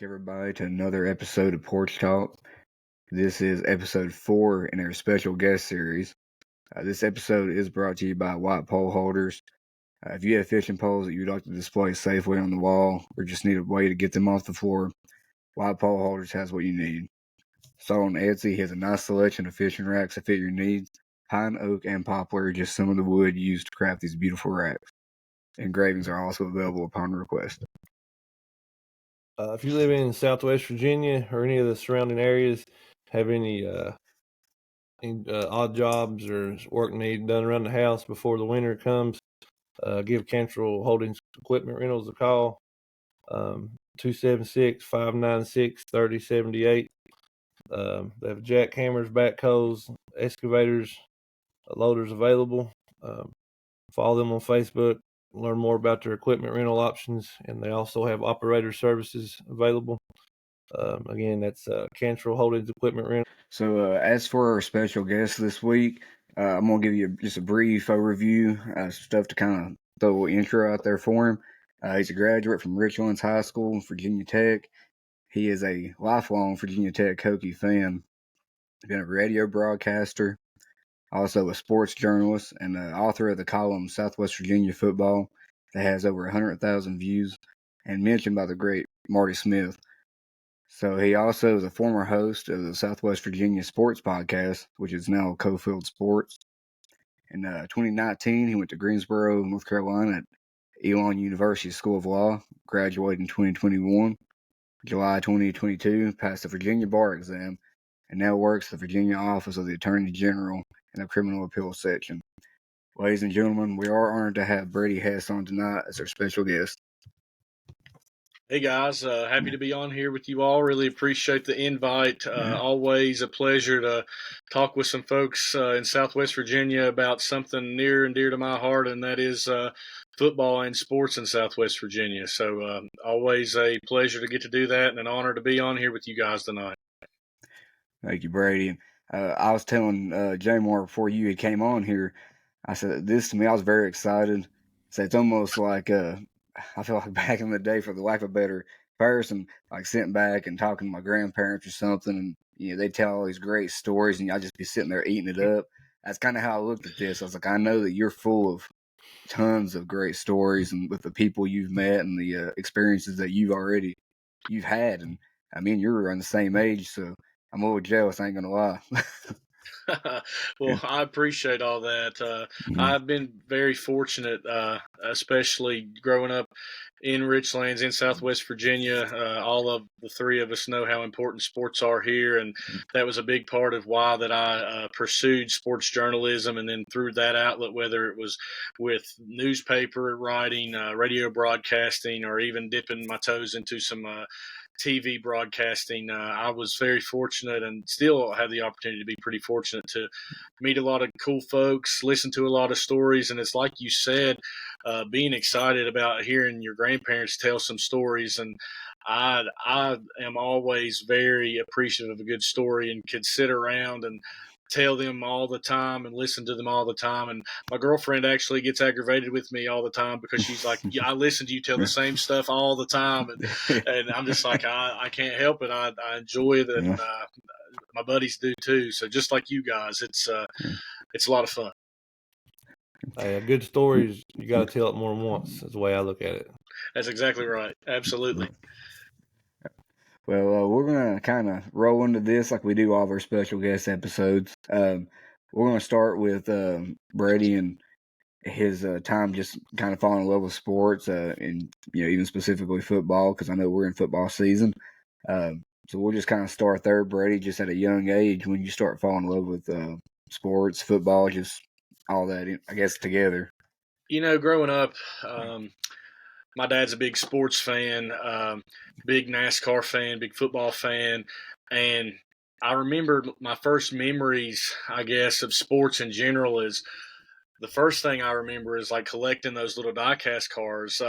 everybody, to another episode of Porch Talk. This is episode 4 in our special guest series. This episode is brought to you by White Pole Holders. If you have fishing poles that you'd like to display safely on the wall or just need a way to get them off the floor, White Pole Holders has what you need. Sold on Etsy, he has a nice selection of fishing racks that fit your needs. Pine, oak, and poplar are just some of the wood used to craft these beautiful racks. Engravings are also available upon request. If you live in Southwest Virginia or any of the surrounding areas, have any odd jobs or work need done around the house before the winter comes, give Cantrell Holdings Equipment Rentals a call, 276-596-3078. They have jackhammers, backhoes, excavators, loaders available. Follow them on Facebook. Learn more about their equipment rental options, and they also have operator services available. Again, that's Cantrell Holdings Equipment Rental. So as for our special guest this week, I'm going to give you just a brief overview, stuff to kind of throw a little intro out there for him. He's a graduate from Richlands High School, Virginia Tech. He is a lifelong Virginia Tech Hokie fan. He's been a radio broadcaster, also a sports journalist, and the author of the column Southwest Virginia Football that has over 100,000 views and mentioned by the great Marty Smith. So he also is a former host of the Southwest Virginia Sports podcast, which is now Coalfield Sports. In 2019, he went to Greensboro, North Carolina at Elon University School of Law, graduated in 2021. July 2022, passed the Virginia bar exam, and now works the Virginia office of the Attorney General in the Criminal Appeals section. Ladies and gentlemen, we are honored to have Brady Hess on tonight as our special guest. Hey guys, happy to be on here with you all. Really appreciate the invite. Always a pleasure to talk with some folks in Southwest Virginia about something near and dear to my heart, and that is football and sports in Southwest Virginia. So always a pleasure to get to do that and an honor to be on here with you guys tonight. Thank you, Brady. I was telling Jay Moore before you had came on here, I said this to me, I was very excited. So it's almost like I feel like back in the day, for the lack of a better comparison, like sitting back and talking to my grandparents or something, and they tell all these great stories, and I'll just be sitting there eating it up. That's kind of how I looked at this. I was like, I know that you're full of tons of great stories, and with the people you've met and the experiences that you've had, and I mean, you're around the same age, so I'm a little jealous. I ain't gonna lie. Well, I appreciate all that. I've been very fortunate, especially growing up in Richlands in Southwest Virginia. All of the three of us know how important sports are here, and that was a big part of why that I pursued sports journalism, and then through that outlet, whether it was with newspaper writing, radio broadcasting, or even dipping my toes into some TV broadcasting. I was very fortunate and still have the opportunity to be pretty fortunate to meet a lot of cool folks, listen to a lot of stories. And it's like you said, being excited about hearing your grandparents tell some stories. And I am always very appreciative of a good story and could sit around and tell them all the time and listen to them all the time. And my girlfriend actually gets aggravated with me all the time because she's like, yeah, I listen to you tell the same stuff all the time. And I'm just like, I can't help it. I enjoy it. And my buddies do too. So just like you guys, it's a lot of fun. Hey, good stories, you got to tell it more than once. That's the way I look at it. That's exactly right. Absolutely. Well, we're going to kind of roll into this like we do all of our special guest episodes. We're going to start with Brady and his time just kind of falling in love with sports and, even specifically football, because I know we're in football season. So we'll just kind of start there, Brady, just at a young age when you start falling in love with sports, football, just all that, I guess, together. Growing up, my dad's a big sports fan, big NASCAR fan, big football fan. And I remember my first memories, I guess, of sports in general is the first thing I remember is like collecting those little die-cast cars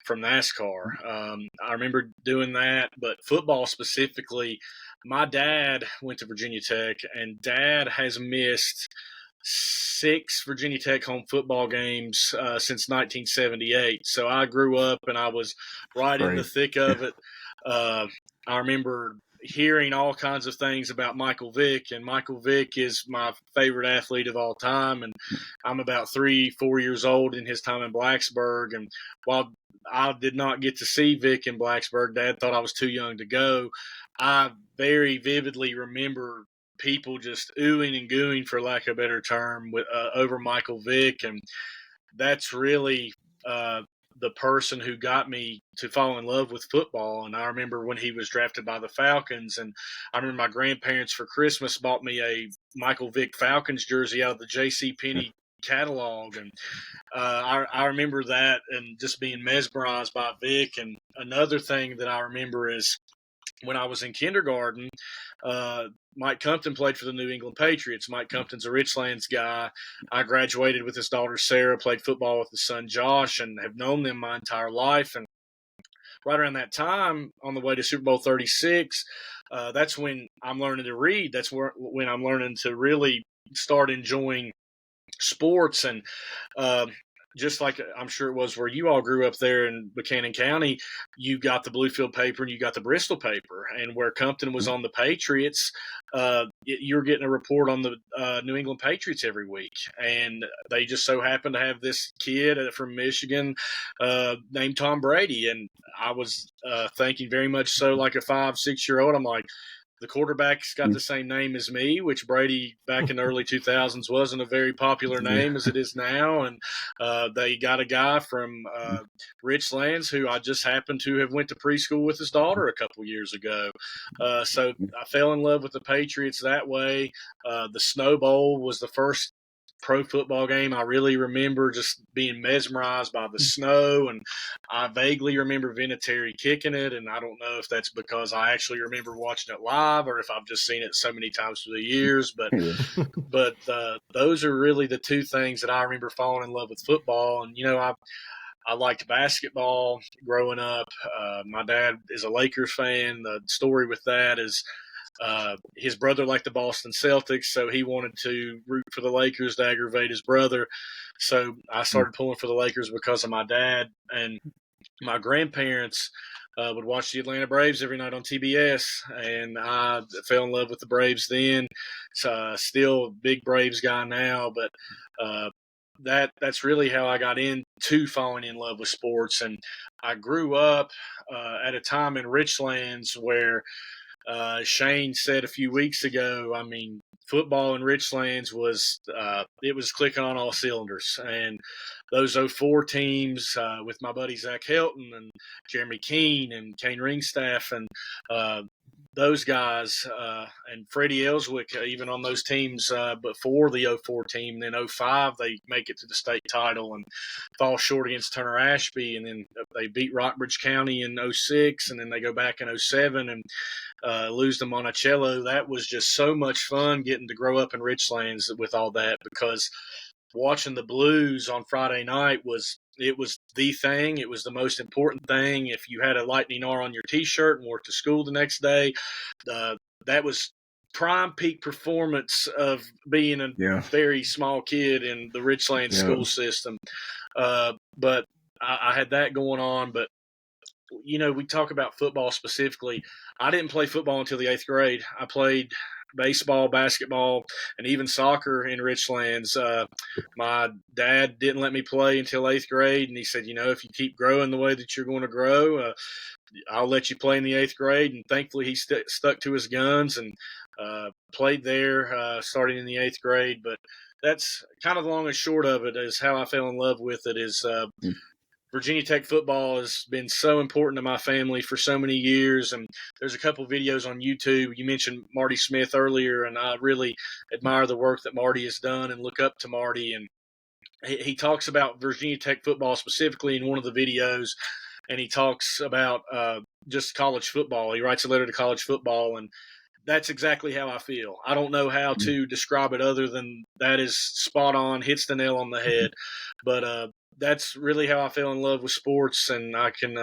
from NASCAR. I remember doing that, but football specifically, my dad went to Virginia Tech, and Dad has missed 6 Virginia Tech home football games since 1978. So I grew up and I was right in the thick of it. I remember hearing all kinds of things about Michael Vick, and Michael Vick is my favorite athlete of all time. And I'm about 3-4 years old in his time in Blacksburg. And while I did not get to see Vick in Blacksburg, Dad thought I was too young to go. I very vividly remember people just oohing and gooing, for lack of a better term, over Michael Vick. And that's really the person who got me to fall in love with football. And I remember when he was drafted by the Falcons, and I remember my grandparents for Christmas bought me a Michael Vick Falcons jersey out of the J.C. Penney catalog. And I remember that and just being mesmerized by Vick. And another thing that I remember is when I was in kindergarten, Mike Compton played for the New England Patriots. Mike Compton's a Richlands guy. I graduated with his daughter Sarah, played football with his son Josh, and have known them my entire life. And right around that time, on the way to Super Bowl 36, that's when I'm learning to read. That's when I'm learning to really start enjoying sports. And just like I'm sure it was where you all grew up there in Buchanan County, you got the Bluefield paper and you got the Bristol paper. And where Compton was on the Patriots, you're getting a report on the New England Patriots every week. And they just so happened to have this kid from Michigan named Tom Brady. And I was thinking very much so like a 5-6-year-old. I'm like, the quarterback's got the same name as me, which Brady back in the early 2000s wasn't a very popular name as it is now. And they got a guy from Richlands who I just happened to have went to preschool with his daughter a couple years ago. So I fell in love with the Patriots that way. The Snow Bowl was the first pro football game I really remember just being mesmerized by the snow. And I vaguely remember Vinatieri kicking it, and I don't know if that's because I actually remember watching it live or if I've just seen it so many times through the years. But those are really the two things that I remember falling in love with football. And I liked basketball growing up. My dad is a Lakers fan. The story with that is his brother liked the Boston Celtics, so he wanted to root for the Lakers to aggravate his brother. So I started pulling for the Lakers because of my dad. And my grandparents would watch the Atlanta Braves every night on TBS, and I fell in love with the Braves then. So still a big Braves guy now, but that's really how I got into falling in love with sports. And I grew up at a time in Richlands where Shane said a few weeks ago, I mean, football in Richlands was clicking on all cylinders. And those 04 teams with my buddy Zach Helton and Jeremy Keene and Kane Ringstaff and those guys and Freddie Ellswick even on those teams before the 04 team. Then 05 they make it to the state title and fall short against Turner Ashby, and then they beat Rockbridge County in 06, and then they go back in 07 and lose to Monticello. That was just so much fun getting to grow up in Richlands with all that, because watching the Blues on Friday night was the thing. It was the most important thing. If you had a Lightning R on your T-shirt and wore it to school the next day, that was prime peak performance of being a very small kid in the Richlands school system. But I had that going on. But we talk about football specifically. I didn't play football until the 8th grade. I played baseball, basketball, and even soccer in Richlands. My dad didn't let me play until 8th grade, and he said, if you keep growing the way that you're going to grow, I'll let you play in the 8th grade. And thankfully, he stuck to his guns and played there starting in the 8th grade. But that's kind of the long and short of it, is how I fell in love with it. Is Virginia Tech football has been so important to my family for so many years. And there's a couple of videos on YouTube. You mentioned Marty Smith earlier, and I really admire the work that Marty has done and look up to Marty. And he talks about Virginia Tech football specifically in one of the videos, and he talks about just college football. He writes a letter to college football, and that's exactly how I feel. I don't know how to describe it other than that is spot on, hits the nail on the head. But that's really how I fell in love with sports, and I can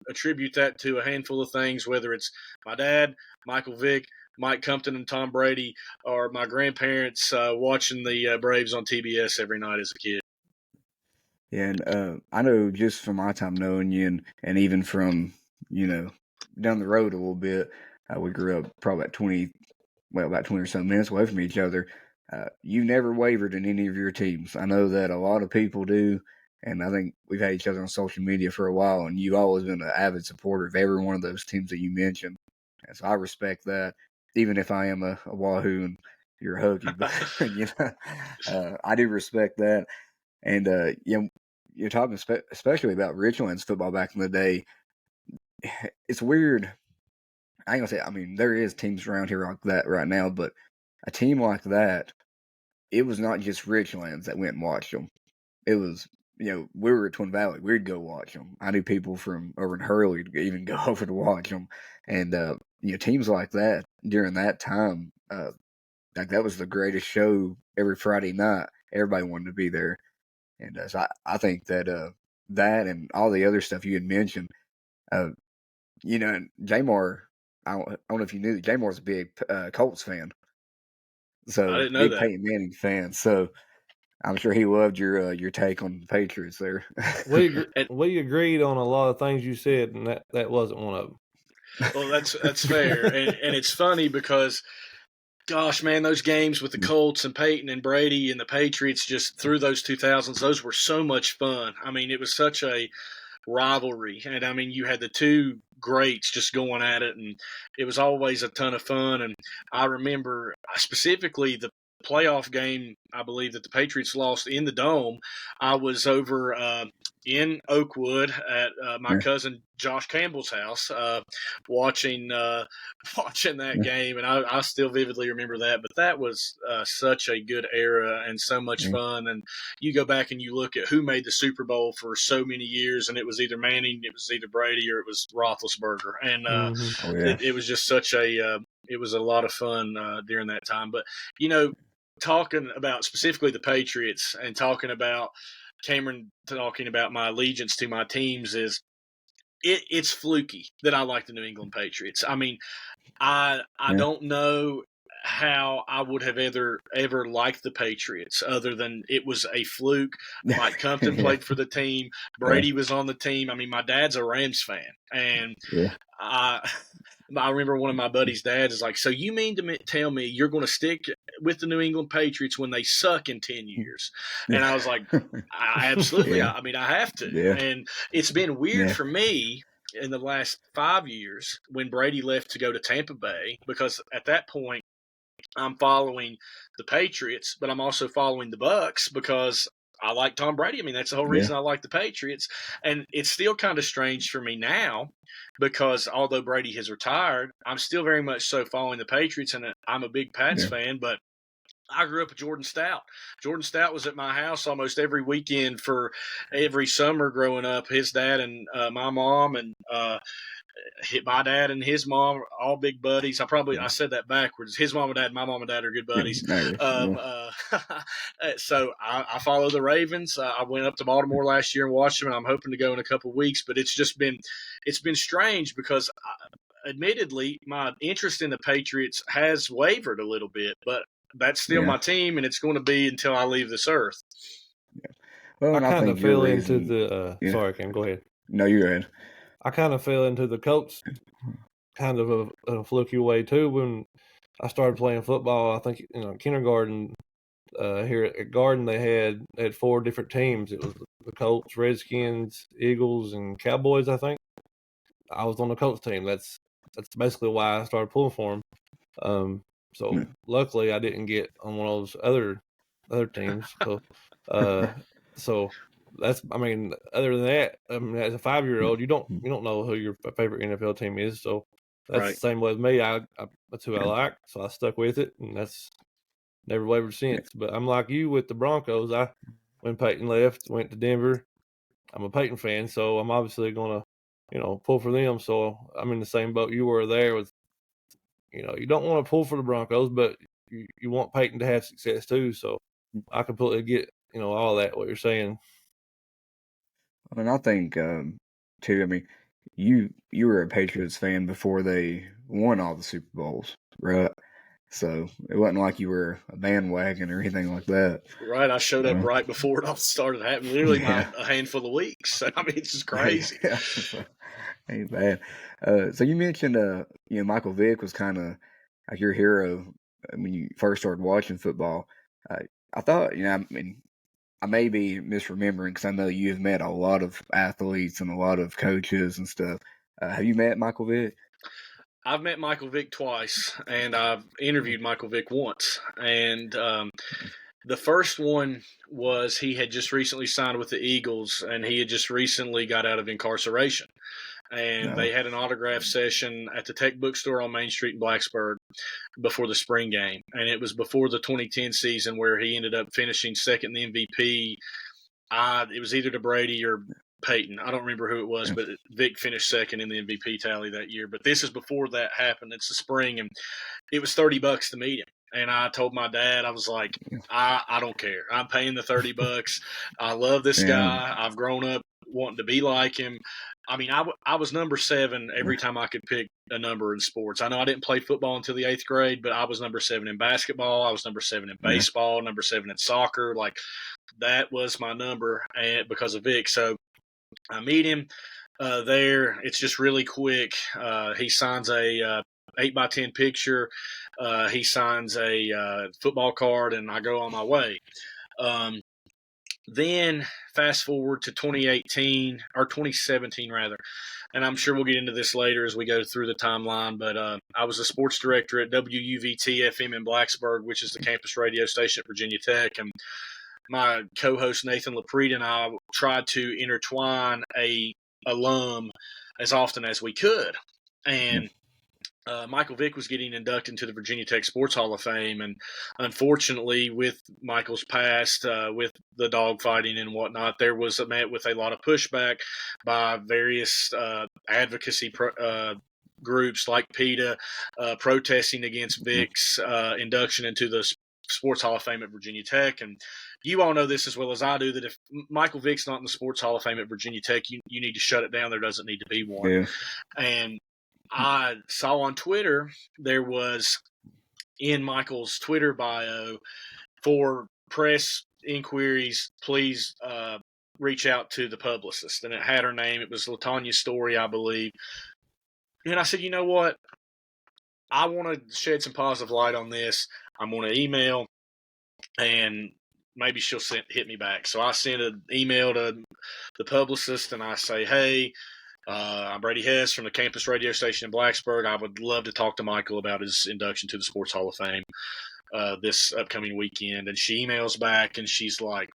attribute that to a handful of things, whether it's my dad, Michael Vick, Mike Compton, and Tom Brady, or my grandparents watching the Braves on TBS every night as a kid. Yeah, and I know just from my time knowing you and even from, down the road a little bit. We grew up probably about 20 or so minutes away from each other. You never wavered in any of your teams. I know that a lot of people do, and I think we've had each other on social media for a while, and you've always been an avid supporter of every one of those teams that you mentioned. And so I respect that, even if I am a Wahoo and you're a Hokie. But, I do respect that. And, you're talking especially about Richlands football back in the day. It's weird. I ain't gonna say. I mean, there is teams around here like that right now, but a team like that, it was not just Richlands that went and watched them. It was, we were at Twin Valley. We'd go watch them. I knew people from over in Herald would even go over to watch them, and teams like that during that time, like that was the greatest show every Friday night. Everybody wanted to be there, and so I think that that and all the other stuff you had mentioned, and Jamar. I don't know if you knew that Jamar's a big Colts fan. So I didn't know big that. Peyton Manning fan. So I'm sure he loved your take on the Patriots there. We agreed on a lot of things you said, and that wasn't one of them. Well, that's fair, and it's funny because, gosh, man, those games with the Colts and Peyton and Brady and the Patriots just through those 2000s, those were so much fun. I mean, it was such a rivalry, and I mean, you had the two greats just going at it, and it was always a ton of fun. And I remember specifically the playoff game, I believe, that the Patriots lost in the Dome. I was over in Oakwood at my cousin Josh Campbell's house, watching that game, and I still vividly remember that. But that was such a good era and so much fun. And you go back and you look at who made the Super Bowl for so many years, and it was either Manning, it was either Brady, or it was Roethlisberger, and it was just such a it was a lot of fun during that time. But talking about specifically the Patriots and talking about Cameron talking about my allegiance to my teams is it's fluky that I like the New England Patriots. I mean, I don't know how I would have ever liked the Patriots other than it was a fluke. Mike Compton played for the team. Brady was on the team. I mean, my dad's a Rams fan, and I remember one of my buddies' dads is like, "So you mean to tell me you're going to stick with the New England Patriots when they suck in 10 years?" And I was like, absolutely. I mean, I have to. Yeah. And it's been weird for me in the last 5 years when Brady left to go to Tampa Bay, because at that point I'm following the Patriots, but I'm also following the Bucks because I like Tom Brady. I mean, that's the whole reason I like the Patriots. And it's still kind of strange for me now because although Brady has retired, I'm still very much so following the Patriots, and I'm a big Pats fan, but I grew up with Jordan Stout. Jordan Stout was at my house almost every weekend for every summer growing up. His dad and my mom and my dad and his mom, all big buddies. I said that backwards. His mom and dad, my mom and dad are good buddies. So I follow the Ravens. I went up to Baltimore last year and watched them, and I'm hoping to go in a couple of weeks. But it's been strange because, admittedly, my interest in the Patriots has wavered a little bit, but that's still my team, and it's going to be until I leave this earth. Yeah. Well, I kind of fell into the sorry, Ken, go ahead. No, you're good. I kind of fell into the Colts kind of a fluky way too when I started playing football. I think kindergarten here at Garden they had 4 different teams. It was the Colts, Redskins, Eagles, and Cowboys. I think I was on the Colts team. That's basically why I started pulling for them. So luckily I didn't get on one of those other teams. So that's, I mean, other than that, I mean, as a 5-year-old, you don't know who your favorite NFL team is. So that's the same way with me. That's who I like, so I stuck with it, and that's never wavered since. But I'm like you with the Broncos. When Peyton left, went to Denver. I'm a Peyton fan, so I'm obviously gonna, pull for them. So I'm in the same boat you were there with. You don't want to pull for the Broncos, but you want Peyton to have success too. So I completely get, all that, what you're saying. I mean, I think, too, I mean, you were a Patriots fan before they won all the Super Bowls, right? So it wasn't like you were a bandwagon or anything like that. Right. I showed up right before it all started happening, literally by a handful of weeks. I mean, it's just crazy. Ain't bad. So you mentioned, Michael Vick was kind of like your hero when you first started watching football. I thought, I may be misremembering because I know you've met a lot of athletes and a lot of coaches and stuff. Have you met Michael Vick? I've met Michael Vick twice, and I've interviewed Michael Vick once. And the first one was he had just recently signed with the Eagles, and he had just recently got out of incarceration. And they had an autograph session at the Tech Bookstore on Main Street in Blacksburg before the spring game. And it was before the 2010 season where he ended up finishing second in the MVP. It was either to Brady or Peyton. I don't remember who it was, but Vick finished second in the MVP tally that year. But this is before that happened. It's the spring, and it was $30 to meet him. And I told my dad, I was like, I don't care. I'm paying the $30. I love this guy. I've grown up wanting to be like him. I mean, I was number 7 every time I could pick a number in sports. I know I didn't play football until the 8th grade, but I was number 7 in basketball. I was number 7 in baseball, number 7 in soccer. Like, that was my number, and because of Vick. So I meet him there. It's just really quick. He signs a 8x10 picture. He signs a football card, and I go on my way. Then fast forward to 2018 or 2017 rather, and I'm sure we'll get into this later as we go through the timeline. But I was a sports director at WUVT-FM in Blacksburg, which is the campus radio station at Virginia Tech, and my co-host Nathan LaPrete and I tried to intertwine a alum as often as we could, and Michael Vick was getting inducted into the Virginia Tech Sports Hall of Fame, and unfortunately, with Michael's past, with the dogfighting and whatnot, there was met with a lot of pushback by various advocacy groups like PETA protesting against Vick's induction into the Sports Hall of Fame at Virginia Tech. And you all know this as well as I do, that if Michael Vick's not in the Sports Hall of Fame at Virginia Tech, you need to shut it down. There doesn't need to be one. Yeah. And I saw on Twitter there was in Michael's Twitter bio, for press inquiries, please reach out to the publicist. And it had her name. It was LaTanya Story, I believe. And I said, you know what? I want to shed some positive light on this. I'm going to email, and maybe she'll hit me back. So I sent an email to the publicist, and I say, hey, I'm Brady Hess from the campus radio station in Blacksburg. I would love to talk to Michael about his induction to the Sports Hall of Fame this upcoming weekend. And she emails back, and she's like,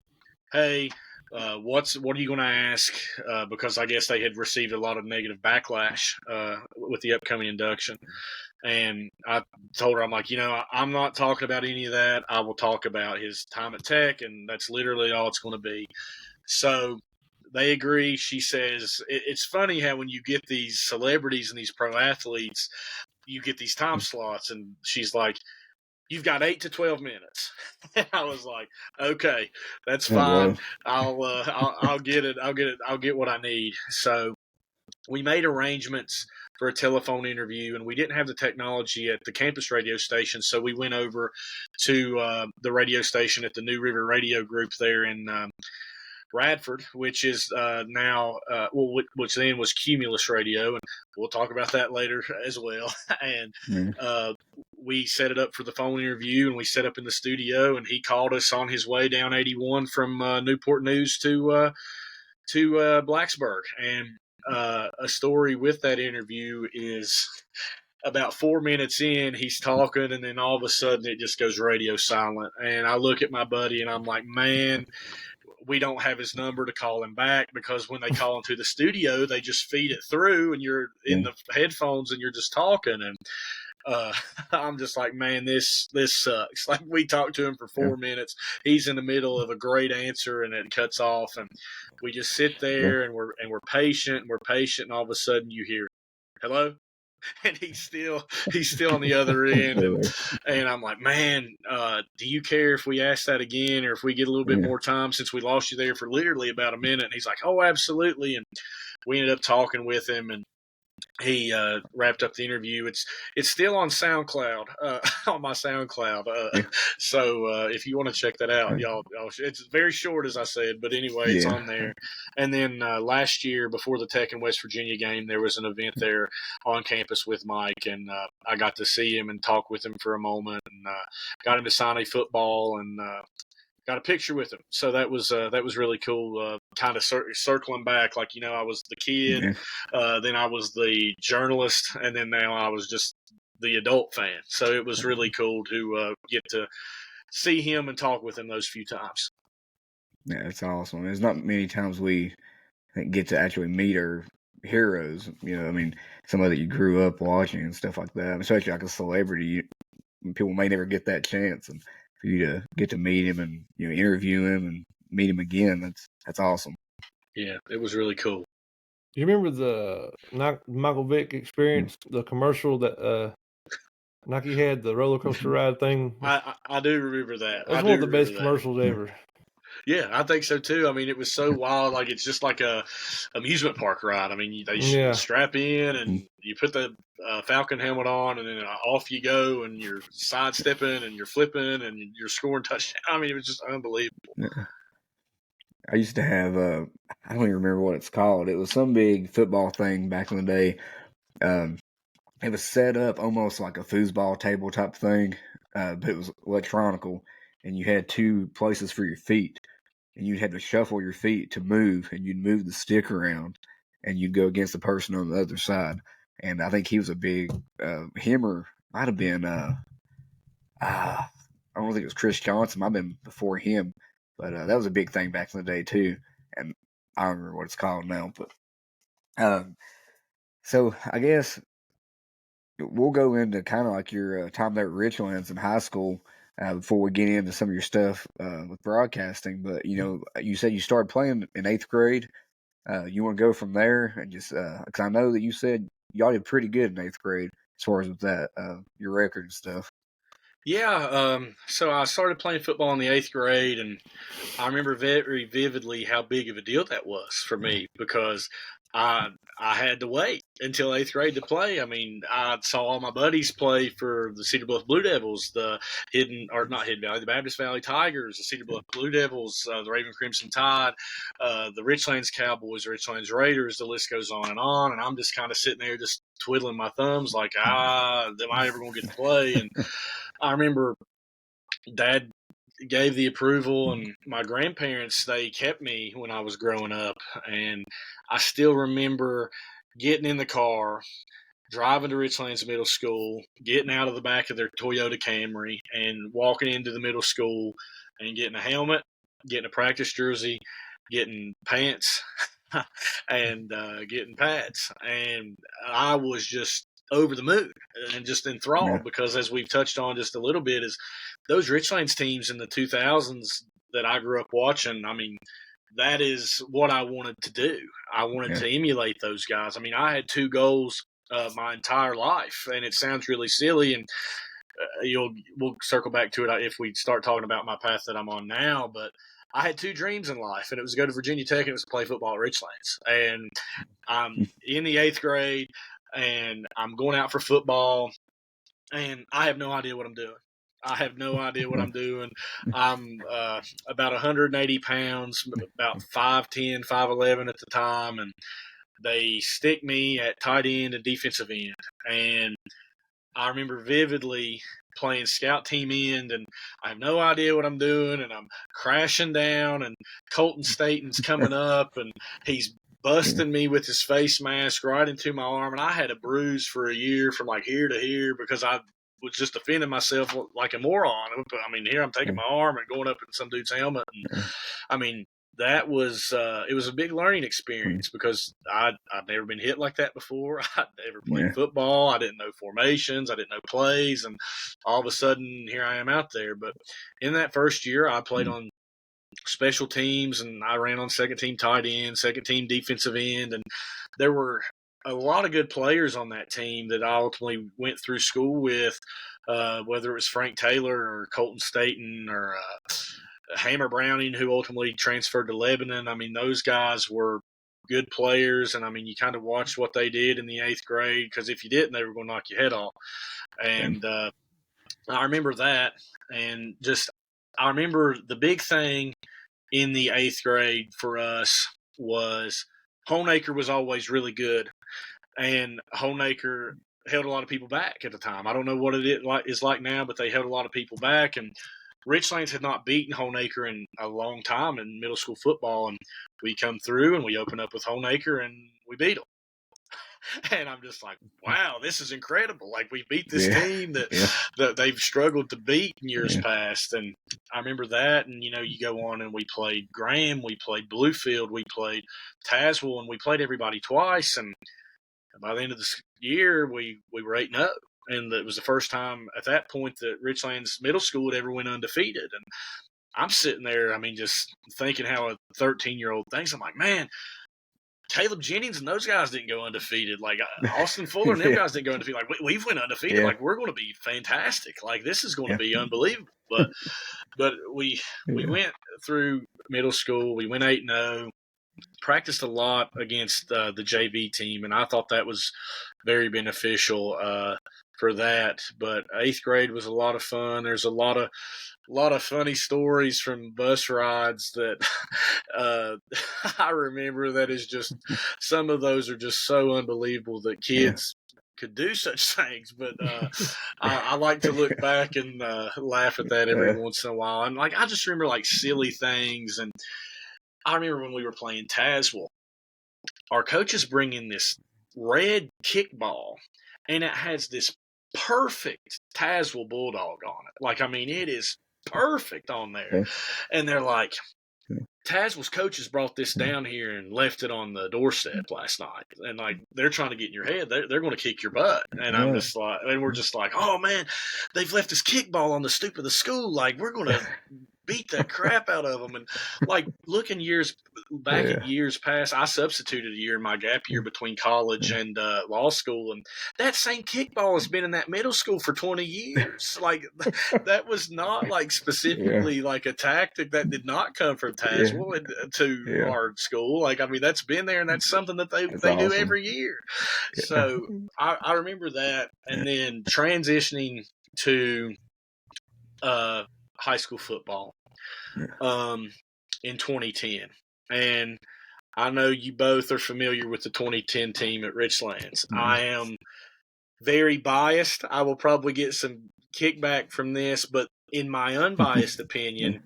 hey, what are you going to ask? Because I guess they had received a lot of negative backlash with the upcoming induction. And I told her, I'm like, I'm not talking about any of that. I will talk about his time at Tech, and that's literally all it's going to be. So they agree. She says, it's funny how when you get these celebrities and these pro athletes, you get these time slots. And she's like, you've got 8 to 12 minutes. And I was like, okay, that's fine. I'll get it. I'll get what I need. So we made arrangements for a telephone interview, and we didn't have the technology at the campus radio station. So we went over to the radio station at the New River Radio Group there in Radford, which is now, which then was Cumulus Radio, and we'll talk about that later as well. And we set it up for the phone interview, and we set up in the studio, and he called us on his way down 81 from Newport News to Blacksburg. And a story with that interview is about 4 minutes in, he's talking, and then all of a sudden it just goes radio silent. And I look at my buddy, and I'm like, man, we don't have his number to call him back, because when they call into the studio, they just feed it through, and you're in the headphones and you're just talking. And I'm just like, man, this sucks. Like, we talked to him for 4 minutes. He's in the middle of a great answer, and it cuts off, and we just sit there and we're patient, and all of a sudden you hear, hello? And he's still on the other end, and I'm like, man, do you care if we ask that again, or if we get a little bit more time, since we lost you there for literally about a minute? And he's like, oh, absolutely. And we ended up talking with him, and he wrapped up the interview. It's still on SoundCloud, on my SoundCloud. Yeah. So if you want to check that out, y'all, it's very short, as I said, but anyway, it's Yeah. on there. And then last year, before the Tech and West Virginia game, there was an event there on campus with Mike, and I got to see him and talk with him for a moment, and got him to sign a football, and got a picture with him. So that was really cool. Kind of circling back, like, I was the kid, then I was the journalist, and then now I was just the adult fan. So it was really cool to get to see him and talk with him those few times. Yeah, it's awesome. There's not many times we get to actually meet our heroes. I mean, somebody that you grew up watching and stuff like that. Especially like a celebrity, people may never get that chance, and for you to get to meet him and interview him and meet him again, that's awesome. Yeah, it was really cool. You remember the Michael Vick experience, the commercial that Nike had, the roller coaster ride thing? I do remember that. That's one of the best commercials ever. Yeah, I think so too. I mean, it was so wild. Like, it's just like a amusement park ride. I mean, they strap in and you put the Falcon helmet on, and then off you go, and you're sidestepping and you're flipping and you're scoring touchdowns. I mean, it was just unbelievable. Yeah. I used to have I don't even remember what it's called. It was some big football thing back in the day. It was set up almost like a foosball table type thing, but it was electronical, and you had two places for your feet, and you'd have to shuffle your feet to move, and you'd move the stick around, and you'd go against the person on the other side. And I think he was a big him, or might have been I don't think it was Chris Johnson, might have been before him, but that was a big thing back in the day too. And I don't remember what it's called now, but so I guess we'll go into kind of like your time there at Richlands in high school before we get into some of your stuff with broadcasting. But you said you started playing in 8th grade. You want to go from there and just because I know that you said y'all did pretty good in 8th grade as far as with that your record and stuff. Yeah, so I started playing football in the 8th grade, and I remember very vividly how big of a deal that was for me, because I had to wait until 8th grade to play. I mean, I saw all my buddies play for the Cedar Bluff Blue Devils, the Baptist Valley Tigers, the Cedar Bluff Blue Devils, the Raven Crimson Tide, the Richlands Cowboys, the Richlands Raiders. The list goes on, and I'm just kind of sitting there just twiddling my thumbs like, am I ever going to get to play? And I remember Dad gave the approval, and my grandparents, they kept me when I was growing up. And I still remember getting in the car, driving to Richlands Middle School, getting out of the back of their Toyota Camry and walking into the middle school and getting a helmet, getting a practice jersey, getting pants, and getting pads. And I was just over the moon and just enthralled, because as we've touched on just a little bit, is those Richlands teams in the 2000s that I grew up watching. I mean, that is what I wanted to do. I wanted to emulate those guys. I mean, I had two goals my entire life, and it sounds really silly, and we'll circle back to it if we start talking about my path that I'm on now, but I had two dreams in life, and it was to go to Virginia Tech, and it was to play football at Richlands. And I'm in the 8th grade, and I'm going out for football, and I have no idea what I'm doing. I'm about 180 pounds, about 5'10", 5'11" at the time, and they stick me at tight end and defensive end. And I remember vividly playing scout team end, and I have no idea what I'm doing, and I'm crashing down, and Colton Staten's coming up, and he's busting me with his face mask right into my arm, and I had a bruise for a year from like here to here, because I was just defending myself like a moron. I mean, here I'm taking my arm and going up in some dude's helmet, and I mean, that was it was a big learning experience, because I'd never been hit like that before. I'd never played football. I didn't know formations. I didn't know plays, and all of a sudden here I am out there. But in that first year, I played on special teams, and I ran on second team tight end, second team defensive end, and there were a lot of good players on that team that I ultimately went through school with, whether it was Frank Taylor or Colton Staten or Hammer Browning, who ultimately transferred to Lebanon. I mean, those guys were good players. And, I mean, you kind of watched what they did in the 8th grade, because if you didn't, they were going to knock your head off. And I remember that. And I remember the big thing in the 8th grade for us was Homeacre was always really good. And Homeacre held a lot of people back at the time. I don't know what it is like now, but they held a lot of people back. And Richlands had not beaten Homeacre in a long time in middle school football. And we come through and we open up with Homeacre and we beat them. And I'm just like, wow, this is incredible. Like, we beat this team that they've struggled to beat in years past. And I remember that. And, you know, you go on and we played Graham, we played Bluefield, we played Tazewell, and we played everybody twice. And by the end of the year, we were 8-0. And it was the first time at that point that Richlands Middle School had ever went undefeated. And I'm sitting there, I mean, just thinking how a 13-year-old thinks. I'm like, man, Caleb Jennings and those guys didn't go undefeated. Like, Austin Fuller and them guys didn't go undefeated. Like, we've went undefeated. Like, we're going to be fantastic. Like, this is going to be unbelievable. But we went through middle school. We went 8-0. Practiced a lot against the JV team, and I thought that was very beneficial for that. But 8th grade was a lot of fun. There's a lot of funny stories from bus rides that I remember. That is just, some of those are just so unbelievable that kids could do such things. But I like to look back and laugh at that every once in a while. And like, I just remember like silly things. And I remember when we were playing Tazewell, our coaches bring in this red kickball, and it has this perfect Tazewell Bulldog on it. Like, I mean, it is perfect on there. And they're like, Tazewell's coaches brought this down here and left it on the doorstep last night. And, like, they're trying to get in your head. They're going to kick your butt. And I'm just like, and we're just like, oh, man, they've left this kickball on the stoop of the school. Like, we're going to beat the crap out of them. And, like, looking back at years past, I substituted a year in my gap year between college and law school. And that same kickball has been in that middle school for 20 years. Like, that was not, like, specifically like a tactic that did not come from Tazewell to our school. Like, I mean, that's been there, and that's something that they do every year. So I remember that. And then transitioning to high school football in 2010. And I know you both are familiar with the 2010 team at Richlands. I am very biased. I will probably get some kickback from this, but in my unbiased opinion,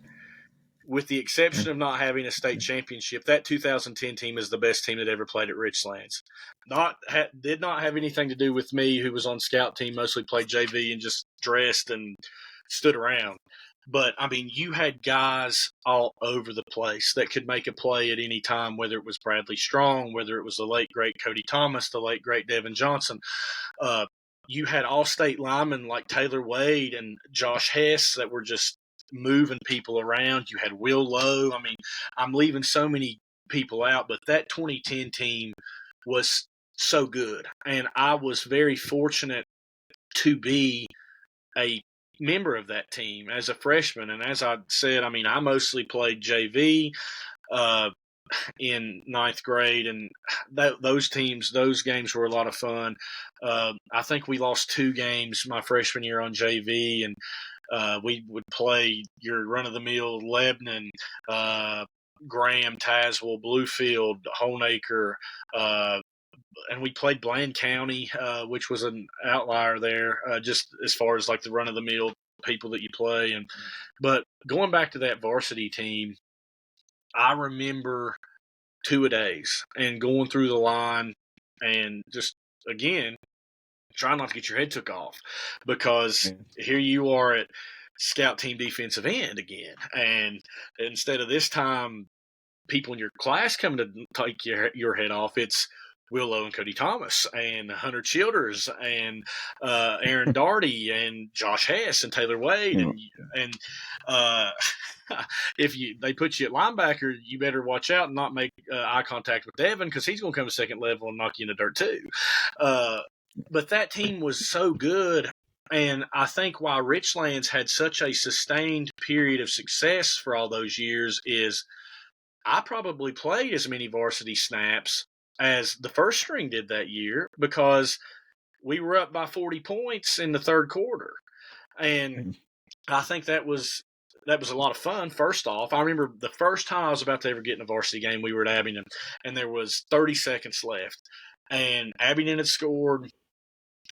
with the exception of not having a state championship, that 2010 team is the best team that ever played at Richlands. Did not have anything to do with me, who was on scout team, mostly played JV and just dressed and stood around. But, I mean, you had guys all over the place that could make a play at any time, whether it was Bradley Strong, whether it was the late, great Cody Thomas, the late, great Devon Johnson. You had all-state linemen like Taylor Wade and Josh Hess that were just moving people around. You had Will Lowe. I mean, I'm leaving so many people out, but that 2010 team was so good. And I was very fortunate to be a member of that team as a freshman. And as I said, I mean, I mostly played JV in 9th grade, and those games were a lot of fun. I think we lost 2 games my freshman year on JV, and we would play your run-of-the-mill Lebanon, Graham, Tazewell, Bluefield, Homeacre, and we played Bland County, which was an outlier there, just as far as like the run-of-the-mill people that you play. But going back to that varsity team, I remember 2-a-days and going through the line and just, again, trying not to get your head took off, because here you are at scout team defensive end again. And instead of this time people in your class coming to take your head off, it's Willow and Cody Thomas and Hunter Childers and Aaron Darty and Josh Hess and Taylor Wade. And if they put you at linebacker, you better watch out and not make eye contact with Devon, because he's going to come to second level and knock you in the dirt too. But that team was so good. And I think why Richlands had such a sustained period of success for all those years is I probably played as many varsity snaps as the first string did that year because we were up by 40 points in the third quarter. And I think that was a lot of fun. First off, I remember the first time I was about to ever get in a varsity game, we were at Abingdon, and there was 30 seconds left. And Abingdon had scored.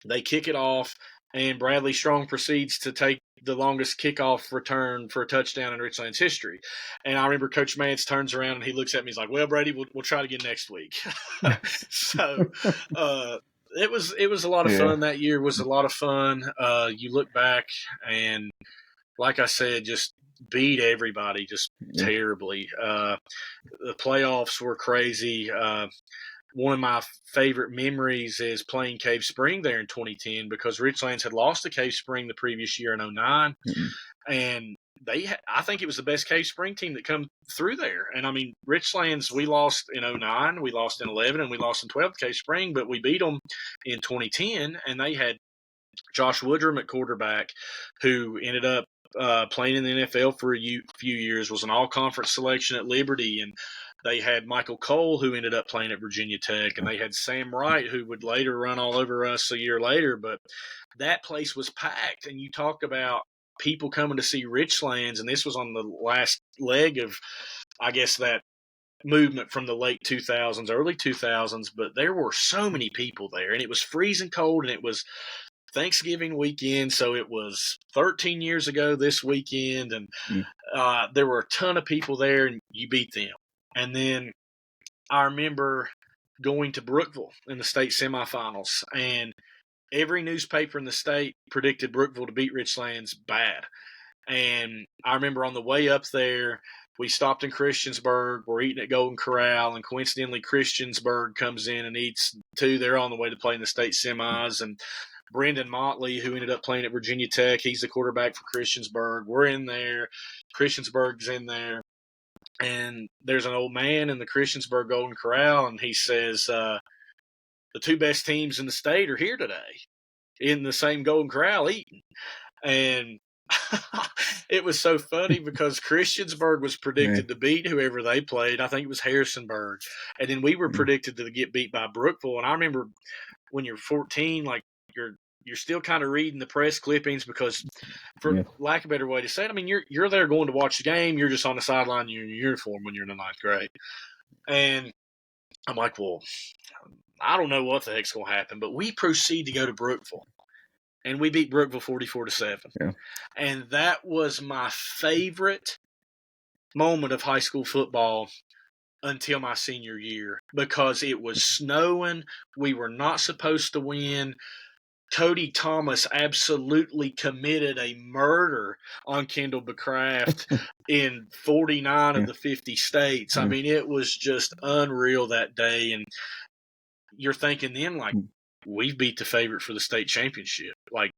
They kick it off, and Bradley Strong proceeds to take the longest kickoff return for a touchdown in Richlands history. And I remember Coach Mance turns around and he looks at me. He's like, "Well, Brady, we'll try it again next week." So it was a lot of fun. That year was a lot of fun. You look back and, like I said, just beat everybody just terribly. The playoffs were crazy. One of my favorite memories is playing Cave Spring there in 2010 because Richlands had lost to Cave Spring the previous year in 2009. And I think it was the best Cave Spring team that come through there. And, I mean, Richlands, we lost in 2009, we lost in 2011, and we lost in 12 to Cave Spring, but we beat them in 2010, and they had Josh Woodrum at quarterback, who ended up playing in the NFL for a few years, was an all-conference selection at Liberty, and they had Michael Cole, who ended up playing at Virginia Tech, and they had Sam Wright, who would later run all over us a year later. But that place was packed, and you talk about people coming to see Richlands, and this was on the last leg of, I guess, that movement from the late 2000s, early 2000s, but there were so many people there, and it was freezing cold, and it was Thanksgiving weekend, so it was 13 years ago this weekend, and there were a ton of people there, and you beat them. And then I remember going to Brookville in the state semifinals, and every newspaper in the state predicted Brookville to beat Richlands bad. And I remember on the way up there, we stopped in Christiansburg. We're eating at Golden Corral, and coincidentally, Christiansburg comes in and eats too. They're on the way to play in the state semis, and Brendan Motley, who ended up playing at Virginia Tech, he's the quarterback for Christiansburg. We're in there. Christiansburg's in there. And there's an old man in the Christiansburg Golden Corral, and he says, the two best teams in the state are here today in the same Golden Corral eating. And it was so funny because Christiansburg was predicted to beat whoever they played. I think it was Harrisonburg. And then we were predicted to get beat by Brookville. And I remember when you're 14, like, you're still kind of reading the press clippings because, for lack of a better way to say it, I mean, you're there going to watch the game. You're just on the sideline in your uniform when you're in the ninth grade. And I'm like, well, I don't know what the heck's going to happen, but we proceed to go to Brookville, and we beat Brookville 44-7. Yeah. And that was my favorite moment of high school football until my senior year because it was snowing. We were not supposed to win. Cody Thomas absolutely committed a murder on Kendall BeCraft in 49 of the 50 states. I mean, it was just unreal that day. And you're thinking then, like, we've beat the favorite for the state championship. Like,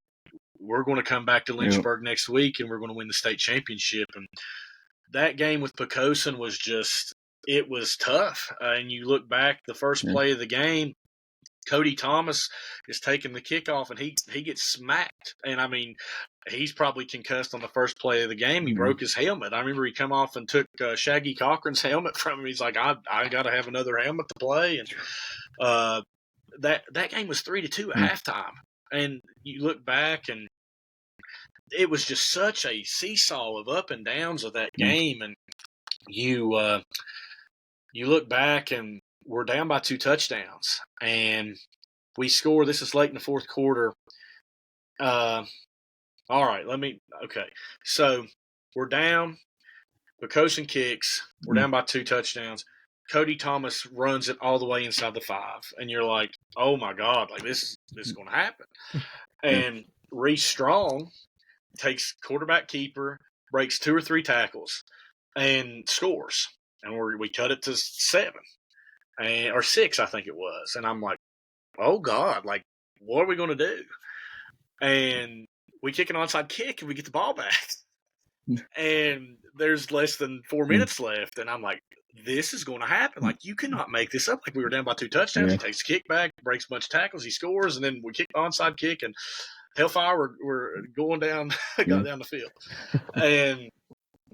we're going to come back to Lynchburg next week and we're going to win the state championship. And that game with Poquoson was just, it was tough. And you look back, the first play of the game, Cody Thomas is taking the kickoff, and he gets smacked. And, I mean, he's probably concussed on the first play of the game. He broke his helmet. I remember he come off and took Shaggy Cochran's helmet from him. He's like, I got to have another helmet to play. And that game was 3-2 at halftime. And you look back, and it was just such a seesaw of up and downs of that game. And you look back, and we're down by 2 touchdowns, and we score. This is late in the fourth quarter. All right, okay. So we're down. Poquoson kicks. We're down by 2 touchdowns. Cody Thomas runs it all the way inside the 5, and you're like, oh my God, like this is going to happen. And Reese Strong takes quarterback keeper, breaks 2 or 3 tackles, and scores. And we cut it to 7. Or 6, I think it was. And I'm like, oh, God, like, what are we going to do? And we kick an onside kick, and we get the ball back. And there's less than 4 minutes left. And I'm like, this is going to happen. Like, you cannot make this up. Like, we were down by 2 touchdowns. He takes a kick back, breaks a bunch of tackles, he scores, and then we kick the onside kick, and Hellfire, we're going down, got down the field. And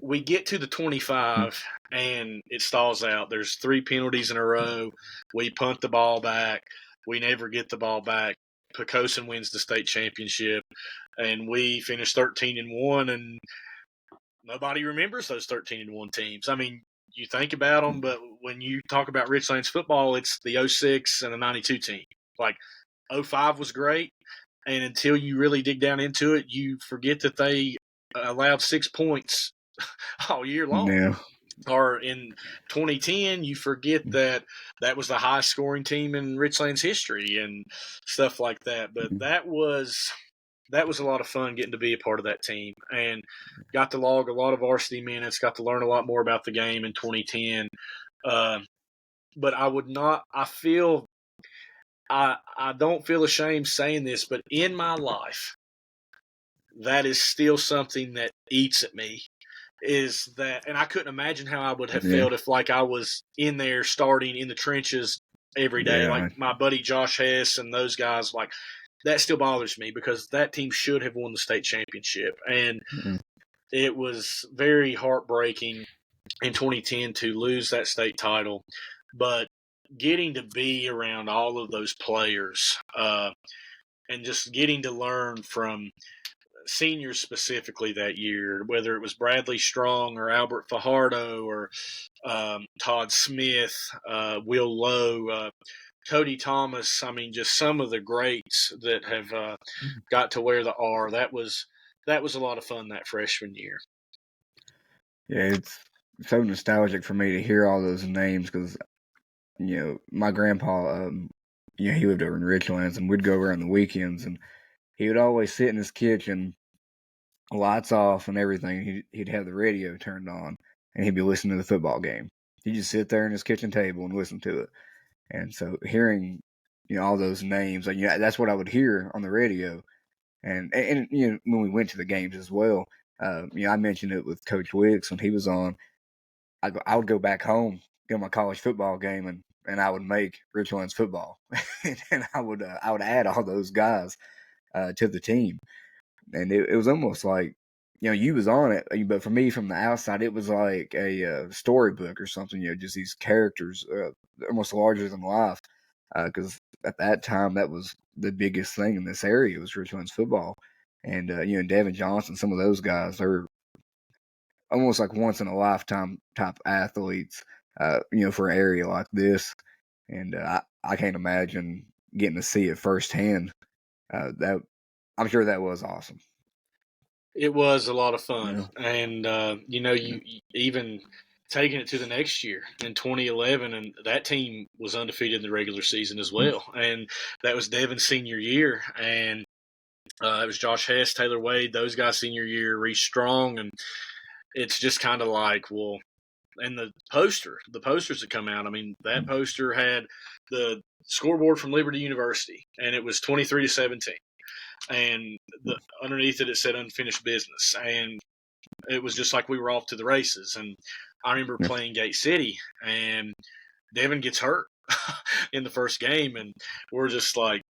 we get to the 25 and it stalls out. There's 3 penalties in a row. We punt the ball back. We never get the ball back. Pocosin wins the state championship, and we finish 13-1, and nobody remembers those 13-1 teams. I mean, you think about them, but when you talk about Richlands football, it's the 06 and the 92 team. Like, 05 was great, and until you really dig down into it, you forget that they allowed 6 points all year long. Yeah. Or in 2010, you forget that was the highest scoring team in Richlands history and stuff like that. But that was a lot of fun getting to be a part of that team, and got to log a lot of varsity minutes, got to learn a lot more about the game in 2010. But I don't feel ashamed saying this, but in my life, that is still something that eats at me. Is that, and I couldn't imagine how I would have felt if, like, I was in there starting in the trenches every day, like my buddy Josh Hess and those guys. Like, that still bothers me because that team should have won the state championship, and it was very heartbreaking in 2010 to lose that state title. But getting to be around all of those players, and just getting to learn from seniors specifically that year, whether it was Bradley Strong or Albert Fajardo or Todd Smith, Will Lowe, Cody Thomas. I mean, just some of the greats that have got to wear the R. That was a lot of fun that freshman year. Yeah, it's so nostalgic for me to hear all those names because, my grandpa, he lived over in Richlands, and we'd go around the weekends, and he would always sit in his kitchen, lights off and everything. He'd have the radio turned on, and he'd be listening to the football game. He'd just sit there in his kitchen table and listen to it. And so hearing, all those names, like, that's what I would hear on the radio. And when we went to the games as well, I mentioned it with Coach Wicks when he was on. I would go back home, go to my college football game, and I would make Richlands football, and I would add all those guys to the team, and it was almost like, you was on it, but for me from the outside, it was like a storybook or something. Just these characters, almost larger than life, because at that time that was the biggest thing in this area was Richlands football, and Devon Johnson, some of those guys are almost like once in a lifetime type athletes, for an area like this. And I can't imagine getting to see it firsthand. That I'm sure that was awesome. It was a lot of fun, and you even taking it to the next year in 2011, and that team was undefeated in the regular season as well, and that was Devon's senior year, and it was Josh Hess, Taylor Wade, those guys senior year, Reese Strong, and it's just kind of like, well, and the posters that come out. I mean, that poster had the scoreboard from Liberty University, and it was 23-17. And underneath it said unfinished business, and it was just like we were off to the races. And I remember playing Gate City, and Devon gets hurt in the first game, and we're just like,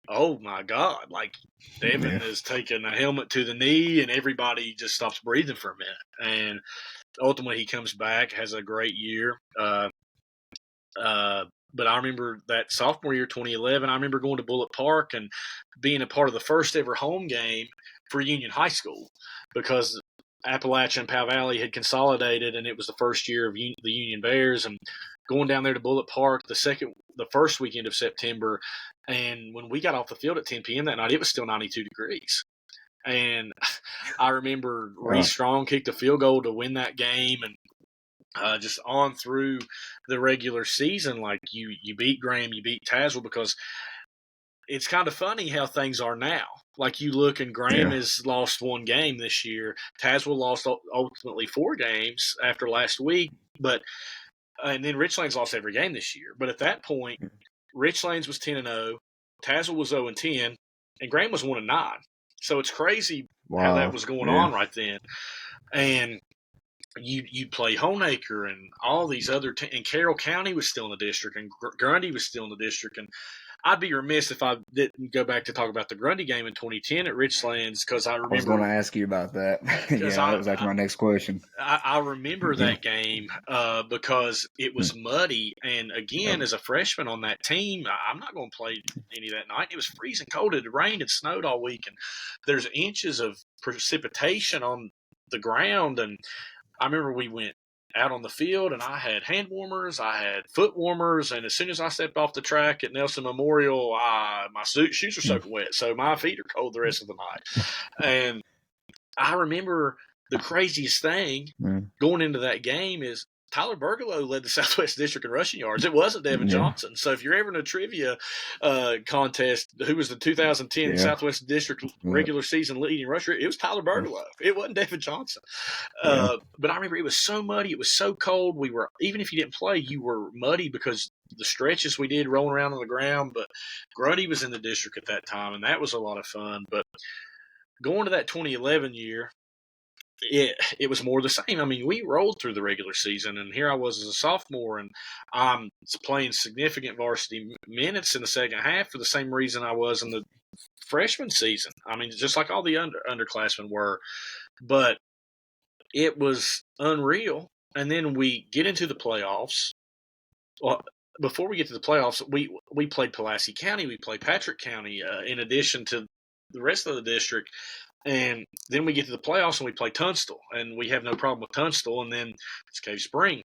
oh my God, like, Devon is taking a helmet to the knee, and everybody just stops breathing for a minute. And ultimately he comes back, has a great year. But I remember that sophomore year, 2011, I remember going to Bullitt Park and being a part of the first ever home game for Union High School, because Appalachia and Powell Valley had consolidated, and it was the first year of the Union Bears, and going down there to Bullitt Park the first weekend of September. And when we got off the field at 10 p.m. that night, it was still 92 degrees. And I remember Reese Strong kicked a field goal to win that game, and just on through the regular season, like you beat Graham, you beat Tazewell, because it's kind of funny how things are now. Like, you look, and Graham has lost 1 game this year. Tazewell lost ultimately 4 games after last week, and then Richlands lost every game this year. But at that point, Richlands was 10-0, Tazewell was 0-10, and Graham was 1-9. So it's crazy how that was going on right then. And you play Honaker and all these other and Carroll County was still in the district, and Grundy was still in the district, and I'd be remiss if I didn't go back to talk about the Grundy game in 2010 at Richlands, because I remember. I was going to ask you about that. Yeah, that was actually my next question. I remember that game because it was muddy, and again, as a freshman on that team, I'm not going to play any that night. It was freezing cold. It rained and snowed all week, and there's inches of precipitation on the ground. And I remember we went out on the field, and I had hand warmers, I had foot warmers, and as soon as I stepped off the track at Nelson Memorial, my shoes are soaking wet, so my feet are cold the rest of the night. And I remember the craziest thing going into that game is Tyler Bergelow led the Southwest District in rushing yards. It wasn't Devon Johnson. So if you're ever in a trivia contest, who was the 2010 Southwest District regular season leading rusher, it was Tyler Bergelow. It wasn't Devon Johnson. But I remember it was so muddy. It was so cold. We were, even if you didn't play, you were muddy because the stretches we did rolling around on the ground. But Grundy was in the district at that time, and that was a lot of fun. But going to that 2011 year, it was more the same. I mean, we rolled through the regular season, and here I was as a sophomore, and I'm playing significant varsity minutes in the second half for the same reason I was in the freshman season. I mean, just like all the underclassmen were. But it was unreal. And then we get into the playoffs. Well, before we get to the playoffs, we played Pulaski County, we played Patrick County, in addition to the rest of the district. And then we get to the playoffs and we play Tunstall, and we have no problem with Tunstall. And then it's Cave Spring.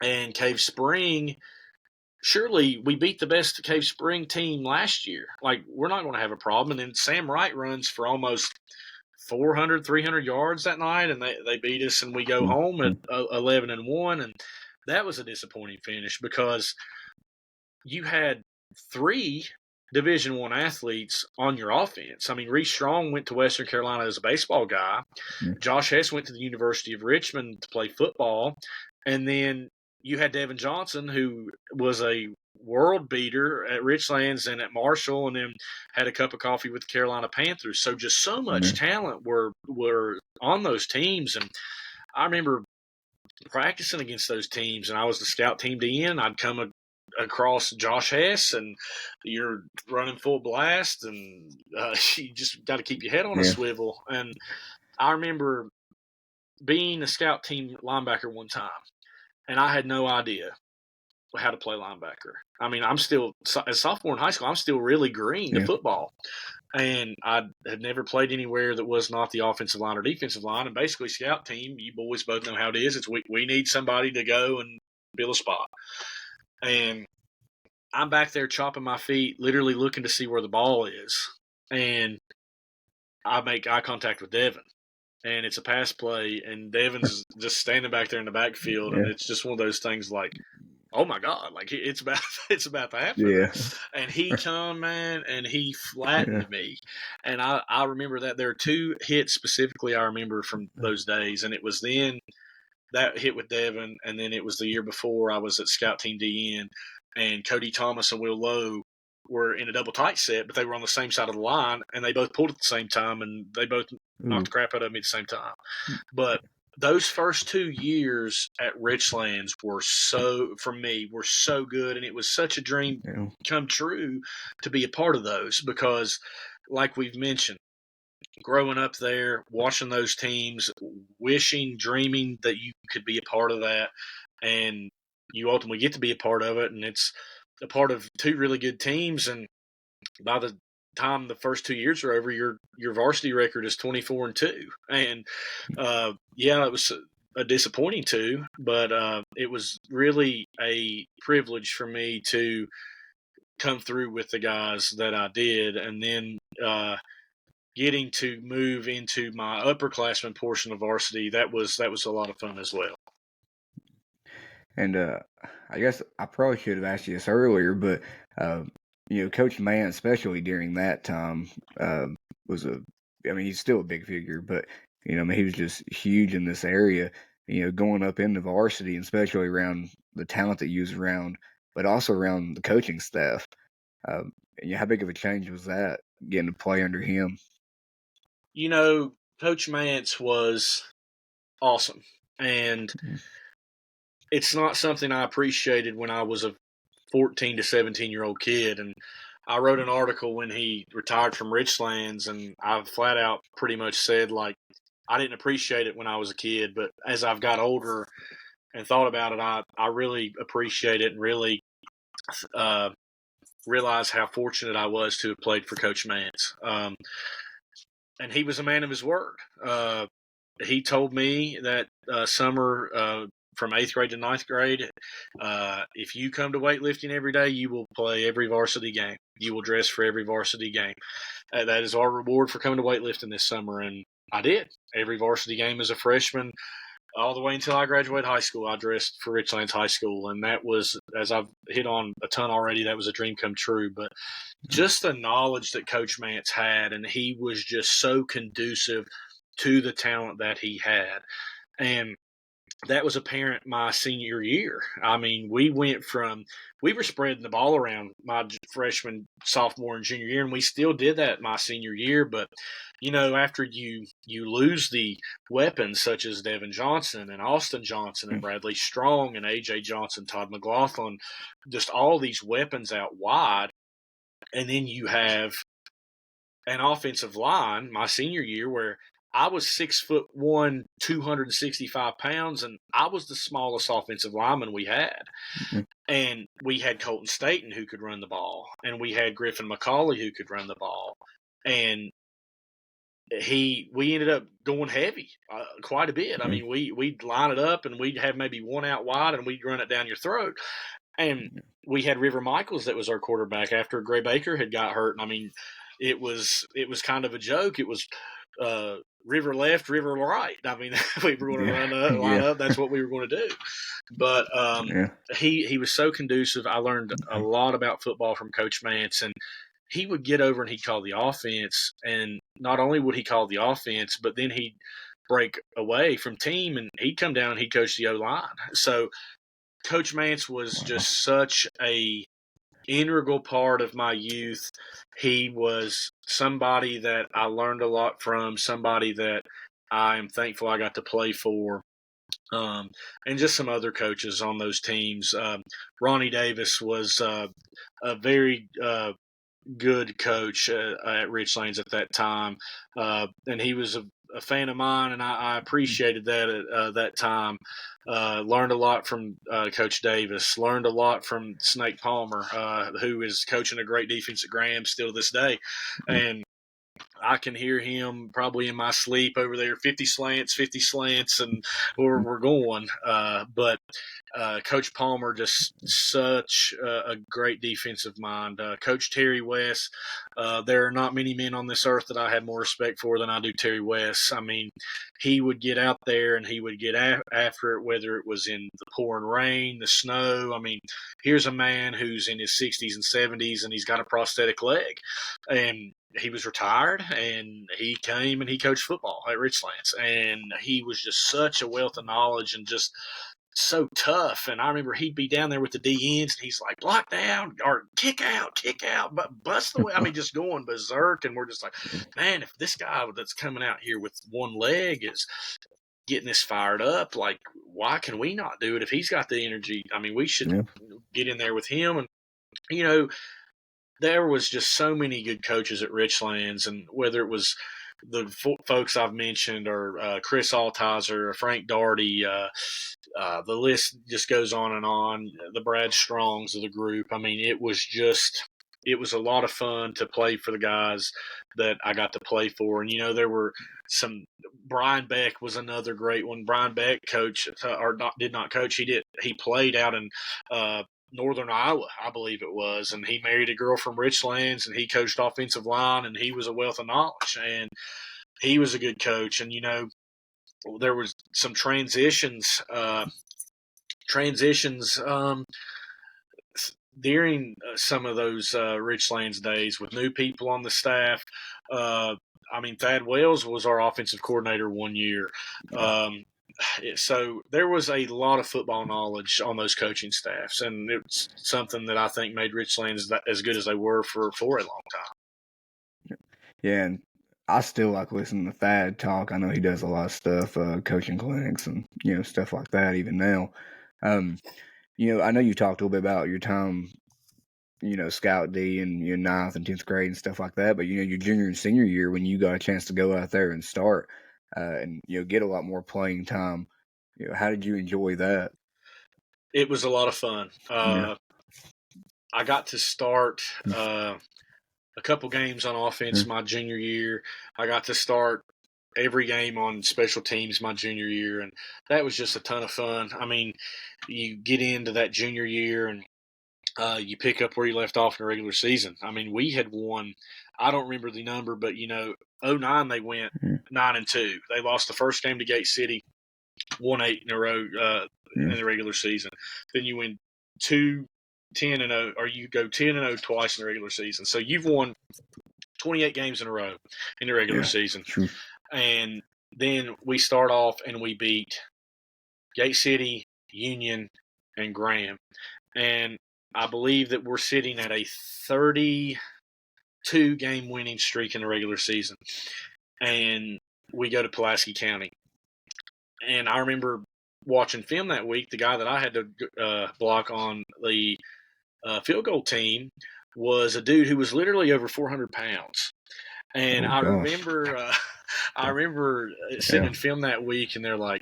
And Cave Spring, surely we beat the best Cave Spring team last year. Like, we're not going to have a problem. And then Sam Wright runs for almost 400, 300 yards that night, and they beat us, and we go home at 11-1. And that was a disappointing finish because you had 3 Division I athletes on your offense. I mean, Reese Strong went to Western Carolina as a baseball guy. Josh Hess went to the University of Richmond to play football. And then you had Devon Johnson, who was a world beater at Richlands and at Marshall, and then had a cup of coffee with the Carolina Panthers. So just so much talent were on those teams. And I remember practicing against those teams, and I was the scout team DN. I'd come across Josh Hess, and you're running full blast, and you just got to keep your head on a swivel. And I remember being a scout team linebacker one time, and I had no idea how to play linebacker. I mean, I'm still, as a sophomore in high school, I'm still really green to football. And I had never played anywhere that was not the offensive line or defensive line. And basically, scout team, you boys both know how it is. It's we need somebody to go and fill a spot. And I'm back there chopping my feet, literally looking to see where the ball is. And I make eye contact with Devon. And it's a pass play, and Devon's just standing back there in the backfield. And it's just one of those things like, oh my God, like it's about to happen. Yeah. And he come, man, and he flattened me. And I remember that there are 2 hits specifically I remember from those days. And it was then that hit with Devon, and then it was the year before I was at Scout Team DN, and Cody Thomas and Will Lowe were in a double tight set, but they were on the same side of the line, and they both pulled at the same time, and they both knocked the crap out of me at the same time. But those first 2 years at Richlands were so good, and it was such a dream come true to be a part of those because, like we've mentioned, growing up there, watching those teams, wishing, dreaming that you could be a part of that, and you ultimately get to be a part of it, and it's a part of 2 really good teams, and by the time the first 2 years are over, your varsity record is 24-2, and it was a disappointing 2, but it was really a privilege for me to come through with the guys that I did, and then getting to move into my upperclassmen portion of varsity, that was a lot of fun as well. And I guess I probably should have asked you this earlier, but Coach Mann, especially during that time, he's still a big figure, but he was just huge in this area. Going up into varsity, and especially around the talent that you was around, but also around the coaching staff. How big of a change was that getting to play under him? Coach Mance was awesome, and it's not something I appreciated when I was a 14 to 17-year-old kid. And I wrote an article when he retired from Richlands, and I flat out pretty much said, like, I didn't appreciate it when I was a kid, but as I've got older and thought about it, I really appreciate it and really realized how fortunate I was to have played for Coach Mance. And he was a man of his word. He told me that summer from 8th grade to 9th grade, if you come to weightlifting every day, you will play every varsity game. You will dress for every varsity game. That is our reward for coming to weightlifting this summer. And I did. Every varsity game as a freshman, all the way until I graduated high school, I dressed for Richlands High School. And that was, as I've hit on a ton already, that was a dream come true. But just the knowledge that Coach Mance had, and he was just so conducive to the talent that he had. And that was apparent my senior year. I mean, we were spreading the ball around my freshman, sophomore, and junior year, and we still did that my senior year. But, after you lose the weapons such as Devon Johnson and Austin Johnson and Bradley Strong and A.J. Johnson, Todd McLaughlin, just all these weapons out wide, and then you have an offensive line my senior year where I was 6'1", 265 pounds, and I was the smallest offensive lineman we had. Mm-hmm. And we had Colton Staten who could run the ball, and we had Griffin McCauley who could run the ball. And we ended up going heavy quite a bit. Mm-hmm. I mean, we'd line it up, and we'd have maybe one out wide, and we'd run it down your throat. And we had River Michaels that was our quarterback after Gray Baker had got hurt. And I mean, it was kind of a joke. It was River left, River right. I mean, we were going to line up. That's what we were going to do. But he was so conducive. I learned a lot about football from Coach Mance, and he would get over and he'd call the offense. And not only would he call the offense, but then he'd break away from team, and he'd come down and he'd coach the O-line. So Coach Mance was just such a integral part of my youth. He was somebody that I learned a lot from, somebody that I am thankful I got to play for, and just some other coaches on those teams. Ronnie Davis was a very good coach at Richlands at that time, and he was a fan of mine, and I appreciated that at that time. Learned a lot from Coach Davis. Learned a lot from Snake Palmer, who is coaching a great defense at Graham still to this day. And I can hear him probably in my sleep over there, 50 slants, and we're going. But Coach Palmer, just such a great defensive mind. Coach Terry West, there are not many men on this earth that I have more respect for than I do Terry West. I mean, he would get out there and he would get after it, whether it was in the pouring rain, the snow. I mean, here's a man who's in his 60s and 70s, and he's got a prosthetic leg. And he was retired, and he came and he coached football at Richlands. And he was just such a wealth of knowledge and just so tough. And I remember he'd be down there with the DNs, and he's like, block down or kick out, but bust the way. I mean, just going berserk. And we're just like, man, if this guy that's coming out here with one leg is getting this fired up, like, why can we not do it if he's got the energy? I mean, we should get in there with him. And, there was just so many good coaches at Richlands, and whether it was the folks I've mentioned or Chris Altizer or Frank Darty, the list just goes on and on, the Brad Strongs of the group. I mean, it was a lot of fun to play for the guys that I got to play for. And, there were Brian Beck was another great one. Brian Beck did not coach. He played out in Northern Iowa, I believe it was, and he married a girl from Richlands, and he coached offensive line, and he was a wealth of knowledge, and he was a good coach. And there was some transitions during some of those Richlands days with new people on the staff. I mean, Thad Wells was our offensive coordinator one year. So there was a lot of football knowledge on those coaching staffs, and it's something that I think made Richlands as good as they were for a long time. Yeah, and I still like listening to Thad talk. I know he does a lot of stuff, coaching clinics and stuff like that even now. I know you talked a little bit about your time, Scout D and your ninth and 10th grade and stuff like that. But your junior and senior year, when you got a chance to go out there and start, and get a lot more playing time, how did you enjoy that? It was a lot of fun. Yeah. I got to start a couple games on offense Yeah. my junior year. I got to start every game on special teams my junior year, and that was just a ton of fun. I mean, you get into that junior year and you pick up where you left off in the regular season. I mean, we had won. I don't remember the number, but 09 they went 9-2. They lost the first game to Gate City, won 8 in a row in the regular season. Then you win 10-0, or you go 10-0 twice in the regular season. So you've won 28 games in a row in the regular season. True. And then we start off and we beat Gate City, Union, and Graham. And I believe that we're sitting at a 32-game winning streak in the regular season. And we go to Pulaski County. And I remember watching film that week. The guy that I had to block on the field goal team was a dude who was literally over 400 pounds. And I remember sitting in film that week, and they're like,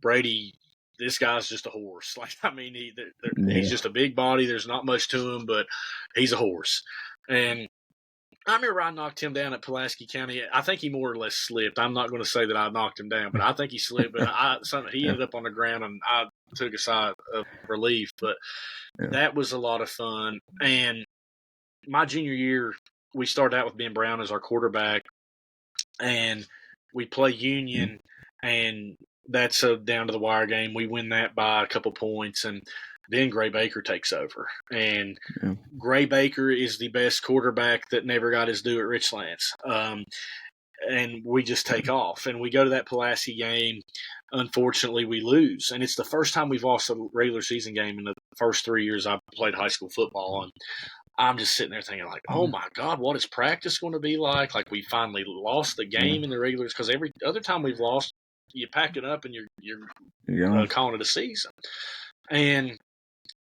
Brady, this guy's just a horse. Like, I mean, he's just a big body. There's not much to him, but he's a horse. And I remember I knocked him down at Pulaski County. I think he more or less slipped. I'm not going to say that I knocked him down, but I think he slipped. But he ended up on the ground, and I took a sigh of relief. But that was a lot of fun. And my junior year, we started out with Ben Brown as our quarterback, and we play Union, and that's a down-to-the-wire game. We win that by a couple points, and then Gray Baker takes over. And Gray Baker is the best quarterback that never got his due at Richlands. And we just take off. And we go to that Pulaski game. Unfortunately, we lose. And it's the first time we've lost a regular season game in the first 3 years I've played high school football. And I'm just sitting there thinking, like, oh, my God, what is practice going to be like? Like, we finally lost the game in the regulars, because every other time we've lost, you pack it up and you're calling it a season. And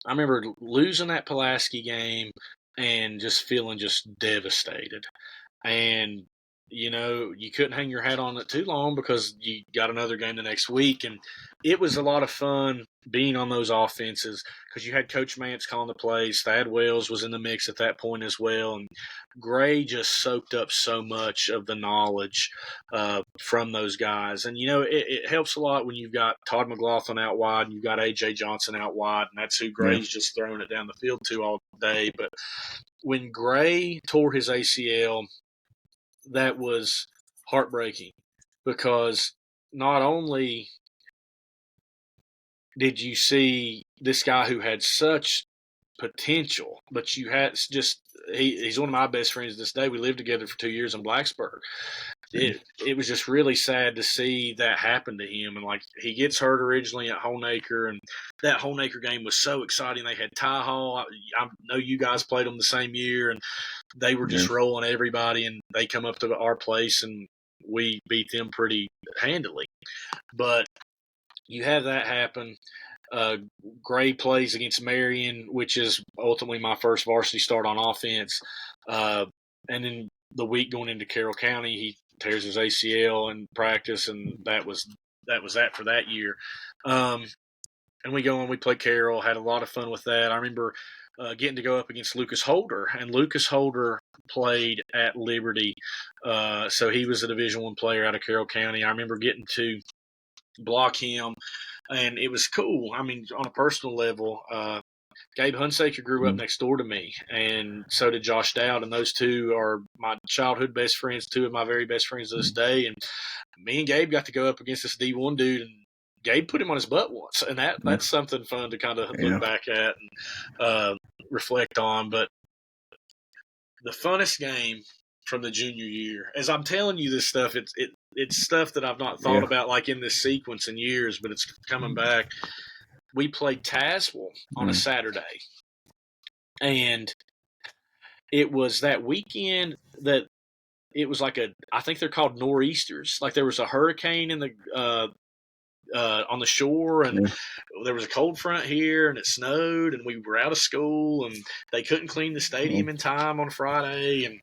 I remember losing that Pulaski game and just feeling just devastated. And, you couldn't hang your hat on it too long, because you got another game the next week. And it was a lot of fun being on those offenses, because you had Coach Mance calling the plays. Thad Wells was in the mix at that point as well. And Gray just soaked up so much of the knowledge from those guys. And, it helps a lot when you've got Todd McLaughlin out wide and you've got A.J. Johnson out wide, and that's who Gray's just throwing it down the field to all day. But when Gray tore his ACL, that was heartbreaking, because not only did you see this guy who had such potential, but you had he's one of my best friends this day. We lived together for 2 years in Blacksburg. It was just really sad to see that happen to him. And, like, he gets hurt originally at Honaker, and that Honaker game was so exciting. They had Ty Hall. I know you guys played them the same year, and they were just rolling everybody, and they come up to our place, and we beat them pretty handily. But you have that happen. Gray plays against Marion, which is ultimately my first varsity start on offense. And then the week going into Carroll County, he tears his ACL in practice, and that was that for that year. And we go and we play Carroll, had a lot of fun with that. I remember getting to go up against Lucas Holder, and Lucas Holder played at Liberty. So he was a Division I player out of Carroll County. I remember getting to block him, and it was cool. I mean, on a personal level, Gabe Hunsaker grew up next door to me, and so did Josh Dowd, and those two are my childhood best friends, two of my very best friends to this day. And me and Gabe got to go up against this D1 dude, and Gabe put him on his butt once, and that's something fun to kind of look back at and reflect on. But the funnest game from the junior year, as I'm telling you this stuff, it's stuff that I've not thought about, like, in this sequence in years, but it's coming back. We played Tazewell on a Saturday, and it was that weekend that it was like I think they're called nor'easters. Like, there was a hurricane in the on the shore, and there was a cold front here, and it snowed, and we were out of school, and they couldn't clean the stadium in time on Friday, and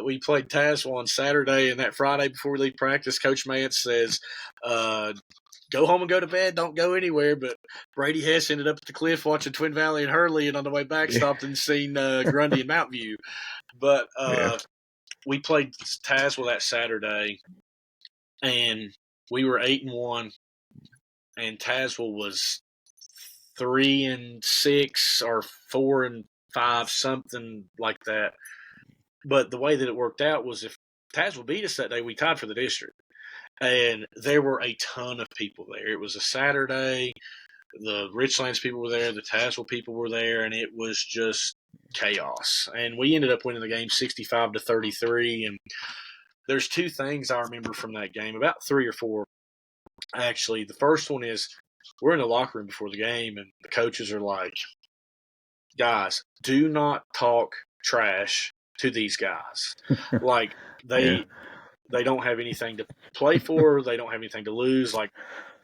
we played Tazewell on Saturday, and that Friday before we leave practice, Coach Mance says, go home and go to bed, don't go anywhere. But Brady Hess ended up at the cliff watching Twin Valley and Hurley, and on the way back stopped and seen Grundy and Mount View. But we played Tazewell that Saturday, and we were 8-1, and Tazewell was 3-6 or 4-5, something like that. But the way that it worked out was if Tazewell beat us that day, we tied for the district. And there were a ton of people there. It was a Saturday. The Richlands people were there. The Tazewell people were there. And it was just chaos. And we ended up winning the game 65-33. And there's two things I remember from that game, about 3 or 4, actually. The first one is we're in the locker room before the game, and the coaches are like, guys, do not talk trash to these guys. Like, they don't have anything to play for. They don't have anything to lose. Like,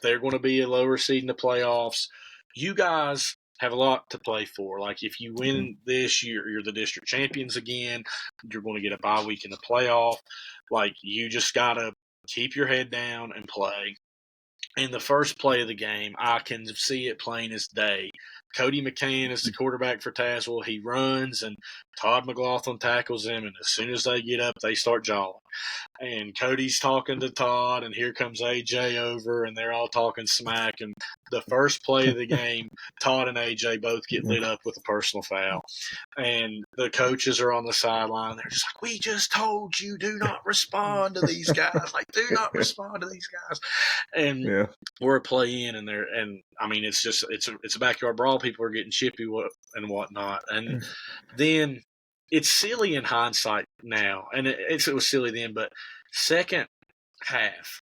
they're going to be a lower seed in the playoffs. You guys have a lot to play for. Like, if you win this, you're the district champions again. You're going to get a bye week in the playoff. Like, you just got to keep your head down and play. In the first play of the game, I can see it plain as day. Cody McCann is the quarterback for Tazewell. He runs, and Todd McLaughlin tackles him, and as soon as they get up, they start jawing. And Cody's talking to Todd, and here comes AJ over, and they're all talking smack. And the first play of the game, Todd and AJ both get lit up with a personal foul. And the coaches are on the sideline. They're just like, we just told you, do not respond to these guys. Like, do not respond to these guys. And we're a play in, and I mean, it's a backyard brawl. People are getting chippy and whatnot. And then it's silly in hindsight now, and it was silly then, but second half,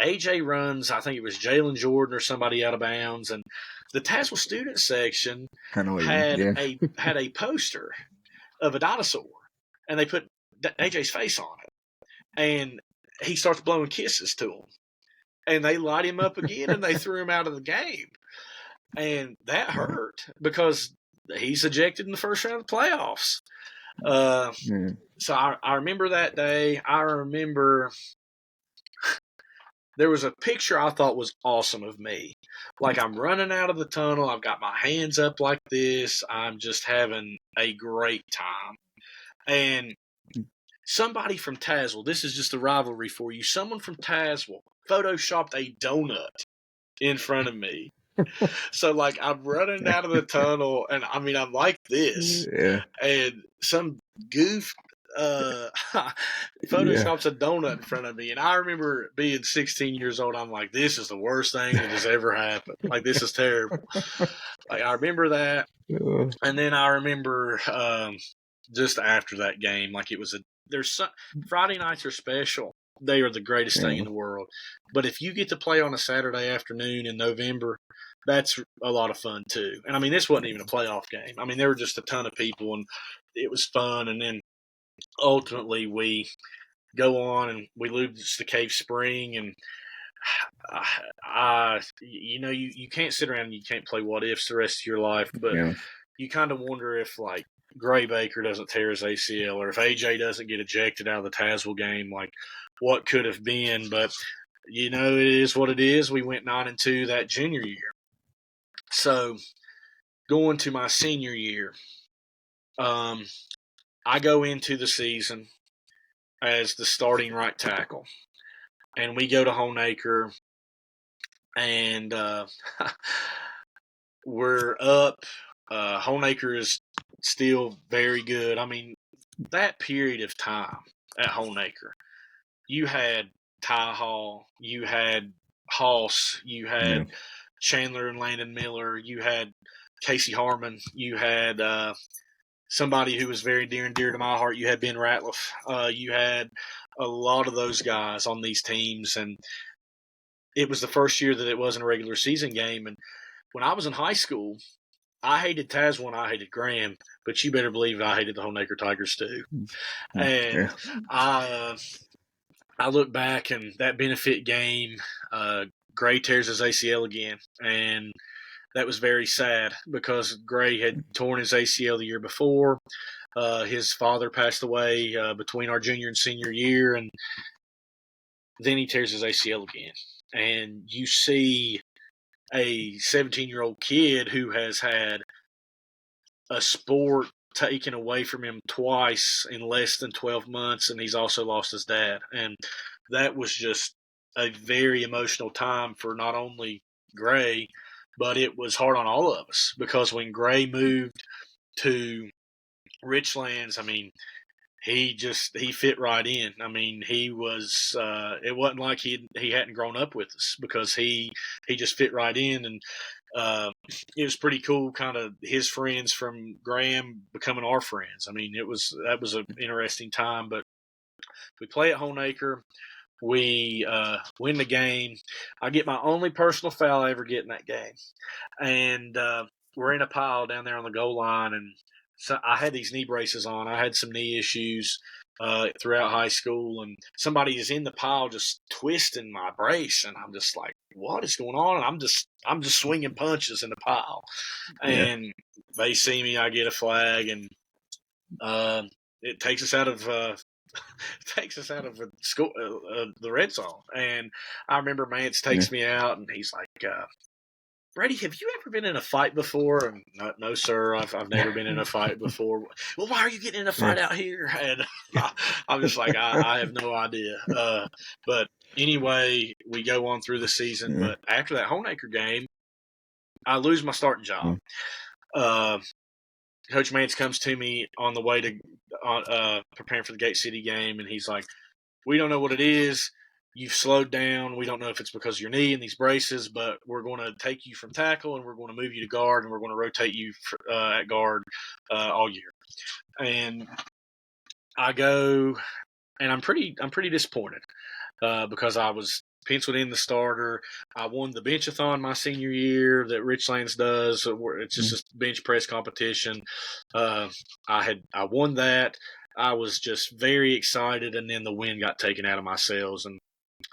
AJ runs, I think it was Jalen Jordan or somebody out of bounds, and the Tazewell student section had a poster of a dinosaur, and they put AJ's face on it, and he starts blowing kisses to him, and they light him up again, and they threw him out of the game, and that hurt because he's ejected in the first round of the playoffs. So I remember that day. I remember there was a picture I thought was awesome of me. Like, I'm running out of the tunnel. I've got my hands up like this. I'm just having a great time. And somebody from Tazewell, this is just a rivalry for you, someone from Tazewell photoshopped a donut in front of me. So, like, I'm running out of the tunnel, and I mean, I'm like this, and some goof photoshops a donut in front of me, and I remember being 16 years old. I'm like, this is the worst thing that has ever happened. Like, this is terrible. Like, I remember that, and then I remember just after that game, like, Friday nights are special. They are the greatest thing in the world. But if you get to play on a Saturday afternoon in November, that's a lot of fun too. And I mean, this wasn't even a playoff game. I mean, there were just a ton of people, and it was fun. And then ultimately we go on and we lose to Cave Spring, and you can't sit around and you can't play what ifs the rest of your life, but you kind of wonder if, like, Gray Baker doesn't tear his ACL, or if AJ doesn't get ejected out of the Tazewell game, like, what could have been. But it is what it is. We went 9-2 that junior year. So going to my senior year, I go into the season as the starting right tackle, and we go to Honaker, and we're up. Honaker is still very good. I mean, that period of time at Honaker, you had Ty Hall, you had Hoss, you had Chandler and Landon Miller, you had Casey Harmon, you had somebody who was very near and dear to my heart. You had Ben Ratliff. You had a lot of those guys on these teams, and it was the first year that it wasn't a regular season game. And when I was in high school, I hated Tazewell and I hated Graham, but you better believe I hated the Honaker Tigers too. And I I look back and that benefit game, Gray tears his ACL again, and that was very sad because Gray had torn his ACL the year before. His father passed away between our junior and senior year, and then he tears his ACL again. And you see a 17-year-old kid who has had a sport taken away from him twice in less than 12 months, and he's also lost his dad. And that was just a very emotional time for not only Gray, but it was hard on all of us because when Gray moved to Richlands, I mean, he fit right in. I mean, he was it wasn't like he hadn't grown up with us because he just fit right in, and it was pretty cool, kind of his friends from Graham becoming our friends. I mean, that was an interesting time. But we play at Honeacre. We win the game. I get my only personal foul I ever get in that game. And we're in a pile down there on the goal line. And so I had these knee braces on. I had some knee issues throughout high school. And somebody is in the pile just twisting my brace. And I'm just like, what is going on? And I'm just swinging punches in the pile. And they see me. I get a flag. And it takes us out of the red zone. And I remember Mance takes me out, and he's like, Brady, have you ever been in a fight before? And no, sir, I've never been in a fight before. Well, why are you getting in a fight out here? And I'm just like, I have no idea. But anyway, we go on through the season. But after that Honeacre game, I lose my starting job. Coach Mance comes to me on the way to preparing for the Gate City game, and he's like, we don't know what it is. You've slowed down. We don't know if it's because of your knee and these braces, but we're going to take you from tackle, and we're going to move you to guard, and we're going to rotate you at guard all year. And I go, and I'm pretty disappointed because I was penciled in the starter. I won the bench-a-thon my senior year that Richlands does. It's just a bench press competition. I won that. I was just very excited, and then the wind got taken out of my sails. And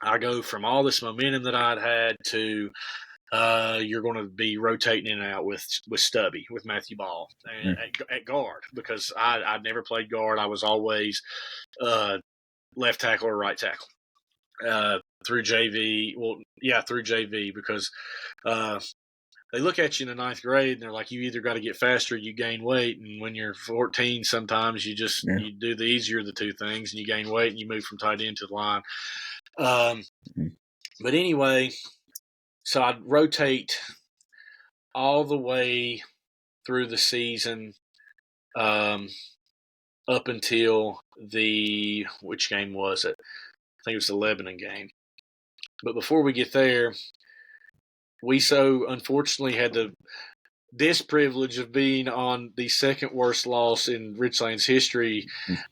I go from all this momentum that I'd had to you're going to be rotating in and out with Stubby, with Matthew Ball, and at guard, because I'd never played guard. I was always left tackle or right tackle. Through JV, because they look at you in the ninth grade and they're like, you either got to get faster or you gain weight. And when you're 14, sometimes you just you do the easier of the two things, and you gain weight and you move from tight end to the line. But anyway, so I'd rotate all the way through the season up until which game was it? I think it was the Lebanon game. But before we get there, we so unfortunately had the disprivilege of being on the second worst loss in Richlands history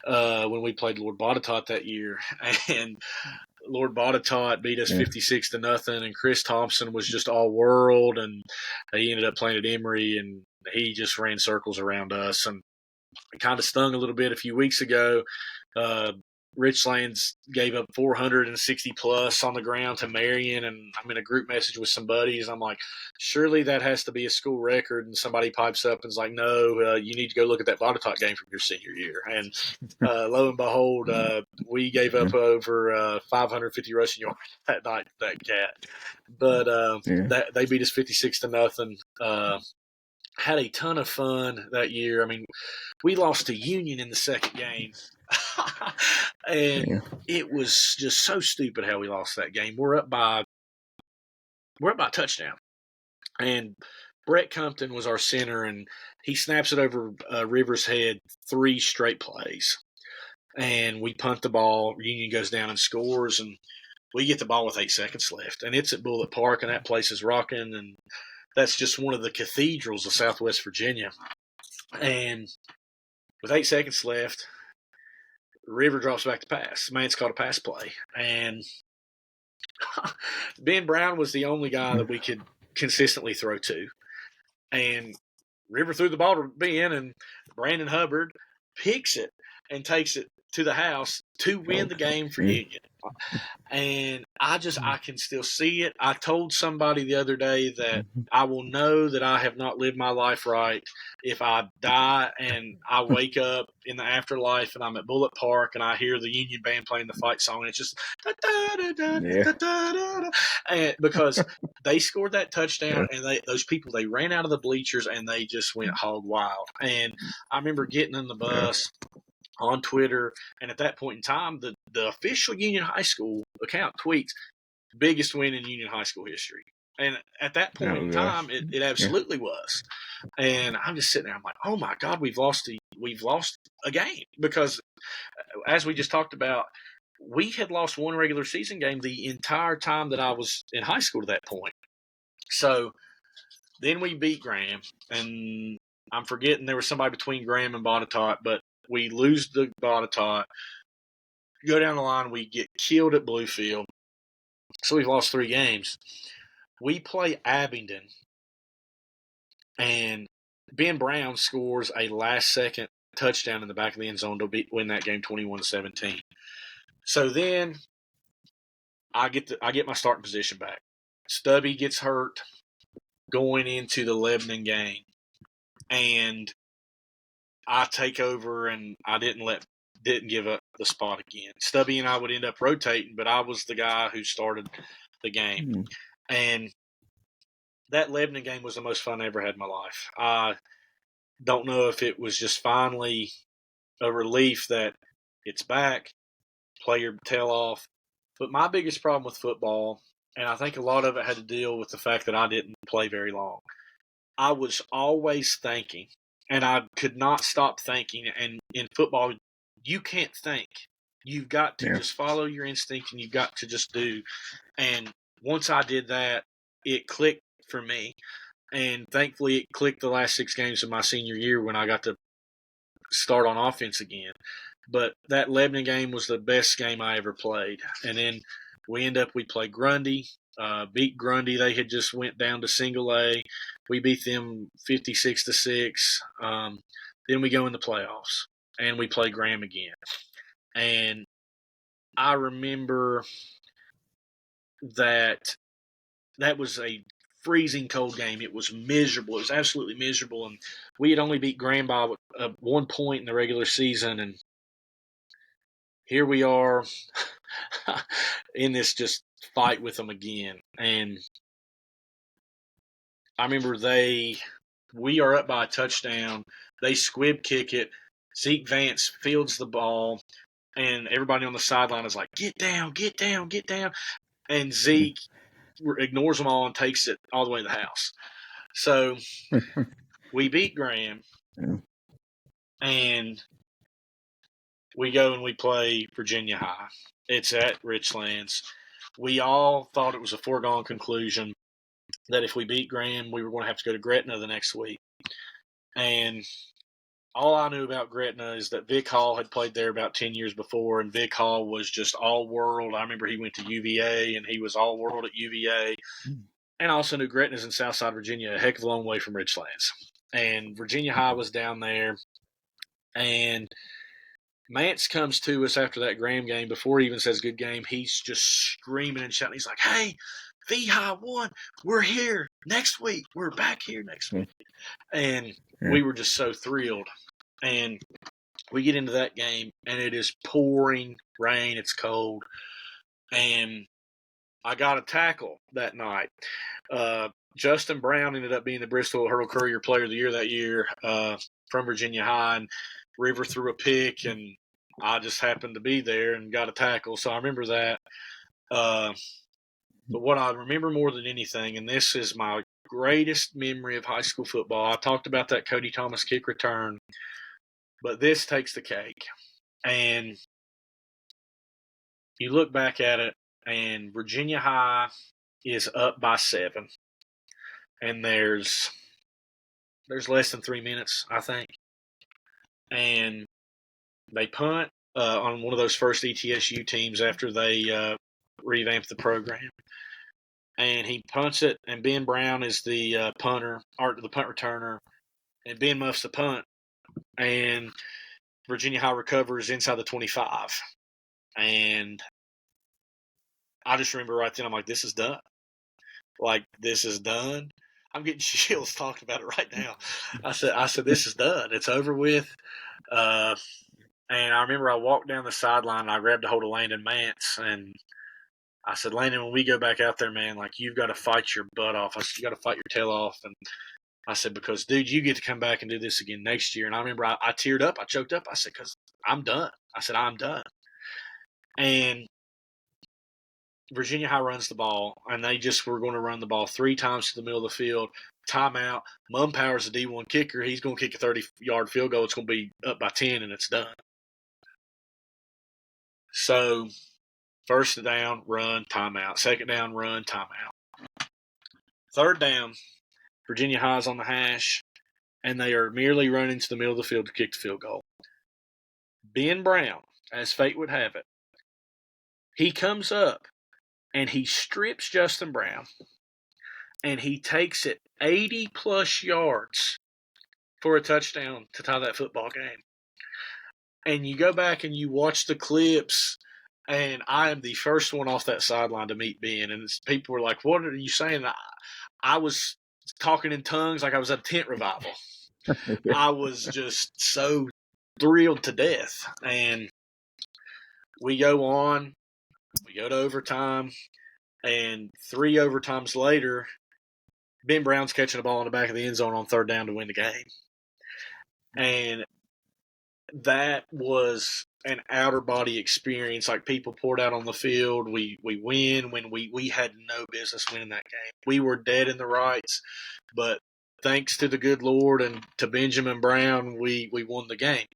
when we played Lord Botetourt that year. And Lord Botetourt beat us 56-0, and Chris Thompson was just all world, and he ended up playing at Emory, and he just ran circles around us. And it kind of stung a little bit a few weeks ago. Richlands gave up 460 plus on the ground to Marion, and I'm in a group message with some buddies. I'm like, surely that has to be a school record. And somebody pipes up and is like, no, you need to go look at that Botetourt game from your senior year. And lo and behold, we gave up over 550 rushing yards that night, that cat. But they beat us 56-0. Had a ton of fun that year. I mean, we lost to Union in the second game. And it was just so stupid how we lost that game. We're up by a touchdown. And Brett Compton was our center, and he snaps it over Rivers' head 3 straight plays. And we punt the ball. Union goes down and scores, and we get the ball with 8 seconds left. And it's at Bullitt Park, and that place is rocking, and that's just one of the cathedrals of Southwest Virginia. And with 8 seconds left, River drops back to pass. Mance caught a pass play. And Ben Brown was the only guy that we could consistently throw to. And River threw the ball to Ben, and Brandon Hubbard picks it and takes it to the house to win the game for Union. And I can still see it. I told somebody the other day that I will know that I have not lived my life right if I die and I wake up in the afterlife and I'm at Bullet Park and I hear the Union Band playing the fight song and it's just and because they scored that touchdown and those people, they ran out of the bleachers and they just went hog wild. And I remember getting in the bus on Twitter, and at that point in time, the official Union High School account tweets biggest win in Union High School history. And at that point in time, it absolutely was. And I'm just sitting there, I'm like, oh my God, we've lost a game. Because as we just talked about, we had lost one regular season game the entire time that I was in high school to that point. So then we beat Graham, and I'm forgetting there was somebody between Graham and Botetourt, but we lose the Botetourt, go down the line, we get killed at Bluefield. So we've lost 3 games. We play Abingdon, and Ben Brown scores a last-second touchdown in the back of the end zone to win that game 21-17. So then I get my starting position back. Stubby gets hurt going into the Lebanon game, and I take over, and I didn't give up the spot again. Stubby and I would end up rotating, but I was the guy who started the game. And that Lebanon game was the most fun I ever had in my life. I don't know if it was just finally a relief that it's back, play your tail off. But my biggest problem with football, and I think a lot of it had to deal with the fact that I didn't play very long, I was always thinking, and I could not stop thinking. And in football, you can't think. You've got to just follow your instinct, and you've got to just do. And once I did that, it clicked for me. And thankfully, it clicked the last 6 games of my senior year when I got to start on offense again. But that Lebanon game was the best game I ever played. And then we played Grundy, beat Grundy. They had just went down to single A. We beat them 56-6. Then we go in the playoffs, and we play Graham again. And I remember that was a freezing cold game. It was miserable. It was absolutely miserable. And we had only beat Graham by 1 point in the regular season. And here we are in this just fight with them again. And I remember we are up by a touchdown. They squib kick it. Zeke Vance fields the ball, and everybody on the sideline is like, get down, get down, get down. And Zeke ignores them all and takes it all the way to the house. So we beat Graham, and we go and we play Virginia High. It's at Richlands. We all thought it was a foregone conclusion that if we beat Graham, we were going to have to go to Gretna the next week. And all I knew about Gretna is that Vick Hall had played there about 10 years before, and Vick Hall was just all world. I remember he went to UVA, and he was all world at UVA. And I also knew Gretna's in Southside Virginia, a heck of a long way from Richlands. And Virginia High was down there. And Mance comes to us after that Graham game. Before he even says good game, he's just screaming and shouting. He's like, hey, V-High won. We're here next week. We're back here next week. And we were just so thrilled. And we get into that game, and it is pouring rain. It's cold. And I got a tackle that night. Justin Brown ended up being the Bristol Herald Courier Player of the Year that year from Virginia High. And River threw a pick, and I just happened to be there and got a tackle. So I remember that. But what I remember more than anything, and this is my greatest memory of high school football, I talked about that Cody Thomas kick return, but this takes the cake. And you look back at it, and Virginia High is up by 7. And there's less than 3 minutes, I think. And they punt on one of those first ETSU teams after they revamped the program. And he punts it, and Ben Brown is the punter, or the punt returner, and Ben muffs the punt. And Virginia High recovers inside the 25. And I just remember right then, I'm like, this is done. Like, this is done. I'm getting chills talking about it right now. I said, this is done. It's over with. And I remember I walked down the sideline and I grabbed a hold of Landon Mance and I said, Landon, when we go back out there, man, like, you've got to fight your butt off. I said, you got to fight your tail off. And I said, because, dude, you get to come back and do this again next year. And I remember I teared up. I choked up. I said, because I'm done. I said, I'm done. And Virginia High runs the ball, and they just were going to run the ball 3 times to the middle of the field. Timeout. Mum Power's the D1 kicker. He's going to kick a 30-yard field goal. It's going to be up by 10, and it's done. So, first down, run, timeout. Second down, run, timeout. Third down, Virginia High's on the hash, and they are merely running to the middle of the field to kick the field goal. Ben Brown, as fate would have it, he comes up, and he strips Justin Brown, and he takes it 80-plus yards for a touchdown to tie that football game. And you go back and you watch the clips, and I am the first one off that sideline to meet Ben. And people were like, what are you saying? I was talking in tongues like I was at a tent revival. I was just so thrilled to death. And we go on. We go to overtime. And 3 overtimes later, Ben Brown's catching a ball in the back of the end zone on third down to win the game. And that was an outer body experience. Like, people poured out on the field. We win when we had no business winning that game. We were dead in the rights, but thanks to the good Lord and to Benjamin Brown, we won the game.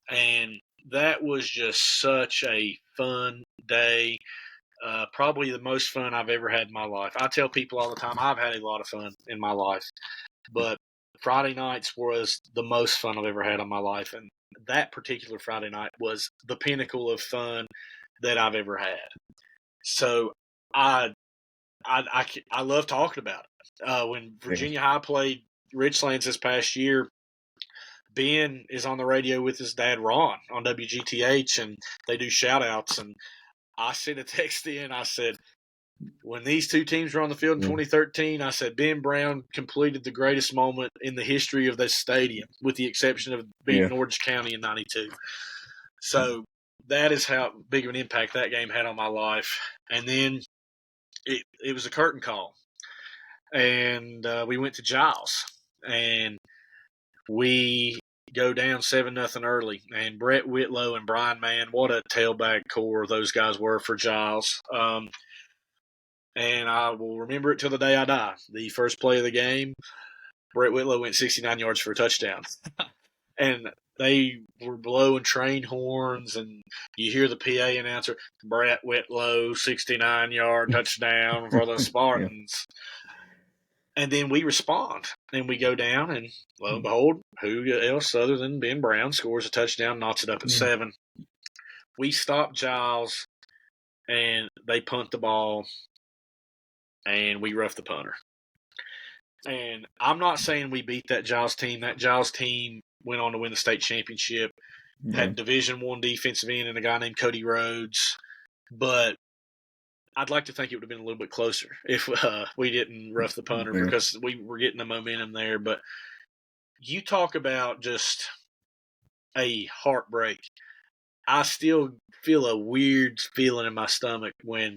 And that was just such a fun day. Probably the most fun I've ever had in my life. I tell people all the time, I've had a lot of fun in my life, but Friday nights was the most fun I've ever had in my life. And that particular Friday night was the pinnacle of fun that I've ever had. So I love talking about it. When Virginia High played Richlands this past year, Ben is on the radio with his dad, Ron, on WGTH, and they do shout-outs. And I sent a text in. I said, when these two teams were on the field in 2013, I said, Ben Brown completed the greatest moment in the history of this stadium, with the exception of beating Orange County in 92. So that is how big of an impact that game had on my life. And then it was a curtain call. And we went to Giles. And we go down 7-0 early. And Brett Whitlow and Brian Mann, what a tailback core those guys were for Giles. And I will remember it till the day I die. The first play of the game, Brett Whitlow went 69 yards for a touchdown. And they were blowing train horns, and you hear the PA announcer, Brett Whitlow, 69-yard touchdown for the Spartans. And then we respond, and we go down, and lo and behold, who else other than Ben Brown scores a touchdown, knocks it up at 7. We stop Giles, and they punt the ball, and we rough the punter. And I'm not saying we beat that Giles team. That Giles team went on to win the state championship, had Division I defensive end and a guy named Cody Rhodes. But I'd like to think it would have been a little bit closer if we didn't rough the punter, because we were getting the momentum there. But you talk about just a heartbreak. I still feel a weird feeling in my stomach when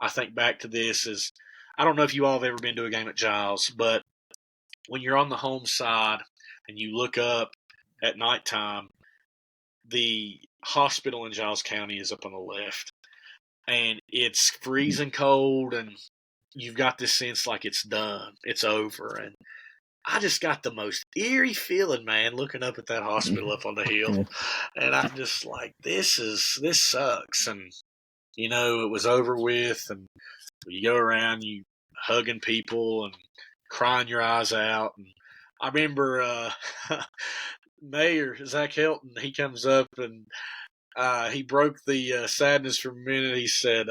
I think back to this. I don't know if you all have ever been to a game at Giles, but when you're on the home side and you look up at nighttime, the hospital in Giles County is up on the left. And it's freezing cold, and you've got this sense like it's done, it's over. And I just got the most eerie feeling, man, looking up at that hospital up on the hill. And I'm just like, this sucks. And, it was over with. And you go around, you hugging people and crying your eyes out. And I remember Mayor Zach Helton, he comes up and he broke the sadness for a minute. He said,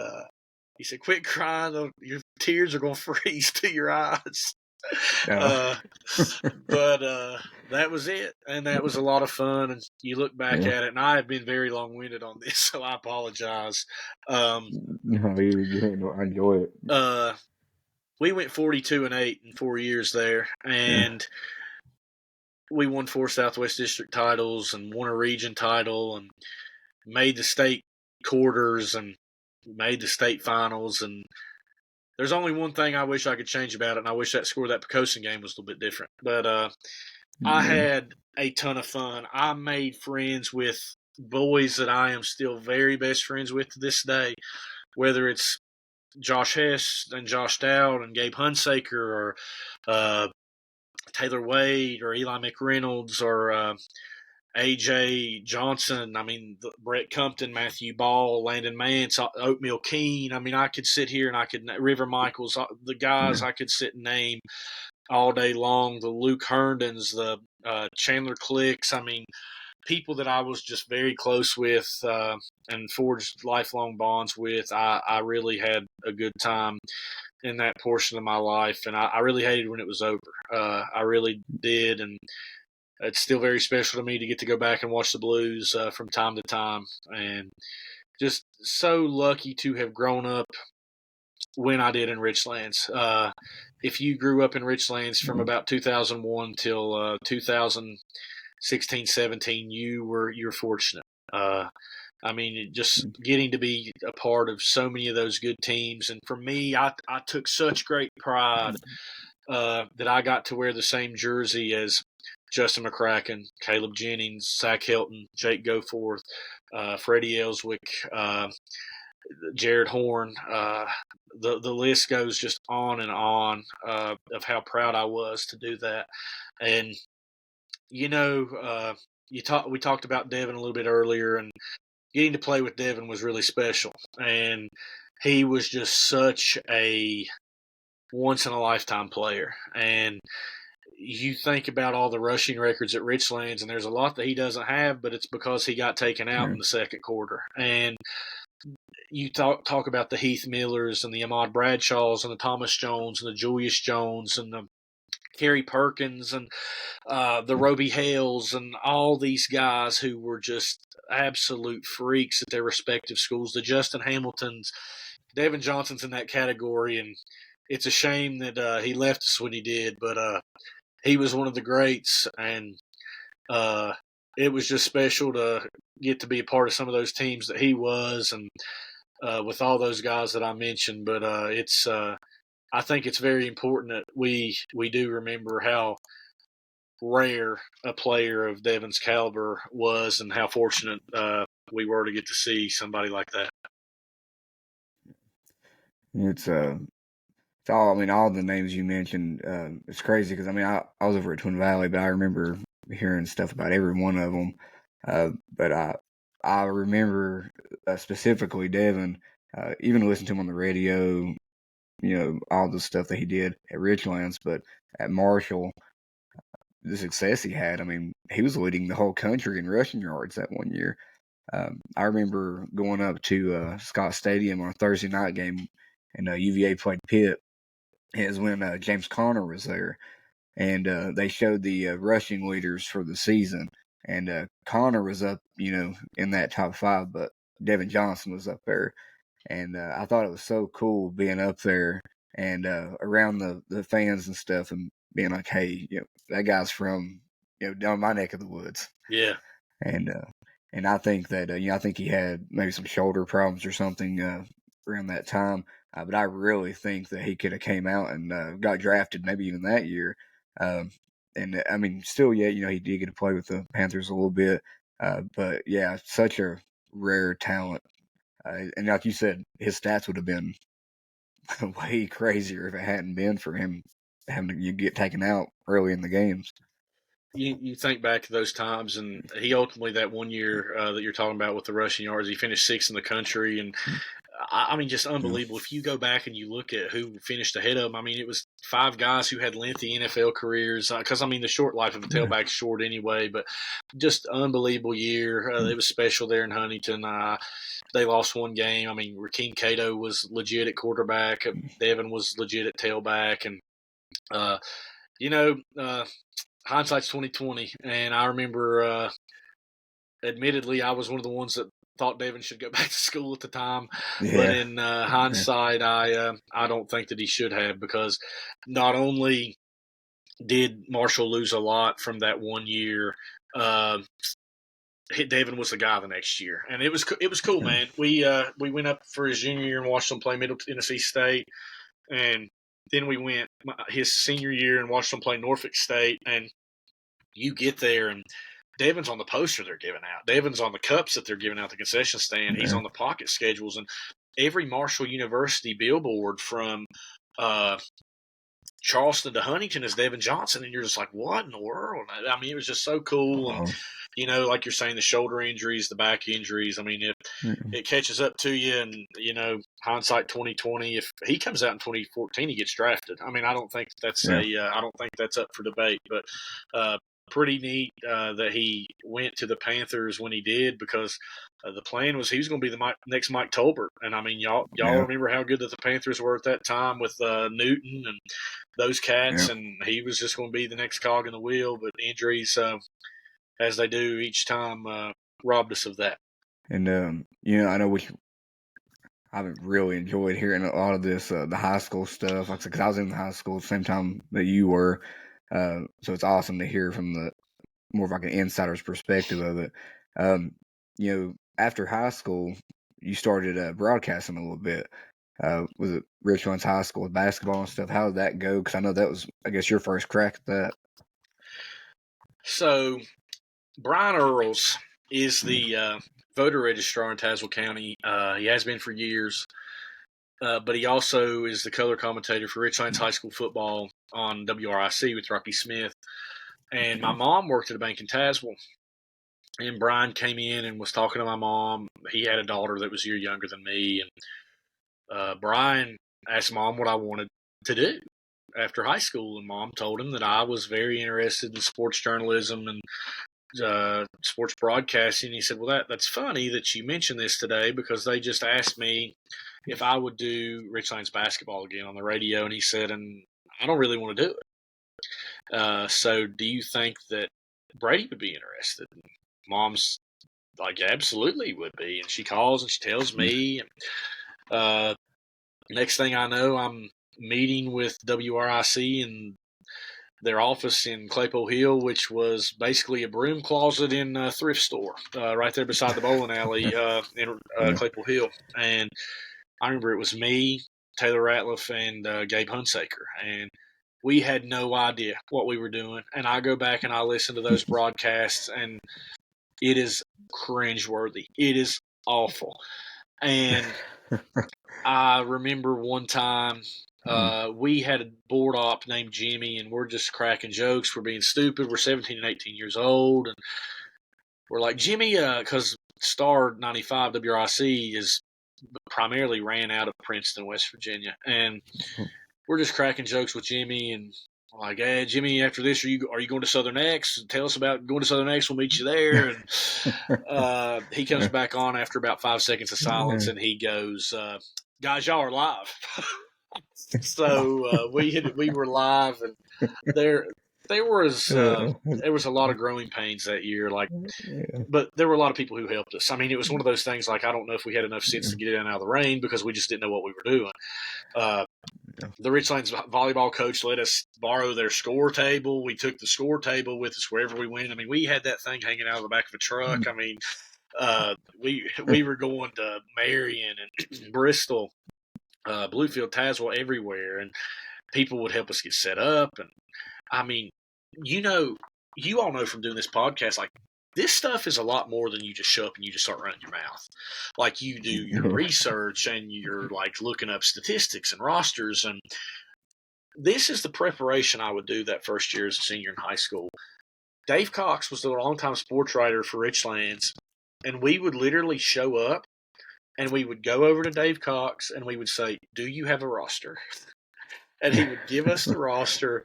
quit crying. Your tears are going to freeze to your eyes. But that was it, and that was a lot of fun. And you look back at it, and I have been very long-winded on this, so I apologize. No, you I enjoy it. We went 42-8 in 4 years there, and we won 4 Southwest District titles and won a region title and made the state quarters and made the state finals. And there's only one thing I wish I could change about it, and I wish that score of that Pocosin game was a little bit different. But I had a ton of fun. I made friends with boys that I am still very best friends with to this day, whether it's Josh Hess and Josh Dowd and Gabe Hunsaker or Taylor Wade or Eli McReynolds or AJ Johnson. I mean, Brett Compton, Matthew Ball, Landon Mance, Oatmeal Keene. I mean, I could sit here and I could River Michaels, the guys I could sit and name all day long. The Luke Herndons, the Chandler Clicks. I mean, people that I was just very close with and forged lifelong bonds with. I really had a good time in that portion of my life, and I really hated when it was over. I really did, and it's still very special to me to get to go back and watch the Blues from time to time, and just so lucky to have grown up when I did in Richlands. If you grew up in Richlands from about 2001 till 2016, 17, you're fortunate. I mean, just getting to be a part of so many of those good teams. And for me, I took such great pride that I got to wear the same jersey as Justin McCracken, Caleb Jennings, Zach Helton, Jake Goforth, Freddie Ellswick, Jared Horn. The list goes just on and on of how proud I was to do that. And, you know, we talked about Devon a little bit earlier, and getting to play with Devon was really special. And he was just such a once-in-a-lifetime player. And you think about all the rushing records at Richlands, and there's a lot that he doesn't have, but it's because he got taken out in the second quarter. And you talk about the Heath Millers and the Ahmad Bradshaws and the Thomas Jones and the Julius Jones and the Kerry Perkins and the Roby Hales and all these guys who were just absolute freaks at their respective schools. The Justin Hamiltons, Devon Johnson's in that category, and it's a shame that he left us when he did, but he was one of the greats, and it was just special to get to be a part of some of those teams that he was, and with all those guys that I mentioned. But I think it's very important that we do remember how rare a player of Devon's caliber was, and how fortunate we were to get to see somebody like that. It's all. I mean, all the names you mentioned. It's crazy because I mean, I was over at Twin Valley, but I remember hearing stuff about every one of them. But I remember specifically Devon. Even listening to him on the radio. You know, all the stuff that he did at Richlands, but at Marshall, the success he had. I mean, he was leading the whole country in rushing yards that one year. I remember going up to Scott Stadium on a Thursday night game, and UVA played Pitt. It was when James Conner was there, and they showed the rushing leaders for the season. And Conner was up, you know, in that top 5, but Devon Johnson was up there. And I thought it was so cool being up there and around the fans and stuff, and being like, hey, you know, that guy's from, you know, down my neck of the woods. Yeah. And I think that you know, I think he had maybe some shoulder problems or something around that time. But I really think that he could have came out and got drafted maybe even that year. And I mean, still, yeah, you know, he did get to play with the Panthers a little bit. But yeah, such a rare talent. And like you said, his stats would have been way crazier if it hadn't been for him having to get taken out early in the games. You think back to those times, and he ultimately, that one year that you're talking about with the rushing yards, he finished 6th in the country, and I mean, just unbelievable. If you go back and you look at who finished ahead of him, I mean, it was 5 guys who had lengthy NFL careers. Because I mean, the short life of a tailback is short anyway. But just unbelievable year. It was special there in Huntington. They lost one game. I mean, Rakeem Cato was legit at quarterback. Devon was legit at tailback, and you know. hindsight's 2020, and I remember, admittedly, I was one of the ones that thought Devon should go back to school at the time. Yeah. But in hindsight, I don't think that he should have, because not only did Marshall lose a lot from that 1 year, Devon was the guy the next year, and it was cool, man. We went up for his junior year and watched him play Middle Tennessee State, and then we went his senior year and watched him play Norfolk State. And you get there, and Devon's on the poster they're giving out. Devon's on the cups that they're giving out at the concession stand. He's on the pocket schedules, and every Marshall University billboard from Charleston to Huntington is Devon Johnson, and you're just like, what in the world? I mean, it was just so cool. And like you're saying, the shoulder injuries, the back injuries. I mean, it catches up to you, and hindsight 2020. If he comes out in 2014, he gets drafted. I mean, I don't think that's I don't think that's up for debate. But pretty neat that he went to the Panthers when he did, because the plan was he was going to be the next Mike Tolbert. And I mean, y'all remember how good that the Panthers were at that time with Newton and those cats, and he was just going to be the next cog in the wheel. But injuries, as they do each time, robbed us of that. And I know I've really enjoyed hearing a lot of this, the high school stuff. Like I said, 'cause I was in high school at the same time that you were. So it's awesome to hear from the more of like an insider's perspective of it. After high school, you started broadcasting a little bit. Was it Richlands High School with basketball and stuff? How did that go? Because I know that was, I guess, your first crack at that. So Brian Earls is the voter registrar in Tazewell County. He has been for years. But he also is the color commentator for Richlands High School football on WRIC with Rocky Smith. And my mom worked at a bank in Tazewell. And Brian came in and was talking to my mom. He had a daughter that was a year younger than me. And Brian asked Mom what I wanted to do after high school. And Mom told him that I was very interested in sports journalism and sports broadcasting. He said, well, that's funny that you mentioned this today, because they just asked me if I would do Richlands basketball again on the radio. And he said, and I don't really want to do it. So do you think that Brady would be interested? And Mom's like, absolutely would be. And she calls and she tells me. And next thing I know, I'm meeting with WRIC in their office in Claypole Hill, which was basically a broom closet in a thrift store right there beside the bowling alley in Claypole Hill. And I remember it was me, Taylor Ratliff, and Gabe Hunsaker. And we had no idea what we were doing. And I go back and I listen to those broadcasts, and it is cringeworthy. It is awful. And I remember one time we had a board op named Jimmy, and we're just cracking jokes. We're being stupid. We're 17 and 18 years old. And we're like, Jimmy, because Star 95 WRIC is primarily ran out of Princeton, West Virginia. And we're just cracking jokes with Jimmy, and I'm like, hey, Jimmy, after this, are you going to Southern X? Tell us about going to Southern X. We'll meet you there. And he comes back on after about 5 seconds of silence, and he goes, guys, y'all are live. So we were live, and there was a lot of growing pains that year, but there were a lot of people who helped us. I mean, it was one of those things, like, I don't know if we had enough sense to get in out of the rain, because we just didn't know what we were doing. The Richlands volleyball coach let us borrow their score table. We took the score table with us wherever we went. I mean, we had that thing hanging out of the back of a truck. I mean, we were going to Marion and Bristol, Bluefield, Tazewell, everywhere, and people would help us get set up. And I mean, you all know from doing this podcast, like, this stuff is a lot more than you just show up and you just start running your mouth. Like, you do your research, and you're like looking up statistics and rosters. And this is the preparation I would do that first year as a senior in high school. Dave Cox was the longtime sports writer for Richlands, and we would literally show up, and we would go over to Dave Cox, and we would say, do you have a roster? And he would give us the roster,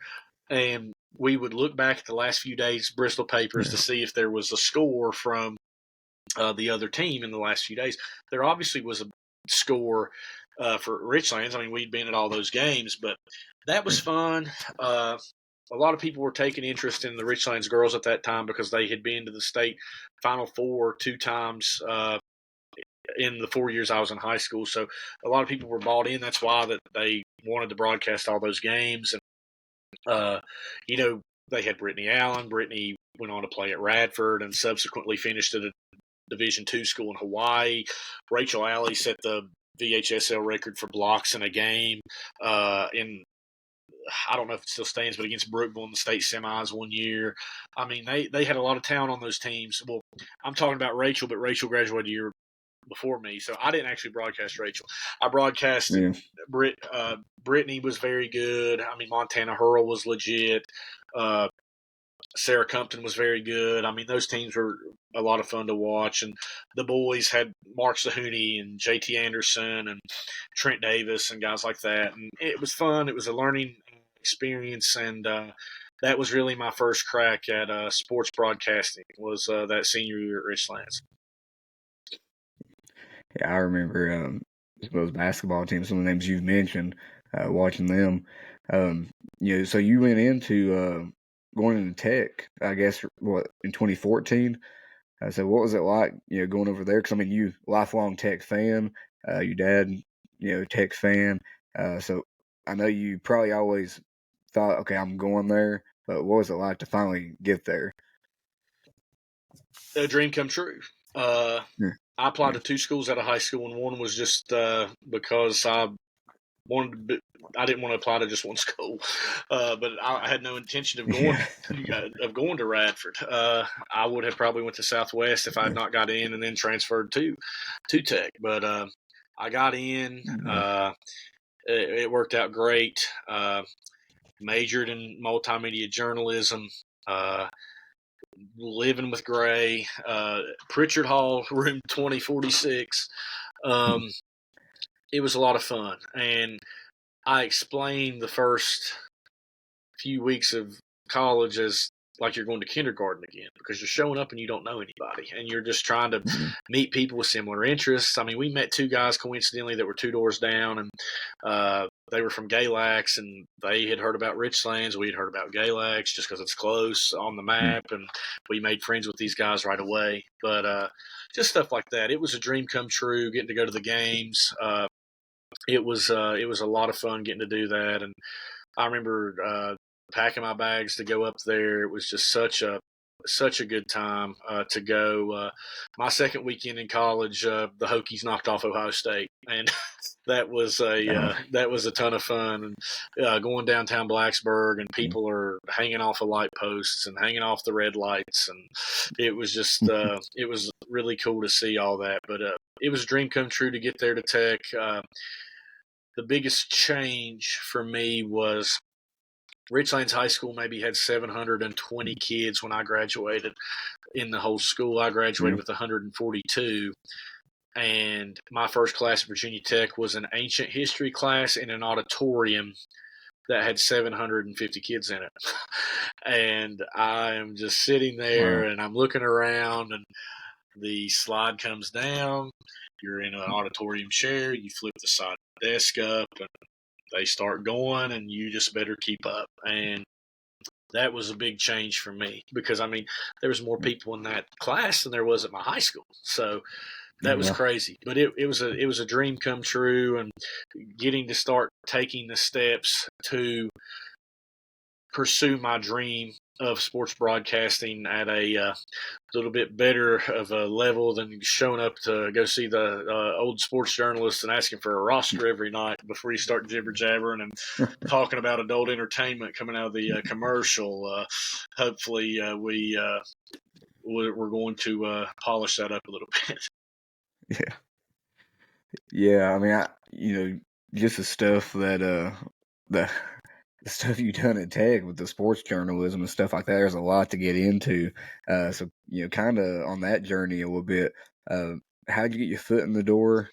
and we would look back at the last few days' Bristol papers to see if there was a score from the other team in the last few days. There obviously was a score for Richlands. I mean, we'd been at all those games, but that was fun. a lot of people were taking interest in the Richlands girls at that time because they had been to the state Final Four 2 times in the 4 years I was in high school. So a lot of people were bought in. That's why that they wanted to broadcast all those games. And they had Brittany Allen. Brittany went on to play at Radford and subsequently finished at a Division II school in Hawaii. Rachel Alley set the VHSL record for blocks in a game I don't know if it still stands, but against Brookville in the state semis one year. I mean, they had a lot of talent on those teams. Well, I'm talking about Rachel, but Rachel graduated a year before me, so I didn't actually broadcast Rachel. I broadcasted Brittany was very good. I mean, Montana Herald was legit. Sarah Compton was very good. I mean, those teams were a lot of fun to watch. And the boys had Mark Sahuni and JT Anderson and Trent Davis and guys like that. And it was fun. It was a learning experience. And that was really my first crack at sports broadcasting was that senior year at Richlands. Yeah, I remember those basketball teams, some of the names you've mentioned, watching them. So you went into going into Tech, I guess, in 2014. So what was it like, going over there? Because, I mean, you lifelong Tech fan, your dad, Tech fan. So I know you probably always thought, okay, I'm going there. But what was it like to finally get there? A dream come true. I applied to 2 schools out of high school, and one was just because I didn't want to apply to just one school, but I had no intention of going to Radford. I would have probably went to Southwest if I had not got in and then transferred to Tech. But I got in. It worked out great. Majored in multimedia journalism. Living with Gray, Pritchard Hall, room 2046. It was a lot of fun, and I explained the first few weeks of college as like you're going to kindergarten again because you're showing up and you don't know anybody and you're just trying to meet people with similar interests. I mean, we met 2 guys coincidentally that were 2 doors down, and they were from Galax, and they had heard about Richlands. We had heard about Galax just because it's close on the map, and we made friends with these guys right away. But just stuff like that. It was a dream come true getting to go to the games. It was a lot of fun getting to do that, and I remember packing my bags to go up there. It was just such a good time to go. My second weekend in college, the Hokies knocked off Ohio State, and that was a ton of fun. And going downtown Blacksburg, and people are hanging off of light posts and hanging off the red lights, and it was just it was really cool to see all that. But it was a dream come true to get there to Tech. The biggest change for me was Richlands High School maybe had 720 kids when I graduated in the whole school. I graduated with 142. And my first class at Virginia Tech was an ancient history class in an auditorium that had 750 kids in it. And I am just sitting there and I'm looking around, and the slide comes down. You're in an auditorium chair. You flip the side desk up, and they start going, and you just better keep up. And that was a big change for me because, I mean, there was more people in that class than there was at my high school. So that was crazy. But it was a dream come true, and getting to start taking the steps to pursue my dream of sports broadcasting at a little bit better of a level than showing up to go see the old sports journalists and asking for a roster every night before you start jibber jabbering and talking about adult entertainment coming out of the commercial. Hopefully, we're going to polish that up a little bit. Yeah. I mean, just the stuff that the stuff you've done at Tech with the sports journalism and stuff like that, there's a lot to get into. So, kind of on that journey a little bit, how'd you get your foot in the door,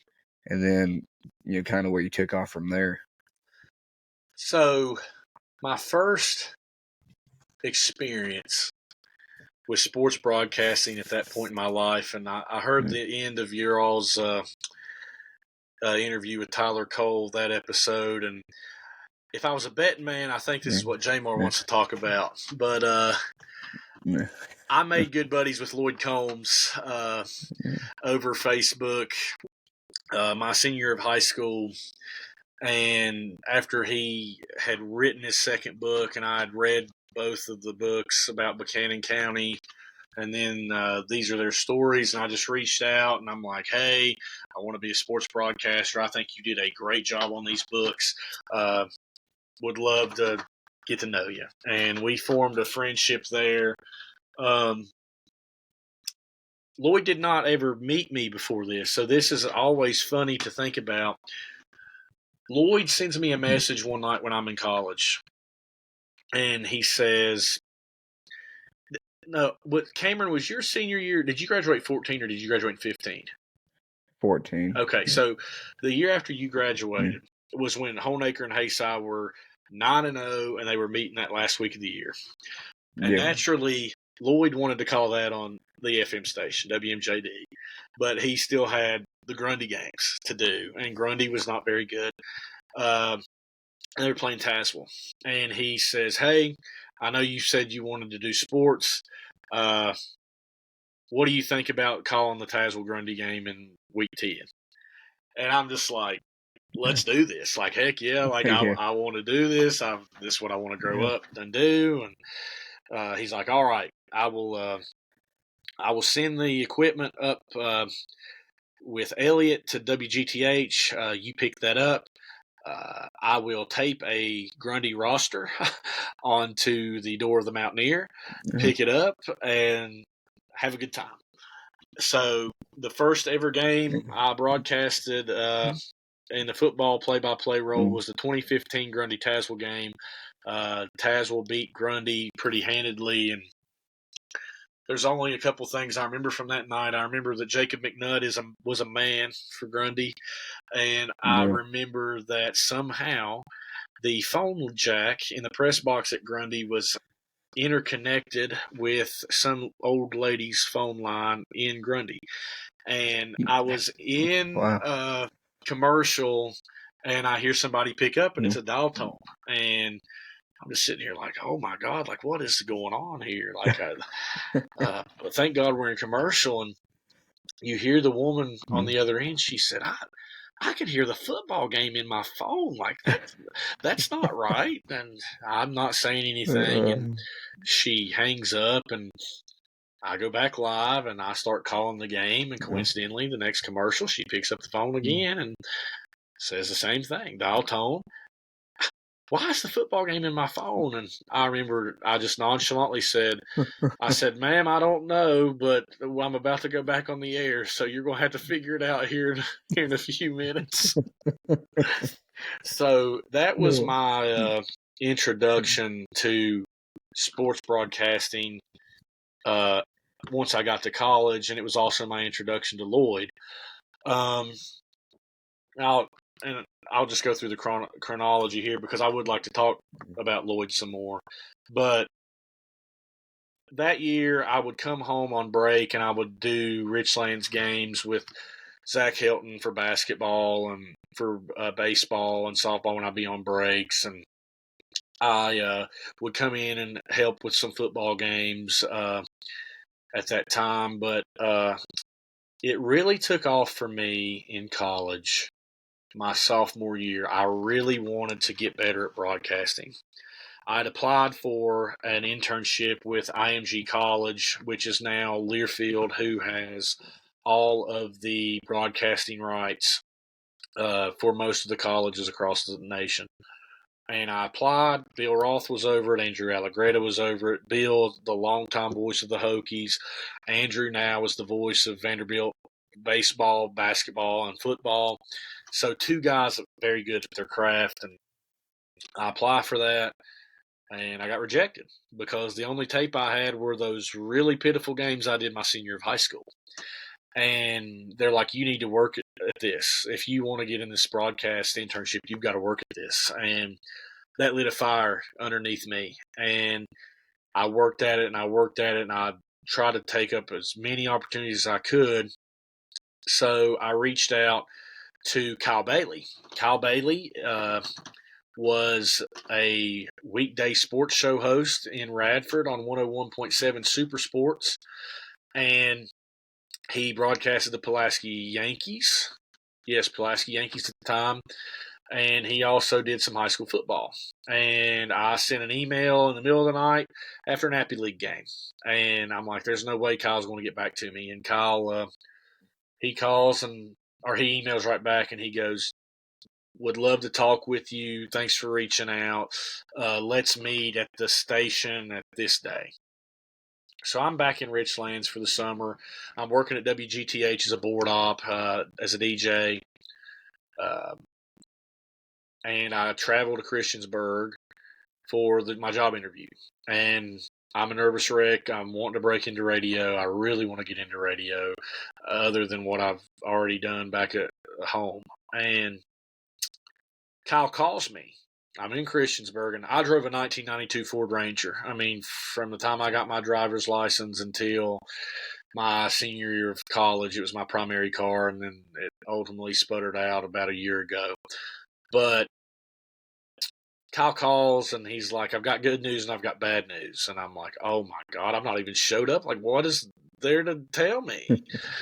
and then, kind of where you took off from there? So my first experience with sports broadcasting at that point in my life, and I heard the end of your all's interview with Tyler Cole, that episode, and if I was a betting man, I think this is what Jamar wants to talk about. But I made good buddies with Lloyd Combs over Facebook my senior year of high school. And after he had written his second book, and I had read both of the books about Buchanan County, and then these are their stories, and I just reached out, and I'm like, hey, I want to be a sports broadcaster. I think you did a great job on these books. Would love to get to know you. And we formed a friendship there. Lloyd did not ever meet me before this, so this is always funny to think about. Lloyd sends me a message one night when I'm in college, and he says, no, what, Cameron, was your senior year, did you graduate 14 or did you graduate 15? 14. Okay, so the year after you graduated was when Honaker and Hayside were 9-0, and they were meeting that last week of the year. And naturally, Lloyd wanted to call that on the FM station, WMJD, but he still had the Grundy games to do, and Grundy was not very good. And they were playing Tazewell. And he says, hey, I know you said you wanted to do sports. What do you think about calling the Tazewell Grundy game in week 10? And I'm just like, let's do this. Like, heck yeah. Like, I want to do this. This is what I want to grow up and do. And he's like, all right, I will send the equipment up with Elliot to WGTH. You pick that up. I will tape a Grundy roster onto the door of the Mountaineer, pick it up, and have a good time. So the first ever game I broadcasted in the football play-by-play role was the 2015 Grundy-Tazewell game. Tazewell beat Grundy pretty handedly, and there's only a couple things I remember from that night. I remember that Jacob McNutt was a man for Grundy, and I remember that somehow the phone jack in the press box at Grundy was interconnected with some old lady's phone line in Grundy. And I was in a commercial, and I hear somebody pick up, and it's a dial tone. And I'm just sitting here like, oh my God, like what is going on here? Like, but thank God we're in commercial, and you hear the woman on the other end. She said, I can hear the football game in my phone. Like that's not right. And I'm not saying anything. And she hangs up, and I go back live, and I start calling the game. And coincidentally, the next commercial, she picks up the phone again and says the same thing, dial tone. Why is the football game in my phone? And I remember I just nonchalantly said, ma'am, I don't know, but I'm about to go back on the air, so you're going to have to figure it out here in a few minutes. So that was my introduction to sports broadcasting once I got to college, and it was also my introduction to Lloyd. I'll just go through the chronology here because I would like to talk about Lloyd some more. But that year, I would come home on break, and I would do Richlands games with Zach Hilton for basketball and for baseball and softball when I'd be on breaks. And I would come in and help with some football games at that time. But it really took off for me in college. My sophomore year, I really wanted to get better at broadcasting. I'd applied for an internship with IMG College, which is now Learfield, who has all of the broadcasting rights for most of the colleges across the nation. And I applied. Bill Roth was over it. Andrew Allegretta was over it. Bill, the longtime voice of the Hokies. Andrew now is the voice of Vanderbilt baseball, basketball, and football. So two guys that are very good at their craft, and I applied for that, and I got rejected because the only tape I had were those really pitiful games I did my senior year of high school. And they're like, you need to work at this. If you want to get in this broadcast internship, you've got to work at this. And that lit a fire underneath me. And I worked at it, and I tried to take up as many opportunities as I could. So I reached out to Kyle Bailey. Kyle Bailey was a weekday sports show host in Radford on 101.7 Super Sports, and he broadcasted the Pulaski Yankees. Yes, Pulaski Yankees at the time. And he also did some high school football. And I sent an email in the middle of the night after an Appy League game. And I'm like, there's no way Kyle's going to get back to me. And Kyle, he calls or he emails right back and he goes, would love to talk with you. Thanks for reaching out. Let's meet at the station at this day. So I'm back in Richlands for the summer. I'm working at WGTH as a board op, as a DJ. And I travel to Christiansburg for my job interview. And I'm a nervous wreck. I'm wanting to break into radio. I really want to get into radio other than what I've already done back at home. And Kyle calls me. I'm in Christiansburg, and I drove a 1992 Ford Ranger. I mean, from the time I got my driver's license until my senior year of college, it was my primary car, and then it ultimately sputtered out about a year ago. But Kyle calls and he's like, I've got good news and I've got bad news. And I'm like, oh my God, I'm not even showed up. Like, what is there to tell me?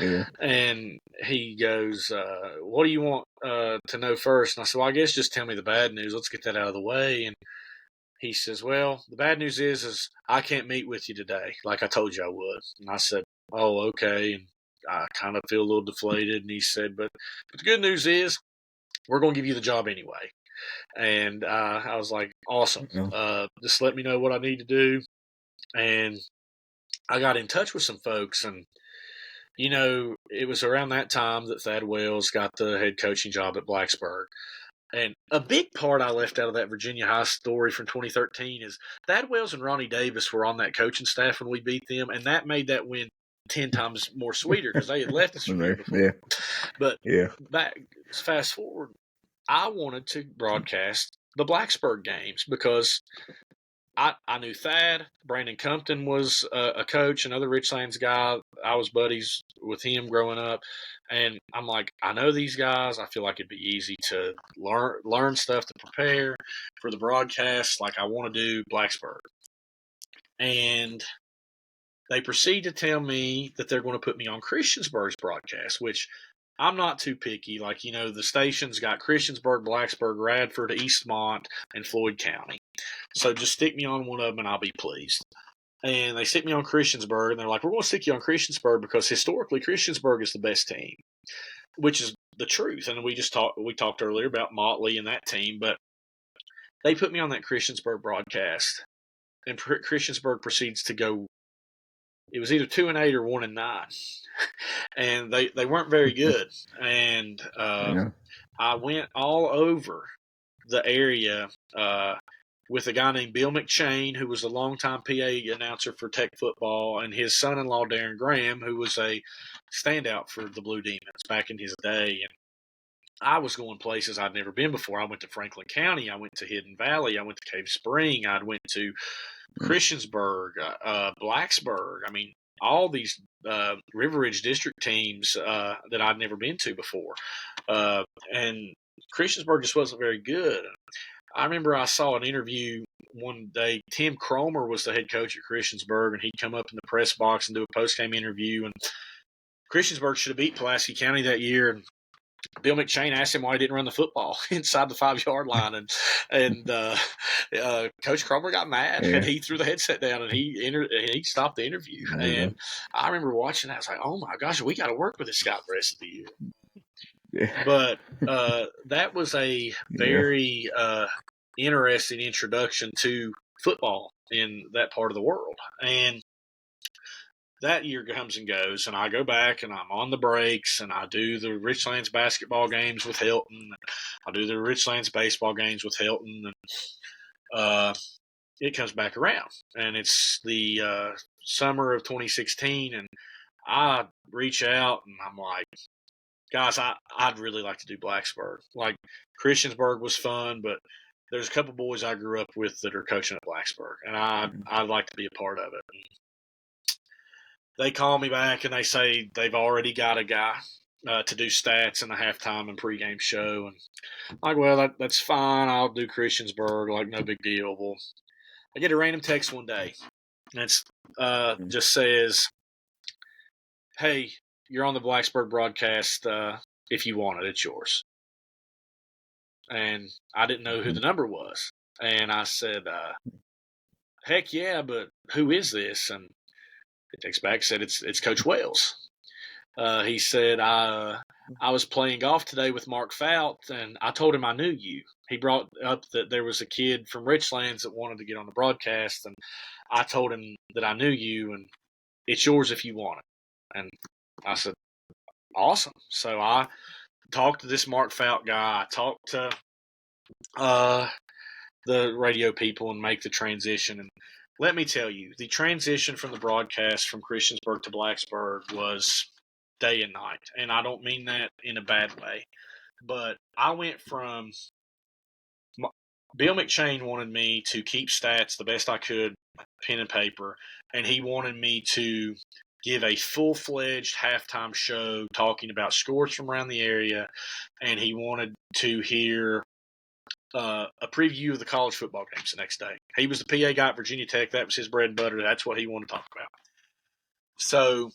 Yeah. And he goes, what do you want to know first? And I said, well, I guess just tell me the bad news. Let's get that out of the way. And he says, well, the bad news is I can't meet with you today like I told you I would. And I said, oh, okay. And I kind of feel a little deflated. And he said, but the good news is we're going to give you the job anyway. And I was like, awesome. Just let me know what I need to do. And I got in touch with some folks. And, you know, it was around that time that Thad Wells got the head coaching job at Blacksburg. And a big part I left out of that Virginia High story from 2013 is Thad Wells and Ronnie Davis were on that coaching staff when we beat them. And that made that win 10 times more sweeter because they had left us from there before. Yeah. But yeah. Fast forward, I wanted to broadcast the Blacksburg games because I knew Thad. Brandon Compton was a coach, another Richlands guy. I was buddies with him growing up. And I'm like, I know these guys. I feel like it'd be easy to learn stuff to prepare for the broadcast like I want to do Blacksburg. And they proceed to tell me that they're going to put me on Christiansburg's broadcast, which I'm not too picky. Like, you know, the station's got Christiansburg, Blacksburg, Radford, Eastmont, and Floyd County. So just stick me on one of them and I'll be pleased. And they stick me on Christiansburg, and they're like, we're going to stick you on Christiansburg because historically Christiansburg is the best team, which is the truth. And we talked earlier about Motley and that team, but they put me on that Christiansburg broadcast, and Christiansburg proceeds to go. It was either 2-8 or 1-9, and they weren't very good. And I went all over the area with a guy named Bill McChain, who was a longtime PA announcer for Tech football, and his son-in-law Darren Graham, who was a standout for the Blue Demons back in his day. And I was going places I'd never been before. I went to Franklin County. I went to Hidden Valley. I went to Cave Spring. I went to Christiansburg, Blacksburg. I mean, all these River Ridge District teams that I'd never been to before. And Christiansburg just wasn't very good. I remember I saw an interview one day. Tim Cromer was the head coach at Christiansburg, and he'd come up in the press box and do a post-game interview. And Christiansburg should have beat Pulaski County that year. And Bill McChain asked him why he didn't run the football inside the 5-yard line, and Coach Cromer got mad, and he threw the headset down, and he stopped the interview. And I remember watching that. I was like, oh my gosh, we got to work with this guy the rest of the year. Yeah. But that was a very interesting introduction to football in that part of the world. And that year comes and goes, and I go back, and I'm on the breaks, and I do the Richlands basketball games with Hilton. I do the Richlands baseball games with Hilton, and it comes back around. And it's the summer of 2016, and I reach out, and I'm like, guys, I'd really like to do Blacksburg. Like, Christiansburg was fun, but there's a couple boys I grew up with that are coaching at Blacksburg, and I'd like to be a part of it. And they call me back, and they say they've already got a guy to do stats in the halftime and pregame show. And I'm like, well, that's fine. I'll do Christiansburg. Like, no big deal. Well, I get a random text one day, and it's just says, hey, you're on the Blacksburg broadcast. If you want it, it's yours. And I didn't know who the number was. And I said, heck yeah, but who is this? And he texts back, said, it's Coach Wells. He said, I was playing golf today with Mark Fout, and I told him I knew you. He brought up that there was a kid from Richlands that wanted to get on the broadcast, and I told him that I knew you, and it's yours if you want it. And I said, awesome. So I talked to this Mark Fout guy. I talked to the radio people and make the transition. And let me tell you, the transition from the broadcast from Christiansburg to Blacksburg was day and night. And I don't mean that in a bad way. But I went from Bill McShane wanted me to keep stats the best I could, pen and paper, and he wanted me to give a full-fledged halftime show talking about scores from around the area, and he wanted to hear a preview of the college football games the next day. He was the PA guy at Virginia Tech. That was his bread and butter. That's what he wanted to talk about. So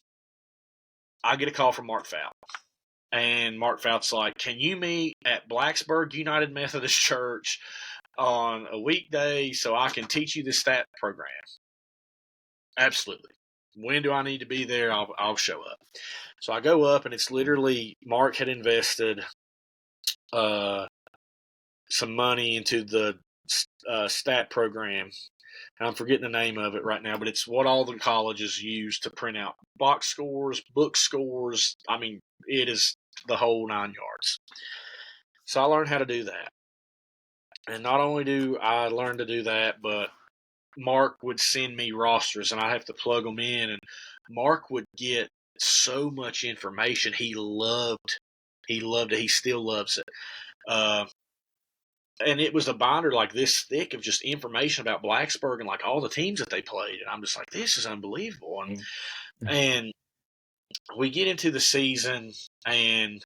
I get a call from Mark Fout. And Mark Fout's like, can you meet at Blacksburg United Methodist Church on a weekday so I can teach you this stat program? Absolutely. When do I need to be there? I'll show up. So I go up, and it's literally Mark had invested some money into the stat program. And I'm forgetting the name of it right now, but it's what all the colleges use to print out box scores, book scores. I mean, it is the whole 9 yards. So I learned how to do that. And not only do I learn to do that, but Mark would send me rosters, and I'd have to plug them in. And Mark would get so much information. He loved it. He still loves it. And it was a binder like this thick of just information about Blacksburg and like all the teams that they played. And I'm just like, this is unbelievable. And we get into the season, and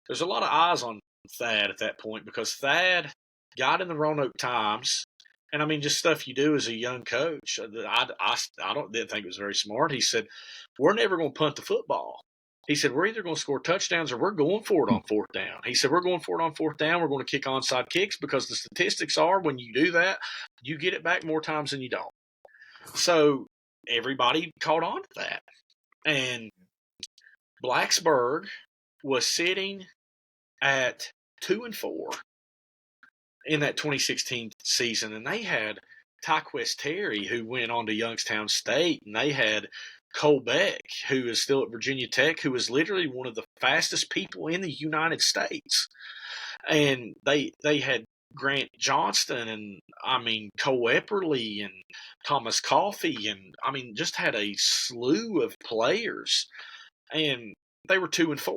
there's a lot of eyes on Thad at that point because Thad got in the Roanoke Times. And I mean, just stuff you do as a young coach. Didn't think it was very smart. He said, we're never going to punt the football. He said, we're either going to score touchdowns or we're going for it on fourth down. He said, we're going for it on fourth down. We're going to kick onside kicks because the statistics are when you do that, you get it back more times than you don't. So everybody caught on to that. And Blacksburg was sitting at 2-4 in that 2016 season, and they had Tyquest Terry, who went on to Youngstown State, and they had Cole Beck, who is still at Virginia Tech, who is literally one of the fastest people in the United States. And they had Grant Johnston and, I mean, Cole Epperly and Thomas Coffey and, I mean, just had a slew of players. And they were 2-4.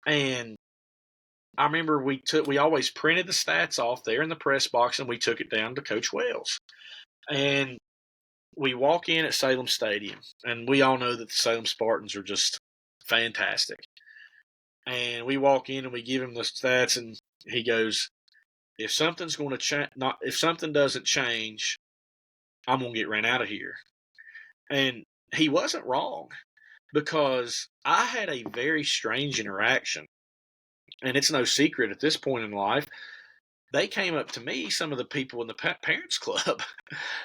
And I remember we always printed the stats off there in the press box, and we took it down to Coach Wells. And we walk in at Salem Stadium, and we all know that the Salem Spartans are just fantastic. And we walk in and we give him the stats, and he goes, "If something's going to if something doesn't change, I'm going to get ran out of here." And he wasn't wrong, because I had a very strange interaction, and it's no secret at this point in life. They came up to me, some of the people in the parents club.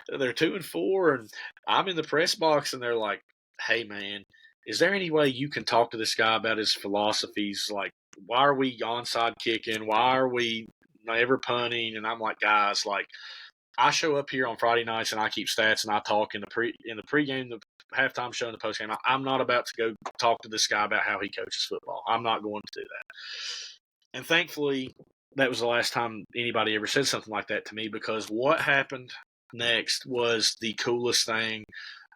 They're 2-4, and I'm in the press box, and they're like, "Hey, man, is there any way you can talk to this guy about his philosophies? Like, why are we onside kicking? Why are we never punting?" And I'm like, "Guys, like, I show up here on Friday nights and I keep stats and I talk in the pregame, the halftime show, and the postgame. I'm not about to go talk to this guy about how he coaches football. I'm not going to do that." And thankfully, that was the last time anybody ever said something like that to me, because what happened next was the coolest thing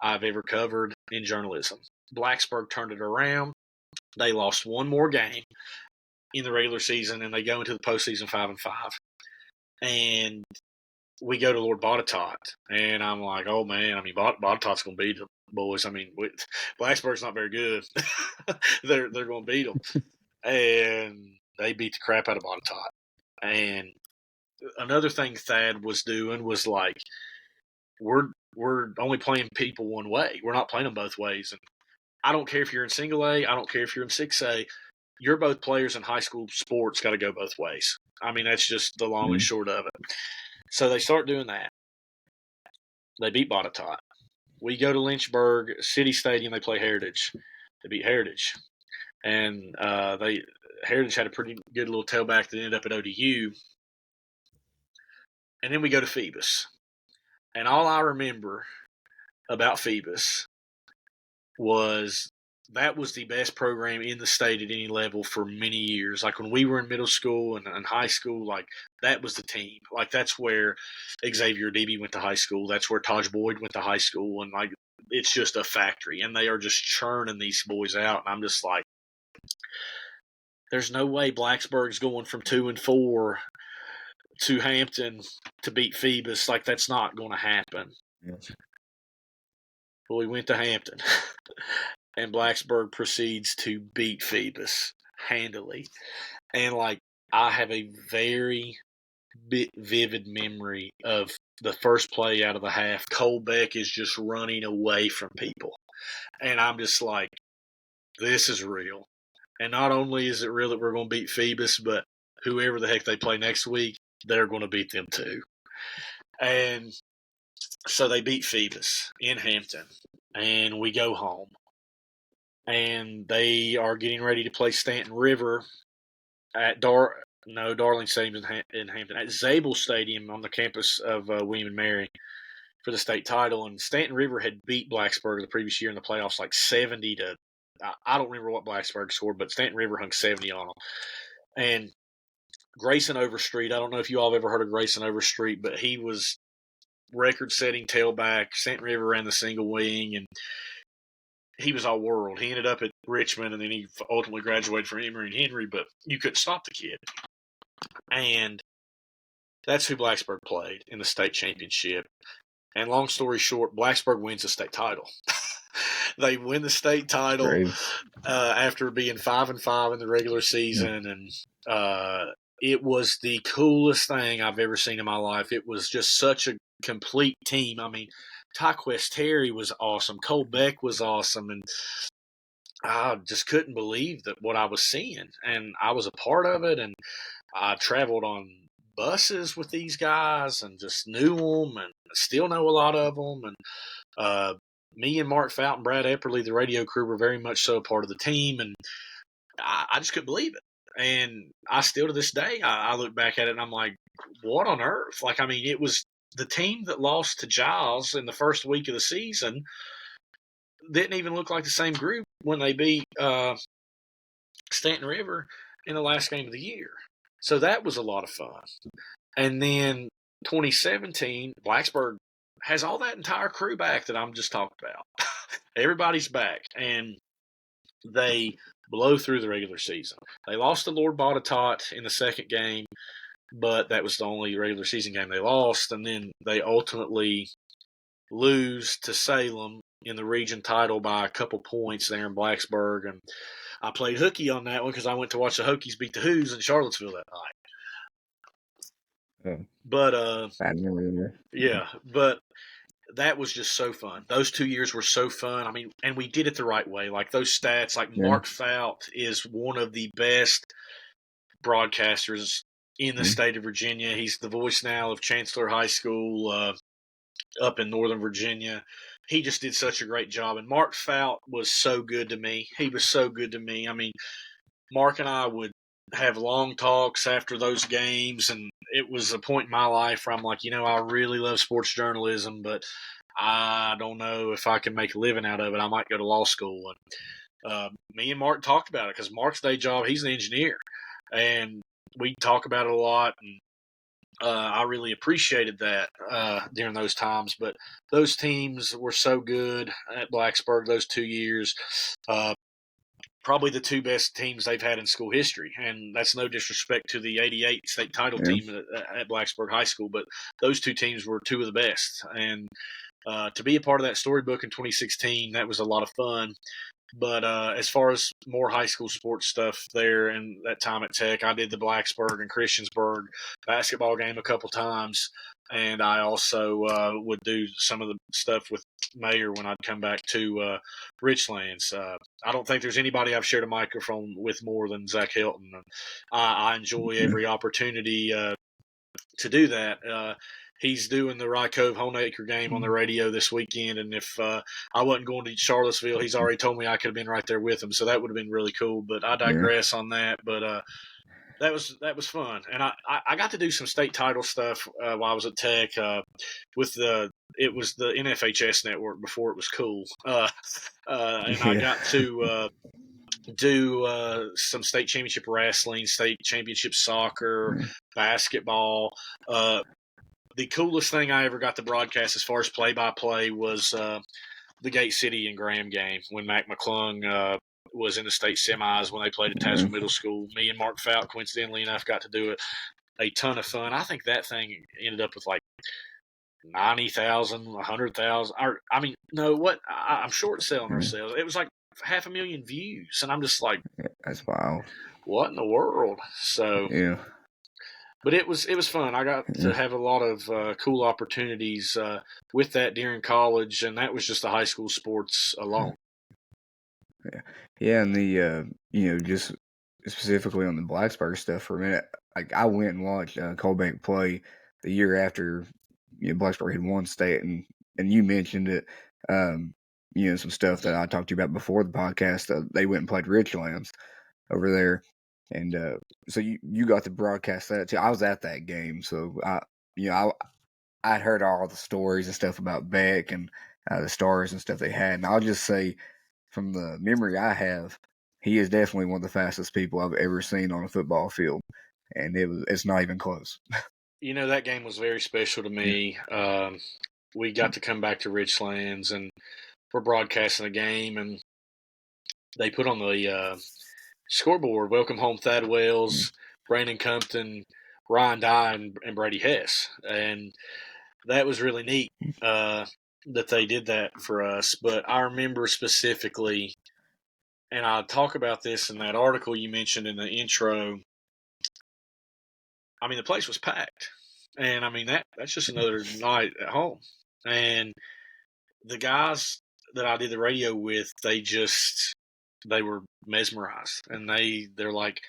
I've ever covered in journalism. Blacksburg turned it around. They lost one more game in the regular season, and they go into the postseason 5-5. And we go to Lord Botetourt, and I'm like, oh, man, I mean, Botetourt's going to be boys. I mean, Blacksburg's not very good. They're going to beat them. And they beat the crap out of Botetourt. And another thing Thad was doing was like, we're only playing people one way. We're not playing them both ways. And I don't care if you're in single A. I don't care if you're in 6A. You're both players in high school sports, got to go both ways. I mean, that's just the long and short of it. So they start doing that. They beat Botetourt. We go to Lynchburg City Stadium. They play Heritage. They beat Heritage. And Heritage had a pretty good little tailback that ended up at ODU. And then we go to Phoebus. And all I remember about Phoebus was that was the best program in the state at any level for many years. Like when we were in middle school and high school, like that was the team. Like that's where Xavier Debe went to high school. That's where Taj Boyd went to high school. And like it's just a factory. And they are just churning these boys out. And I'm just like, there's no way Blacksburg's going from 2-4 to Hampton to beat Phoebus. Like that's not going to happen. Yes. Well, we went to Hampton, and Blacksburg proceeds to beat Phoebus handily. And, like, I have a very vivid memory of the first play out of the half. Cole Beck is just running away from people. And I'm just like, this is real. And not only is it real that we're going to beat Phoebus, but whoever the heck they play next week, they're going to beat them too. And so they beat Phoebus in Hampton, and we go home. And they are getting ready to play Stanton River at Darling Stadium in Hampton, at Zabel Stadium on the campus of William and Mary for the state title. And Stanton River had beat Blacksburg the previous year in the playoffs like 70 to – I don't remember what Blacksburg scored, but Stanton River hung 70 on them. And Grayson Overstreet, I don't know if you all have ever heard of Grayson Overstreet, but he was record-setting tailback. Stanton River ran the single wing, and he was all world. He ended up at Richmond, and then he ultimately graduated from Emory and Henry, but you couldn't stop the kid. And that's who Blacksburg played in the state championship. And long story short, Blacksburg wins the state title. They win the state title after being 5-5 in the regular season, and it was the coolest thing I've ever seen in my life. It was just such a complete team. I mean, Tyquest Terry was awesome. Cole Beck was awesome. And I just couldn't believe that what I was seeing. And I was a part of it. And I traveled on buses with these guys and just knew them and still know a lot of them. And me and Mark Fountain, Brad Epperly, the radio crew, were very much so a part of the team. And I just couldn't believe it. And I still, to this day, I look back at it and I'm like, what on earth? Like, I mean, it was the team that lost to Giles in the first week of the season didn't even look like the same group when they beat Stanton River in the last game of the year. So that was a lot of fun. And then 2017, Blacksburg has all that entire crew back that I'm just talking about. Everybody's back. And they blow through the regular season. They lost to Lord Botetourt in the second game, but that was the only regular season game they lost. And then they ultimately lose to Salem in the region title by a couple points there in Blacksburg. And I played hooky on that one because I went to watch the Hokies beat the Who's in Charlottesville that night. But yeah, but that was just so fun. Those 2 years were so fun. I mean, and we did it the right way. Like those stats, like Mark Fout is one of the best broadcasters in the state of Virginia. He's the voice now of Chancellor High School up in Northern Virginia. He just did such a great job. And Mark Fout was so good to me. He was so good to me. I mean, Mark and I would have long talks after those games, and it was a point in my life where I'm like, you know, I really love sports journalism, but I don't know if I can make a living out of it. I might go to law school. And me and Mark talked about it because Mark's day job, he's an engineer, and we talk about it a lot. And I really appreciated that during those times. But those teams were so good at Blacksburg those 2 years. Probably the two best teams they've had in school history. And that's no disrespect to the 88 state title team at Blacksburg High School, but those two teams were two of the best. And to be a part of that storybook in 2016, that was a lot of fun. But as far as more high school sports stuff there and that time at Tech, I did the Blacksburg and Christiansburg basketball game a couple times. And I also would do some of the stuff with Mayor when I'd come back to Richlands. I don't think there's anybody I've shared a microphone with more than Zach Hilton. I enjoy every opportunity to do that. He's doing the Rye Cove Honeacre game on the radio this weekend, and if I wasn't going to Charlottesville, he's already told me I could have been right there with him, so that would have been really cool. But I digress on that. But that was fun, and I got to do some state title stuff while I was at Tech with it was the NFHS network before it was cool, and I got to do some state championship wrestling, state championship soccer, basketball. The coolest thing I ever got to broadcast as far as play-by-play was the Gate City and Graham game when Mac McClung was in the state semis when they played at Tazewell Middle School. Me and Mark Fout, coincidentally enough, got to do it. A ton of fun. I think that thing ended up with like 90,000, 100,000. I mean, no, what? I'm short selling ourselves. It was like 500,000 views, and I'm just like, that's wild. What in the world? So yeah. But it was fun. I got to have a lot of cool opportunities with that during college, and that was just the high school sports alone. Yeah, and the just specifically on the Blacksburg stuff for a minute, like I went and watched Coalbank play the year after Blacksburg had won state, and you mentioned it. Some stuff that I talked to you about before the podcast. They went and played Richlands over there. And so you got to broadcast that too. I was at that game, so I'd heard all the stories and stuff about Vick and the stars and stuff they had. And I'll just say, from the memory I have, he is definitely one of the fastest people I've ever seen on a football field, and it's not even close. That game was very special to me. We got to come back to Richlands, and we're broadcasting the game, and they put on the scoreboard, welcome home Thad Wells, Brandon Compton, Ryan Dye, and Brady Hess. And that was really neat that they did that for us. But I remember specifically, and I'll talk about this in that article you mentioned in the intro, I mean, the place was packed. And, I mean, that's just another night at home. And the guys that I did the radio with, they were mesmerized, and they're like,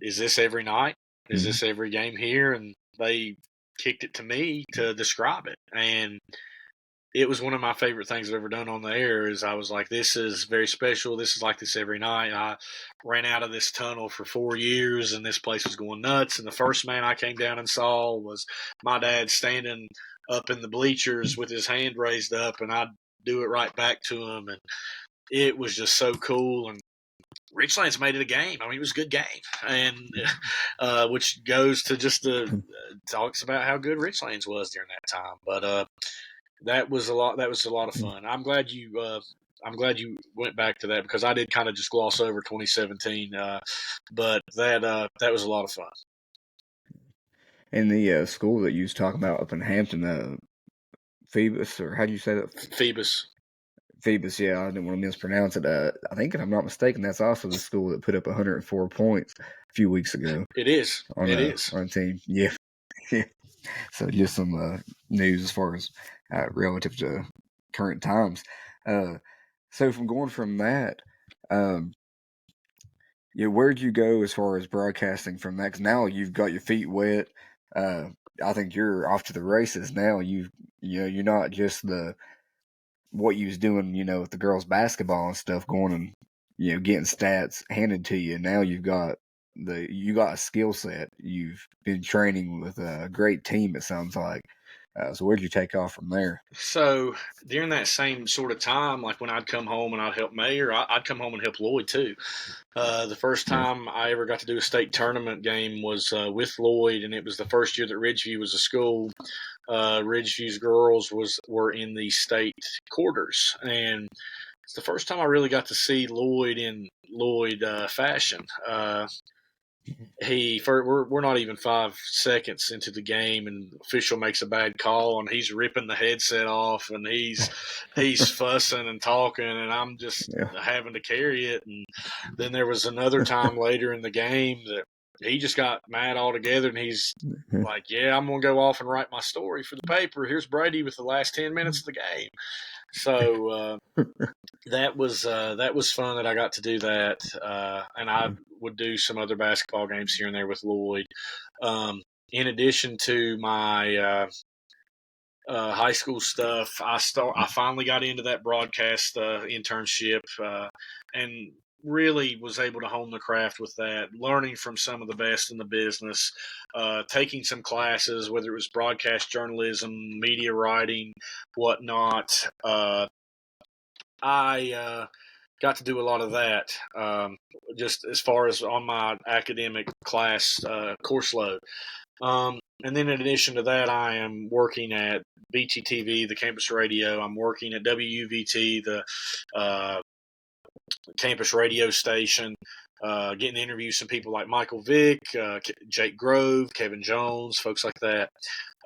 is this every night? Is this every game here? And they kicked it to me to describe it. And it was one of my favorite things I've ever done on the air. Is I was like, this is very special. This is like this every night. I ran out of this tunnel for 4 years, and this place was going nuts. And the first man I came down and saw was my dad standing up in the bleachers with his hand raised up, and I'd do it right back to him. And it was just so cool, and Richlands made it a game. I mean, it was a good game, and which goes to just talks about how good Richlands was during that time. But that was a lot. That was a lot of fun. I'm glad you went back to that, because I did kind of just gloss over 2017. But that was a lot of fun. And the school that you was talking about up in Hampton, Phoebus, or how do you say that? Phoebus, yeah, I didn't want to mispronounce it. I think, if I'm not mistaken, that's also the school that put up 104 points a few weeks ago. It is. On a team. Yeah. So just some news as far as relative to current times. So from going from that, where'd you go as far as broadcasting from that? 'Cause now you've got your feet wet. I think you're off to the races now. You're not just what you was doing, with the girls' basketball and stuff, going and getting stats handed to you. Now you got a skill set. You've been training with a great team, it sounds like. So where'd you take off from there? So during that same sort of time, like when I'd come home and I'd help Mayor, I'd come home and help Lloyd too. The first time I ever got to do a state tournament game was with Lloyd, and it was the first year that Ridgeview was a school. Ridgeview's girls were in the state quarters, and it's the first time I really got to see Lloyd in Lloyd fashion. we're not even 5 seconds into the game, and the official makes a bad call, and he's ripping the headset off, and he's fussing and talking, and I'm just having to carry it. And then there was another time later in the game that he just got mad altogether, and he's like, "Yeah, I'm gonna go off and write my story for the paper. Here's Brady with the last 10 minutes of the game." So that was fun that I got to do that, and I would do some other basketball games here and there with Lloyd. In addition to my high school stuff, I finally got into that broadcast internship, and really was able to hone the craft with that, learning from some of the best in the business, taking some classes, whether it was broadcast journalism, media writing, whatnot. I got to do a lot of that, just as far as on my academic class course load. And then in addition to that, I am working at BTTV, the campus radio. I'm working at WUVT, the campus radio station, getting to interview some people like Michael Vick, Jake Grove, Kevin Jones, folks like that.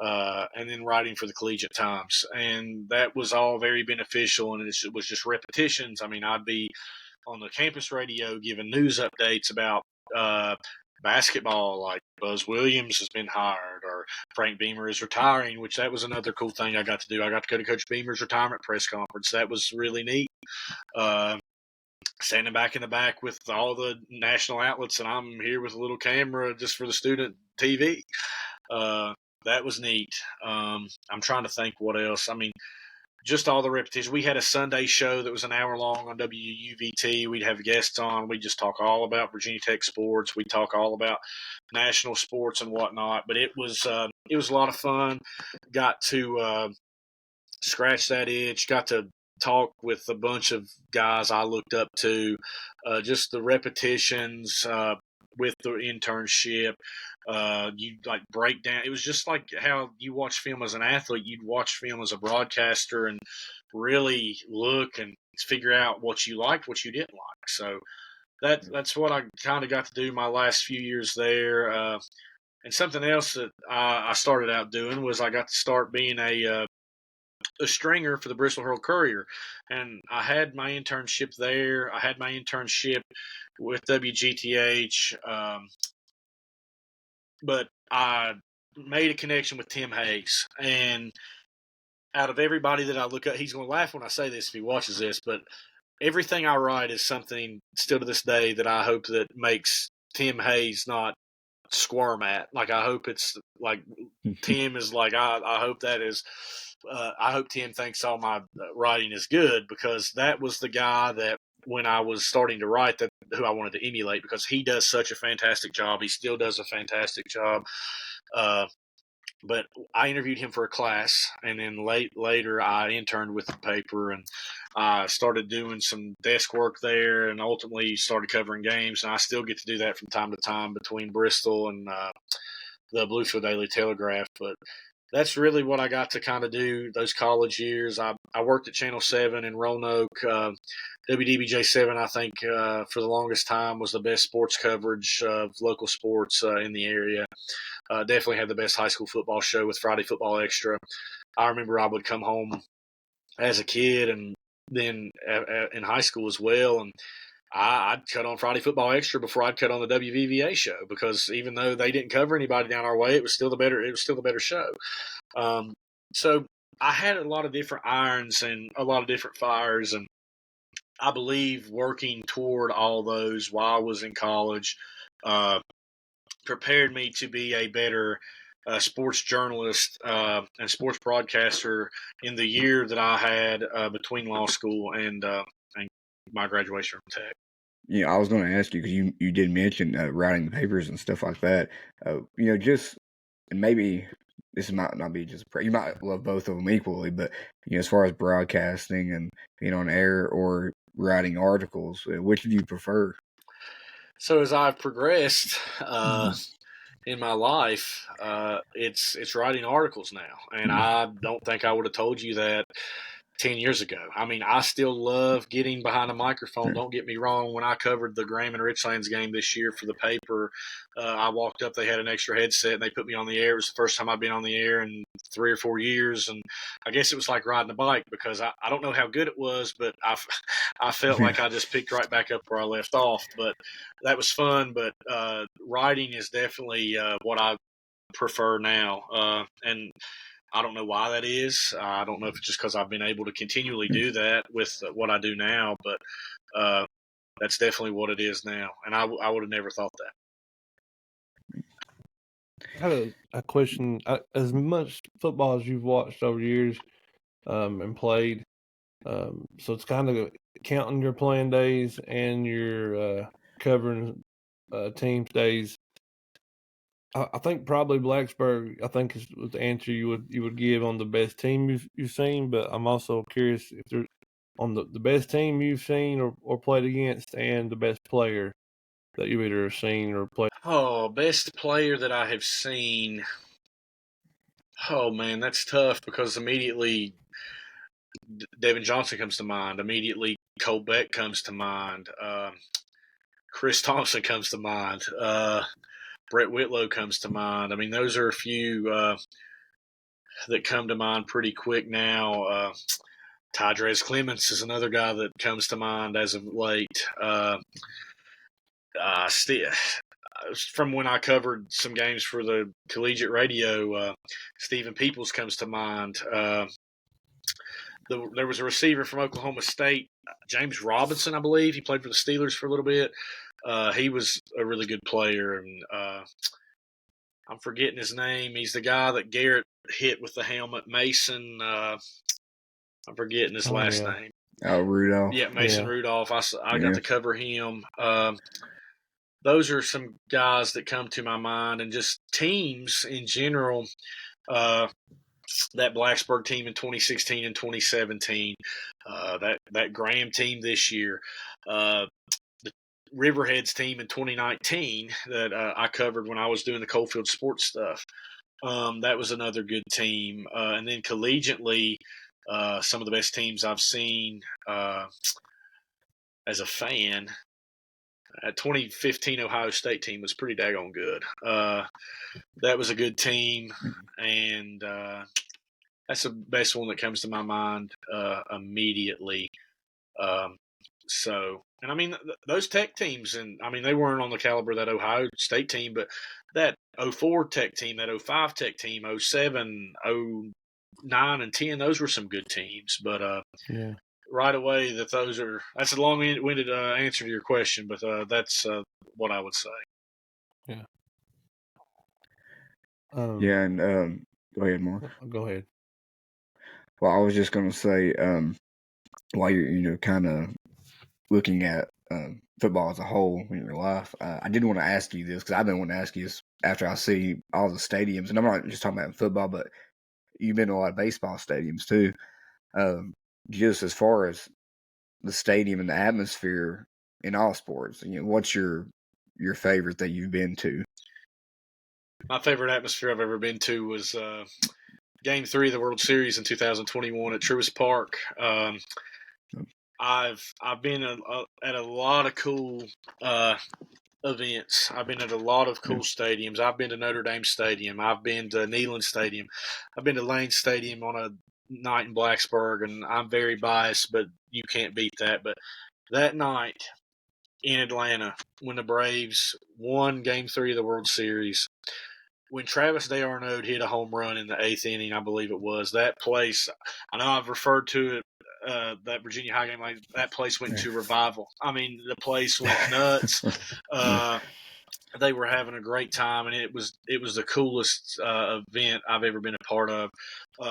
And then writing for the Collegiate Times. And that was all very beneficial, and it was just repetitions. I mean, I'd be on the campus radio giving news updates about basketball, like Buzz Williams has been hired or Frank Beamer is retiring, which that was another cool thing I got to do. I got to go to Coach Beamer's retirement press conference. That was really neat. Standing back in the back with all the national outlets, and I'm here with a little camera just for the student TV. That was neat. I'm trying to think what else. I mean, just all the repetition. We had a Sunday show that was an hour long on WUVT. We'd have guests on. We'd just talk all about Virginia Tech sports. We'd talk all about national sports and whatnot. But it was a lot of fun. Got to scratch that itch. Got to talk with a bunch of guys I looked up to. Just the repetitions with the internship. You like break down. It was just like how you watch film as an athlete. You'd watch film as a broadcaster and really look and figure out what you liked, what you didn't like. So that's what I kind of got to do my last few years there. And something else that I started out doing was I got to start being a stringer for the Bristol Herald Courier, and I had my internship there. I had my internship with WGTH. But I made a connection with Tim Hayes. And out of everybody that I look at, he's going to laugh when I say this if he watches this, but everything I write is something still to this day that I hope that makes Tim Hayes not squirm at. Like, I hope it's like Tim is like, I hope that is, I hope Tim thinks all my writing is good, because that was the guy that when I was starting to write, that who I wanted to emulate, because he does such a fantastic job. He still does a fantastic job. But I interviewed him for a class, and then later I interned with the paper, and I started doing some desk work there, and ultimately started covering games. And I still get to do that from time to time between Bristol and the Bluefield Daily Telegraph. But that's really what I got to kind of do those college years. I worked at Channel 7 in Roanoke. WDBJ 7, I think, for the longest time was the best sports coverage of local sports in the area. Definitely had the best high school football show with Friday Football Extra. I remember I would come home as a kid and then in high school as well, and I'd cut on Friday Football Extra before I'd cut on the WVVA show, because even though they didn't cover anybody down our way, it was still the better show. So I had a lot of different irons and a lot of different fires, and I believe working toward all those while I was in college prepared me to be a better sports journalist and sports broadcaster in the year that I had between law school and my graduation from Tech. Yeah, I was going to ask you, because you did mention writing the papers and stuff like that. Just, and maybe this might not be just, you might love both of them equally, but as far as broadcasting and being on air or writing articles, which do you prefer? So as I've progressed in my life, it's writing articles now, and I don't think I would have told you that 10 years ago. I mean, I still love getting behind a microphone. Don't get me wrong. When I covered the Graham and Richlands game this year for the paper, I walked up, they had an extra headset, and they put me on the air. It was the first time I'd been on the air in 3 or 4 years. And I guess it was like riding a bike because I don't know how good it was, but I felt like I just picked right back up where I left off. But that was fun. But writing is definitely what I prefer now. And I don't know why that is. I don't know if it's just because I've been able to continually do that with what I do now, but that's definitely what it is now. And I would have never thought that. I had a question. As much football as you've watched over the years and played, so it's kind of counting your playing days and your covering teams days. I think probably Blacksburg, I think is the answer you would give on the best team you've seen, but I'm also curious if there's on the best team you've seen or played against and the best player that you either seen or played. Oh, best player that I have seen. Oh, man, that's tough because immediately Devon Johnson comes to mind. Immediately Cole Beck comes to mind. Chris Thompson comes to mind. Brett Whitlow comes to mind. I mean, those are a few that come to mind pretty quick now. Tydrez Clements is another guy that comes to mind as of late. From when I covered some games for the collegiate radio, Stephen Peoples comes to mind. There was a receiver from Oklahoma State, James Robinson, I believe. He played for the Steelers for a little bit. He was a really good player, and I'm forgetting his name. He's the guy that Garrett hit with the helmet. Mason, I'm forgetting his last name. Oh, Rudolph. Yeah, Mason Rudolph. I got to cover him. Those are some guys that come to my mind, and just teams in general. That Blacksburg team in 2016 and 2017, that Graham team this year, the Riverheads team in 2019 that I covered when I was doing the Coalfield Sports stuff. That was another good team. And then collegiately, some of the best teams I've seen as a fan. That 2015 Ohio State team was pretty daggone good. That was a good team, and that's the best one that comes to my mind immediately. And I mean, those Tech teams, and I mean, they weren't on the caliber of that Ohio State team, but that 04 Tech team, that 05 Tech team, 07, 09, and 10, those were some good teams. But right away, that's a long-winded answer to your question, but that's what I would say. Yeah. And go ahead, Mark. Go ahead. Well, I was just going to say, while you're kind of looking at football as a whole in your life, I did want to ask you this because I've been wanting to ask you this after I see all the stadiums, and I'm not just talking about football, but you've been to a lot of baseball stadiums too. Just as far as the stadium and the atmosphere in all sports, what's your favorite that you've been to? My favorite atmosphere I've ever been to was Game 3 of the World Series in 2021 at Truist Park. I've been at a lot of cool events. I've been at a lot of cool stadiums. I've been to Notre Dame Stadium. I've been to Neyland Stadium. I've been to Lane Stadium on a night in Blacksburg, and I'm very biased, but you can't beat that. But that night in Atlanta, when the Braves won Game 3 of the World Series, when Travis d'Arnaud hit a home run in the 8th inning, I believe it was, that place, I know I've referred to it, that Virginia High game, like that place went into revival. I mean, the place went nuts. They were having a great time, and it was the coolest event I've ever been a part of.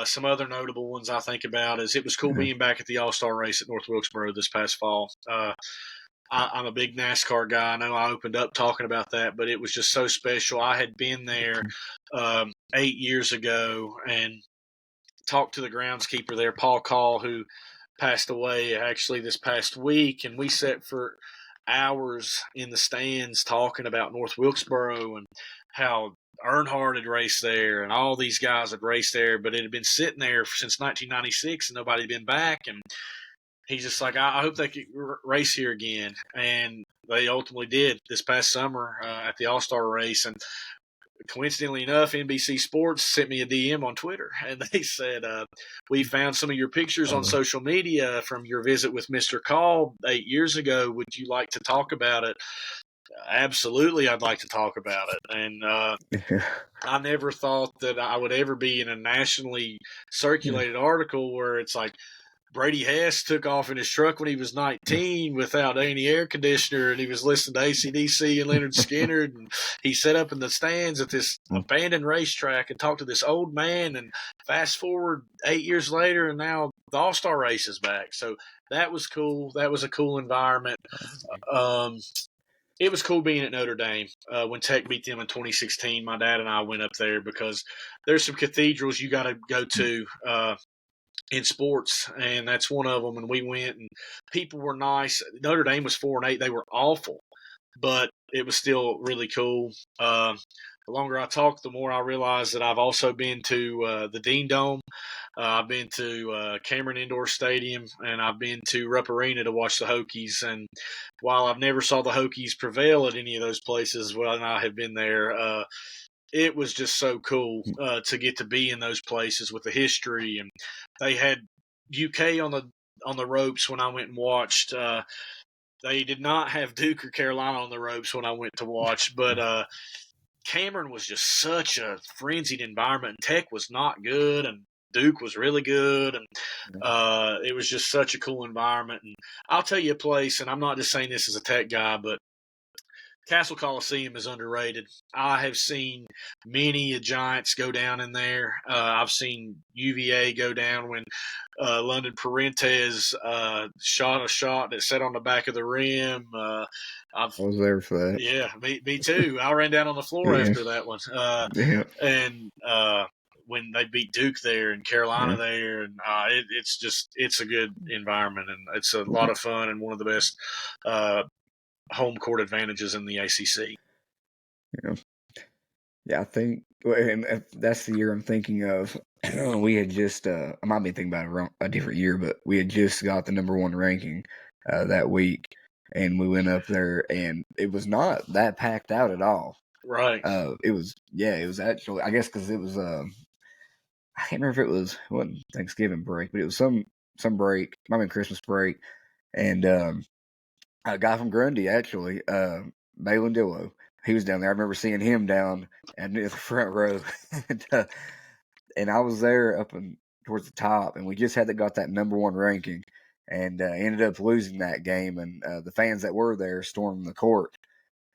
Some other notable ones I think about is it was cool being back at the All-Star race at North Wilkesboro this past fall. I'm a big NASCAR guy. I know I opened up talking about that, but it was just so special. I had been there 8 years ago and talked to the groundskeeper there, Paul Call, who passed away actually this past week, and we sat for hours in the stands talking about North Wilkesboro and how Earnhardt had raced there and all these guys had raced there, but it had been sitting there since 1996 and nobody had been back. And he's just like, I hope they could race here again. And they ultimately did this past summer at the All-Star race. And coincidentally enough, NBC Sports sent me a DM on Twitter, and they said, we found some of your pictures on social media from your visit with Mr. Call 8 years ago. Would you like to talk about it? Absolutely, I'd like to talk about it. And I never thought that I would ever be in a nationally circulated article where it's like, Brady Hess took off in his truck when he was 19 without any air conditioner, and he was listening to AC/DC and Leonard Skinner, and he sat up in the stands at this abandoned racetrack and talked to this old man, and fast forward 8 years later, and now the All-Star race is back. So that was cool. That was a cool environment. It was cool being at Notre Dame. When Tech beat them in 2016, my dad and I went up there because there's some cathedrals you got to go to in sports, and that's one of them. And we went, and people were nice. Notre Dame was 4-8; they were awful, but it was still really cool. The longer I talk, the more I realize that I've also been to the Dean Dome. I've been to Cameron Indoor Stadium, and I've been to Rupp Arena to watch the Hokies. And while I've never saw the Hokies prevail at any of those places when I have been there, it was just so cool to get to be in those places with the history. And they had UK on the ropes when I went and watched. They did not have Duke or Carolina on the ropes when I went to watch, but Cameron was just such a frenzied environment. Tech was not good, and Duke was really good, and it was just such a cool environment. And I'll tell you a place, and I'm not just saying this as a Tech guy, but Castle Coliseum is underrated. I have seen many Giants go down in there. I've seen UVA go down when London Parentes shot a shot that sat on the back of the rim. I was there for that. Yeah, me too. I ran down on the floor after that one. And when they beat Duke there and Carolina there, and it's a good environment, and it's a lot of fun and one of the best home court advantages in the ACC. Yeah, I think, and that's the year I'm thinking of. We had just, I might be thinking about a different year, but we had just got the number 1 ranking that week, and we went up there, and it was not that packed out at all. Right. It was actually, I guess, because it was, I can't remember if it wasn't Thanksgiving break, but it was some break, might have been Christmas break, and a guy from Grundy, actually, Balin Dillo, he was down there. I remember seeing him down near the front row. And I was there up towards the top, and we just got that number 1 ranking, and ended up losing that game. And the fans that were there stormed the court,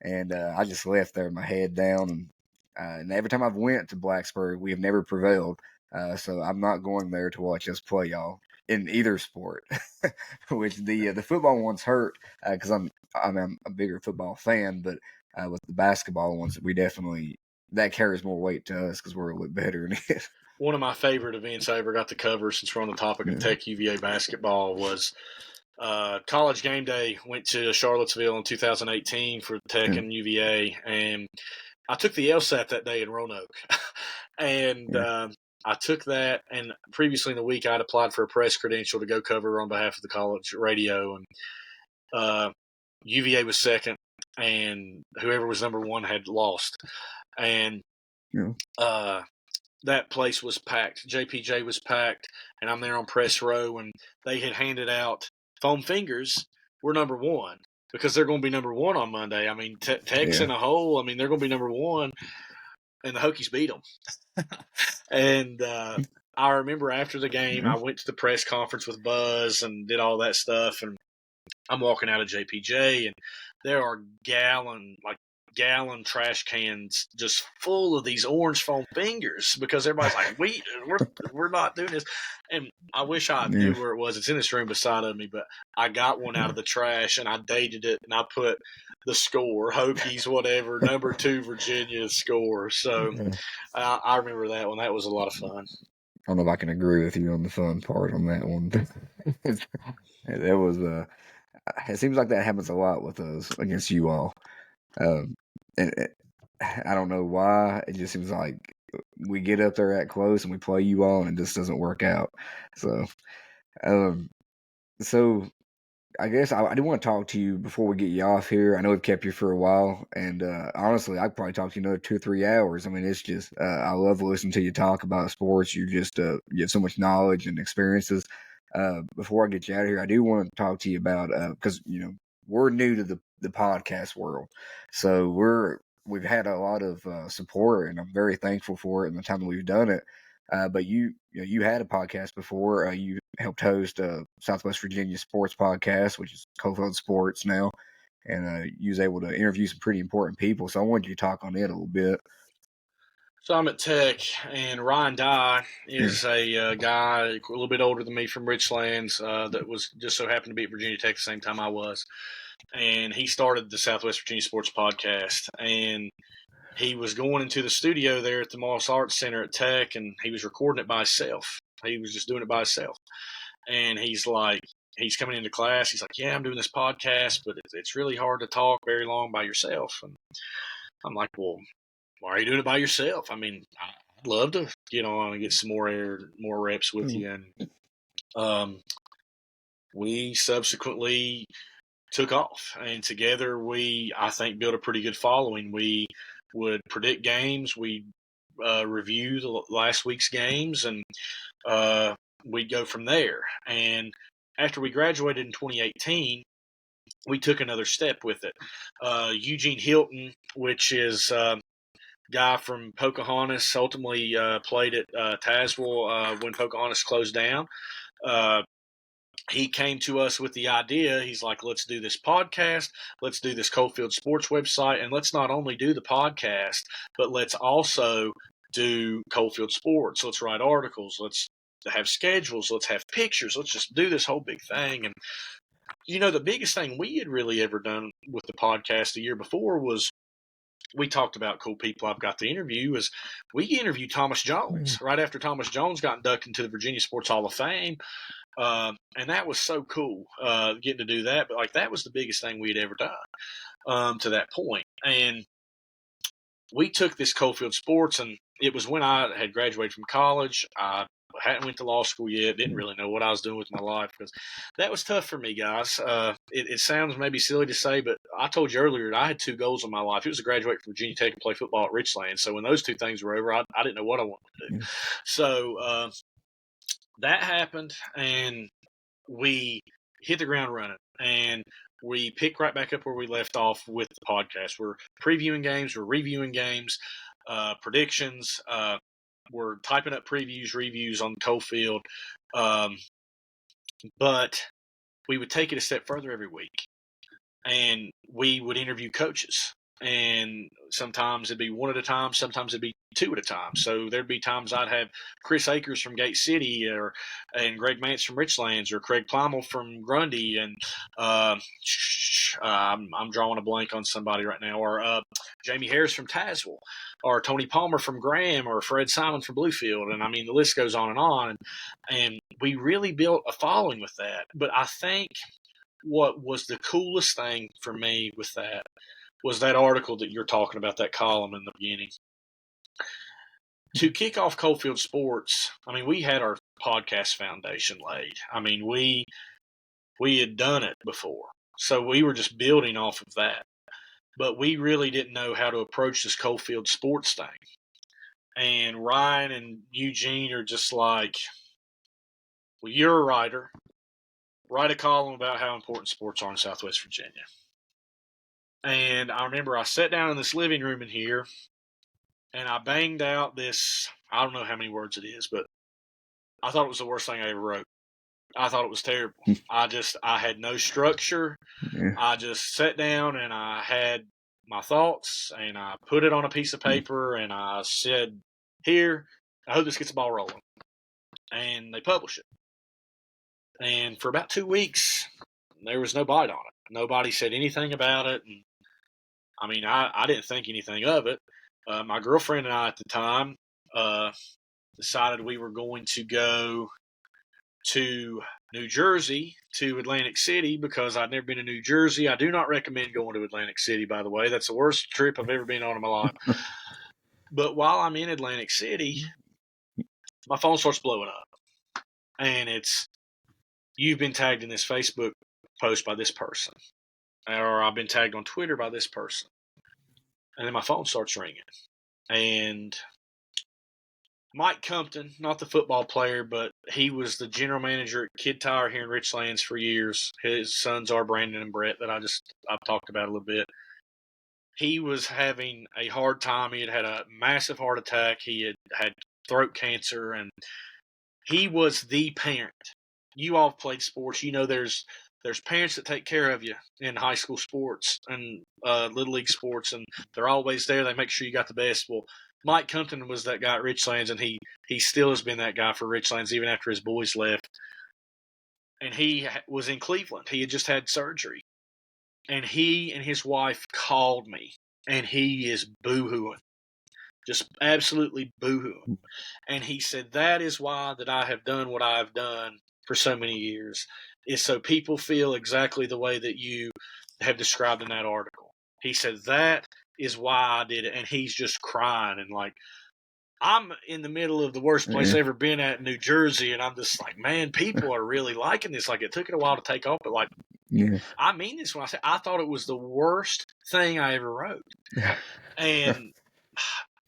and I just left there with my head down. And every time I've went to Blacksburg, we have never prevailed. So I'm not going there to watch us play y'all in either sport. Which the football ones hurt because I'm a bigger football fan, but with the basketball ones, we definitely that carries more weight to us because we're a little bit better in it. One of my favorite events I ever got to cover, since we're on the topic of Tech UVA basketball, was College Game Day. Went to Charlottesville in 2018 for Tech and UVA, and I took the LSAT that day in Roanoke. And I took that, and previously in the week I had applied for a press credential to go cover on behalf of the college radio, and UVA was second, and whoever was number 1 had lost. And that place was packed. JPJ was packed, and I'm there on press row, and they had handed out foam fingers. We're number 1 because they're going to be number 1 on Monday. I mean, Tech's in a hole. I mean, they're going to be number 1, and the Hokies beat them. And I remember after the game, I went to the press conference with Buzz and did all that stuff, and I'm walking out of JPJ, and there are gallon trash cans just full of these orange foam fingers because everybody's like, we're not doing this. And I wish I knew where it was. It's in this room beside of me, but I got one out of the trash and I dated it and I put the score, Hokies, whatever, number 2 Virginia score. So I remember that one. That was a lot of fun. I don't know if I can agree with you on the fun part on that one. That was it seems like that happens a lot with us against you all. And I don't know why. It just seems like we get up there at close and we play you all, and it just doesn't work out. So, um, so I guess I do want to talk to you before we get you off here. I know we've kept you for a while, and honestly, I could probably talk to you another 2 or 3 hours. I mean, it's just I love listening to you talk about sports. You just you have so much knowledge and experiences. Before I get you out of here, I do want to talk to you about because we're new to the podcast world, so we've had a lot of support, and I'm very thankful for it in the time that we've done it. But you had a podcast before. You helped host Southwest Virginia Sports Podcast, which is Coalfield Sports now, and you was able to interview some pretty important people. So I wanted you to talk on it a little bit. So I'm at Tech, and Ryan Dye is a guy a little bit older than me from Richlands that was just so happened to be at Virginia Tech the same time I was. And he started the Southwest Virginia Sports Podcast. And he was going into the studio there at the Moss Arts Center at Tech, and he was recording it by himself. He was just doing it by himself. And he's coming into class. He's like, yeah, I'm doing this podcast, but it's really hard to talk very long by yourself. And I'm like, well, why are you doing it by yourself? I mean, I'd love to get on and get some more reps with you. And we subsequently took off, and together we, I think, built a pretty good following. We would predict games, we'd review the last week's games, and we'd go from there. And after we graduated in 2018, we took another step with it. Eugene Hilton, which is guy from Pocahontas, ultimately played at Tazewell when Pocahontas closed down. He came to us with the idea. He's like, let's do this podcast. Let's do this Coalfield Sports website. And let's not only do the podcast, but let's also do Coalfield Sports. Let's write articles. Let's have schedules. Let's have pictures. Let's just do this whole big thing. And, the biggest thing we had really ever done with the podcast the year before was we talked about cool people I've got to interview is we interviewed Thomas Jones right after Thomas Jones got inducted into the Virginia Sports Hall of Fame. And that was so cool, getting to do that. But that was the biggest thing we had ever done, to that point. And we took this Coalfield Sports, and it was when I had graduated from college. I hadn't went to law school yet, didn't really know what I was doing with my life, because that was tough for me, guys. It sounds maybe silly to say, but I told you earlier that I had two goals in my life. It was to graduate from Virginia Tech and play football at Richlands. So when those two things were over, I didn't know what I wanted to do. So that happened, and we hit the ground running, and we pick right back up where we left off with the podcast. We're previewing games, we're reviewing games, predictions, we're typing up previews, reviews on Coalfield, but we would take it a step further every week, and we would interview coaches. And sometimes it'd be one at a time, sometimes it'd be two at a time. So there'd be times I'd have Chris Akers from Gate City, and Greg Mance from Richlands, or Craig Plymel from Grundy, and I'm drawing a blank on somebody right now, or Jamie Harris from Tazewell, or Tony Palmer from Graham, or Fred Simon from Bluefield. And I mean, the list goes on and on. And we really built a following with that. But I think what was the coolest thing for me with that was that article that you're talking about, that column in the beginning. To kick off Coalfield Sports, I mean, we had our podcast foundation laid. I mean, we had done it before, so we were just building off of that. But we really didn't know how to approach this Coalfield Sports thing. And Ryan and Eugene are just like, well, you're a writer. Write a column about how important sports are in Southwest Virginia. And I remember I sat down in this living room in here, and I banged out this, I don't know how many words it is, but I thought it was the worst thing I ever wrote. I thought it was terrible. I had no structure. Yeah. I just sat down and I had my thoughts, and I put it on a piece of paper, and I said, here, I hope this gets the ball rolling. And they published it. And for about 2 weeks, there was no bite on it. Nobody said anything about it. And I mean, I didn't think anything of it. My girlfriend and I at the time decided we were going to go to New Jersey to Atlantic City because I'd never been to New Jersey. I do not recommend going to Atlantic City, by the way. That's the worst trip I've ever been on in my life. But while I'm in Atlantic City, my phone starts blowing up. And it's, you've been tagged in this Facebook post by this person. Or I've been tagged on Twitter by this person. And then my phone starts ringing. And Mike Compton, not the football player, but he was the general manager at Kid Tire here in Richlands for years. His sons are Brandon and Brett that I've talked about a little bit. He was having a hard time. He had a massive heart attack. He had throat cancer, and he was the parent. You all have played sports. You know there's parents that take care of you in high school sports and little league sports, and they're always there. They make sure you got the best. Well, Mike Compton was that guy at Richlands, and he still has been that guy for Richlands even after his boys left. And he was in Cleveland. He had just had surgery. And he and his wife called me, and he is boo-hooing, just absolutely boo-hooing. And he said, that is why that I have done what I've done for so many years, is so people feel exactly the way that you have described in that article. He said, that is why I did it. And he's just crying and like, I'm in the middle of the worst place I've ever been at in New Jersey, and I'm just like, man, people are really liking this. Like, it took it a while to take off, but like, I mean this when I say I thought it was the worst thing I ever wrote. And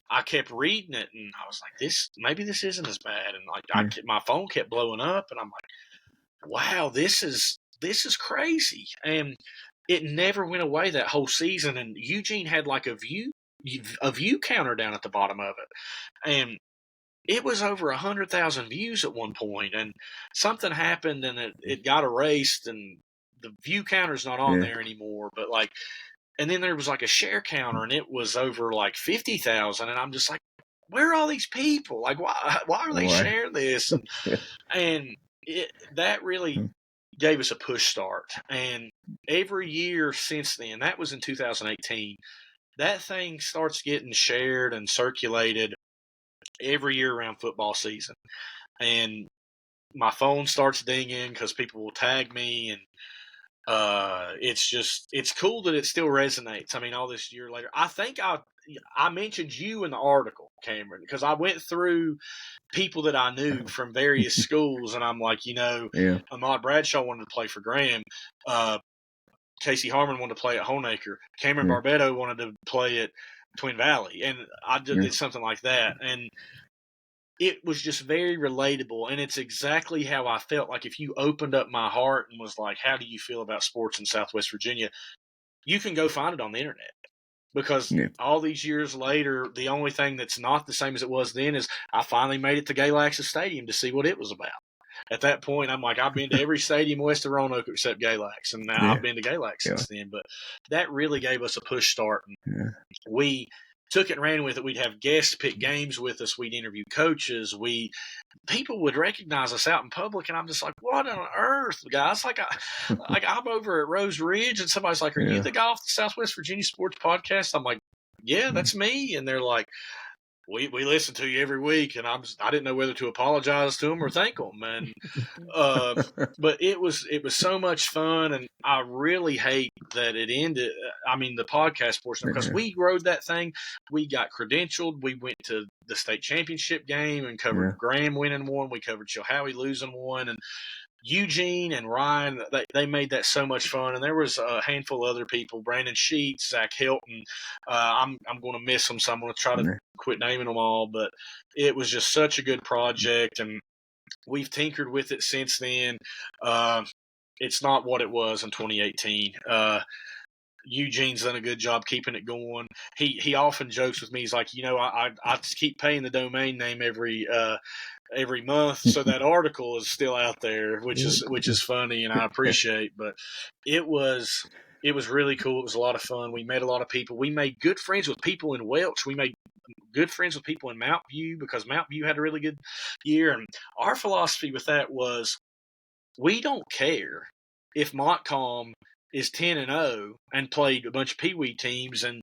I kept reading it, and I was like, maybe this isn't as bad. And like, my phone kept blowing up, and I'm like, wow, this is crazy. And it never went away that whole season. And Eugene had like a view counter down at the bottom of it, and it was over 100,000 views at one point. And something happened, and it got erased, and the view counter's not on there anymore. But like, and then there was like a share counter, and it was over like 50,000. And I'm just like, where are all these people? Like, why are they sharing this? And that really gave us a push start. And every year since then, that was in 2018, that thing starts getting shared and circulated every year around football season. And my phone starts dinging because people will tag me, and it's cool that it still resonates. I mean, all this year later, I think I mentioned you in the article, Cameron, because I went through people that I knew from various schools, and I'm like, Ahmad Bradshaw wanted to play for Graham. Casey Harmon wanted to play at Honaker. Cameron Barbetto wanted to play at Twin Valley. And I did something like that. And it was just very relatable. And it's exactly how I felt. Like, if you opened up my heart and was like, how do you feel about sports in Southwest Virginia? You can go find it on the internet. Because all these years later, the only thing that's not the same as it was then is I finally made it to Galaxy Stadium to see what it was about. At that point, I'm like, I've been to every stadium west of Roanoke except Galax, and now I've been to Galax since then. But that really gave us a push start. And we took it and ran with it. We'd have guests pick games with us. We'd interview coaches. People would recognize us out in public, and I'm just like, what on earth, guys? Like I'm over at Rose Ridge, and somebody's like, are you the guy off the Southwest Virginia Sports Podcast? I'm like, yeah, that's me. And they're like, we listen to you every week, and I didn't know whether to apologize to them or thank them. And but it was so much fun, and I really hate that it ended. I mean, the podcast portion, because we rode that thing. We got credentialed. We went to the state championship game and covered Graham winning one. We covered Chilhowie losing one, and Eugene and Ryan, they made that so much fun. And there was a handful of other people, Brandon Sheets, Zach Hilton. I'm going to miss them, so I'm going to try to quit naming them all. But it was just such a good project, and we've tinkered with it since then. It's not what it was in 2018. Eugene's done a good job keeping it going. He often jokes with me. He's like, I just keep paying the domain name every month, so that article is still out there, which is funny, and I appreciate. But it was really cool. It was a lot of fun. We met a lot of people. We made good friends with people in Welch. We made good friends with people in Mount View, because Mount View had a really good year. And our philosophy with that was, we don't care if Montcalm is 10-0 and played a bunch of Pee Wee teams, and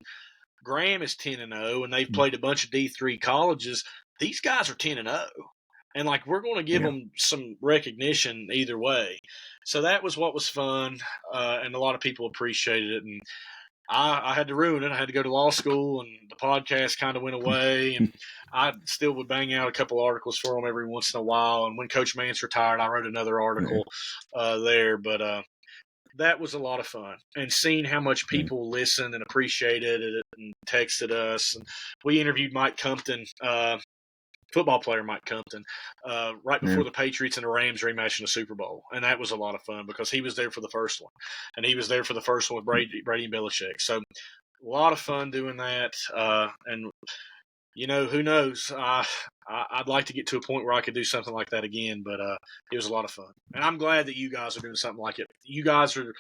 Graham is 10-0 and they've played a bunch of D3 colleges. These guys are 10-0. and like we're going to give them some recognition either way. So that was what was fun, and a lot of people appreciated it. And I had to ruin it. I had to go to law school, and the podcast kind of went away. And I still would bang out a couple articles for them every once in a while. And when Coach Mance retired, I wrote another article there. But that was a lot of fun. And seeing how much people listened and appreciated it and texted us. And we interviewed Mike Compton, football player Mike Compton, right before the Patriots and the Rams rematch in the Super Bowl. And that was a lot of fun because he was there for the first one. And he was there for the first one with Brady and Belichick. So a lot of fun doing that. And, who knows? I'd like to get to a point where I could do something like that again, but it was a lot of fun. And I'm glad that you guys are doing something like it. You guys are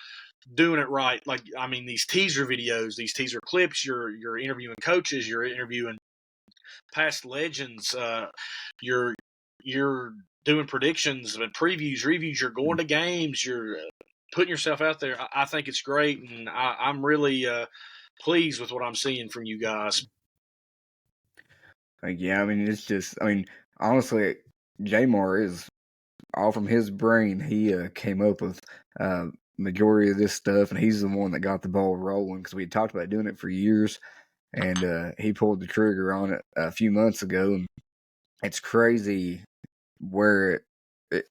doing it right. Like, I mean, these teaser videos, these teaser clips, you're interviewing coaches, you're interviewing past legends, you're doing predictions and previews, reviews, you're going to games, you're putting yourself out there. I think it's great, and I'm really pleased with what I'm seeing from you guys. Yeah, I mean, it's just, honestly, Jamar is all from his brain. He came up with majority of this stuff, and he's the one that got the ball rolling because we had talked about doing it for years. And he pulled the trigger on it a few months ago, and it's crazy where it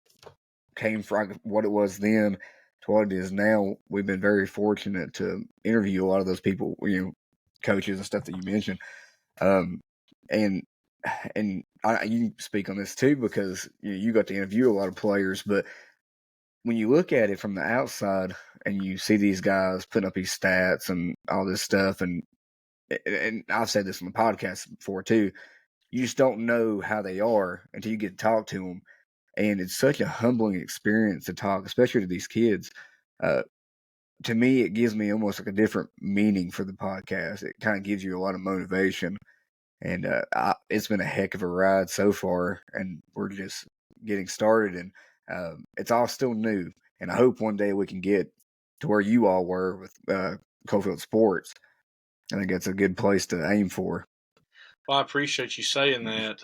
came from, what it was then to what it is now. We've been very fortunate to interview a lot of those people, coaches and stuff that you mentioned. And you can speak on this too because you got to interview a lot of players, but when you look at it from the outside and you see these guys putting up these stats and all this stuff, and I've said this on the podcast before too, you just don't know how they are until you get to talk to them. And it's such a humbling experience to talk, especially to these kids. To me, it gives me almost like a different meaning for the podcast. It kind of gives you a lot of motivation. And it's been a heck of a ride so far, and we're just getting started. And it's all still new. And I hope one day we can get to where you all were with Coalfield Sports. I think that's a good place to aim for. Well, I appreciate you saying that.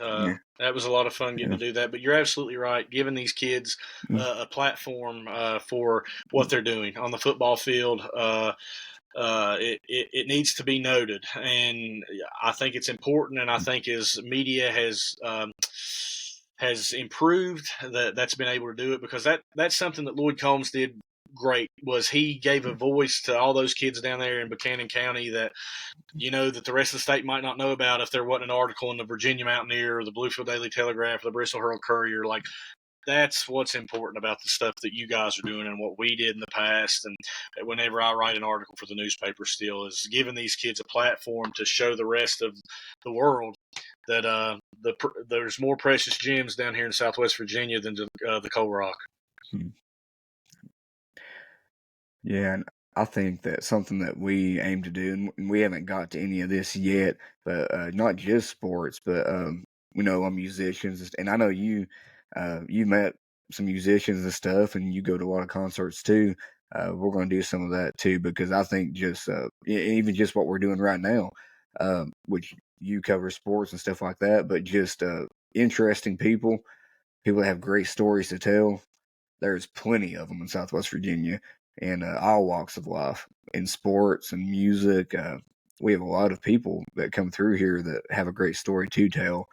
That was a lot of fun getting to do that. But you're absolutely right. Giving these kids a platform for what they're doing on the football field, it needs to be noted. And I think it's important. And I think as media has improved, that's been able to do it, because that's something that Lloyd Combs did great, was he gave a voice to all those kids down there in Buchanan County that that the rest of the state might not know about if there wasn't an article in the Virginia Mountaineer or the Bluefield Daily Telegraph or the Bristol Herald Courier. Like, that's what's important about the stuff that you guys are doing and what we did in the past. And whenever I write an article for the newspaper still, is giving these kids a platform to show the rest of the world that there's more precious gems down here in Southwest Virginia than the Coal Rock. Yeah, and I think that's something that we aim to do, and we haven't got to any of this yet, but not just sports, but musicians, and I know you met some musicians and stuff, and you go to a lot of concerts too. We're going to do some of that too, because I think just even just what we're doing right now, which you cover sports and stuff like that, but just interesting people that have great stories to tell. There's plenty of them in Southwest Virginia, and all walks of life, in sports and music. We have a lot of people that come through here that have a great story to tell,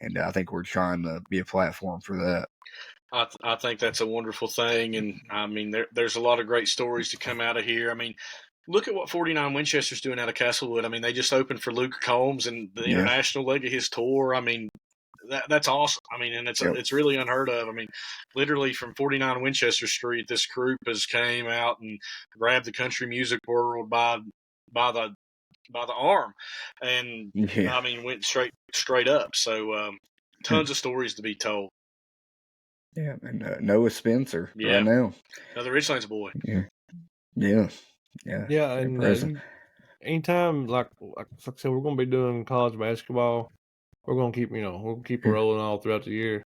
and I think we're trying to be a platform for that. I think that's a wonderful thing, and I mean there's a lot of great stories to come out of here. I mean, look at what 49 Winchester's doing out of Castlewood. I mean, they just opened for Luke Combs and the international leg of his tour. I mean, that's awesome. I mean, and it's really unheard of. I mean, literally from 49 Winchester Street, this group has came out and grabbed the country music world by the arm, and I mean went straight up. So tons of stories to be told. Yeah, and Noah Spencer right now, another Richlands boy. Yeah, and anytime like I said, we're going to be doing college basketball. We're going to keep we'll keep rolling all throughout the year.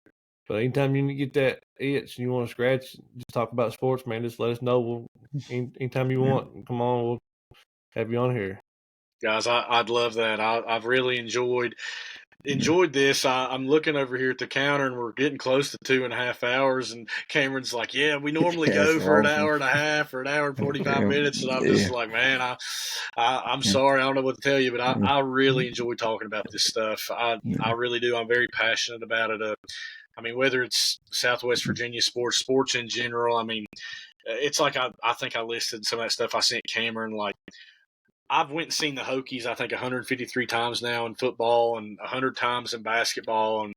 But anytime you get that itch and you want to scratch, just talk about sports, man. Just let us know. Anytime you want, come on, we'll have you on here. Guys, I'd love that. I've really enjoyed enjoyed this. I'm looking over here at the counter, and we're getting close to 2.5 hours. And Cameron's like, "Yeah, we normally go for an hour and a half or an hour and 45 minutes." And I'm just like, "Man, I'm sorry. I don't know what to tell you, but I really enjoy talking about this stuff. I really do. I'm very passionate about it. I mean, whether it's Southwest Virginia sports in general. I mean, it's like I think I listed some of that stuff I sent Cameron. Like, I've went and seen the Hokies, I think, 153 times now in football and 100 times in basketball. And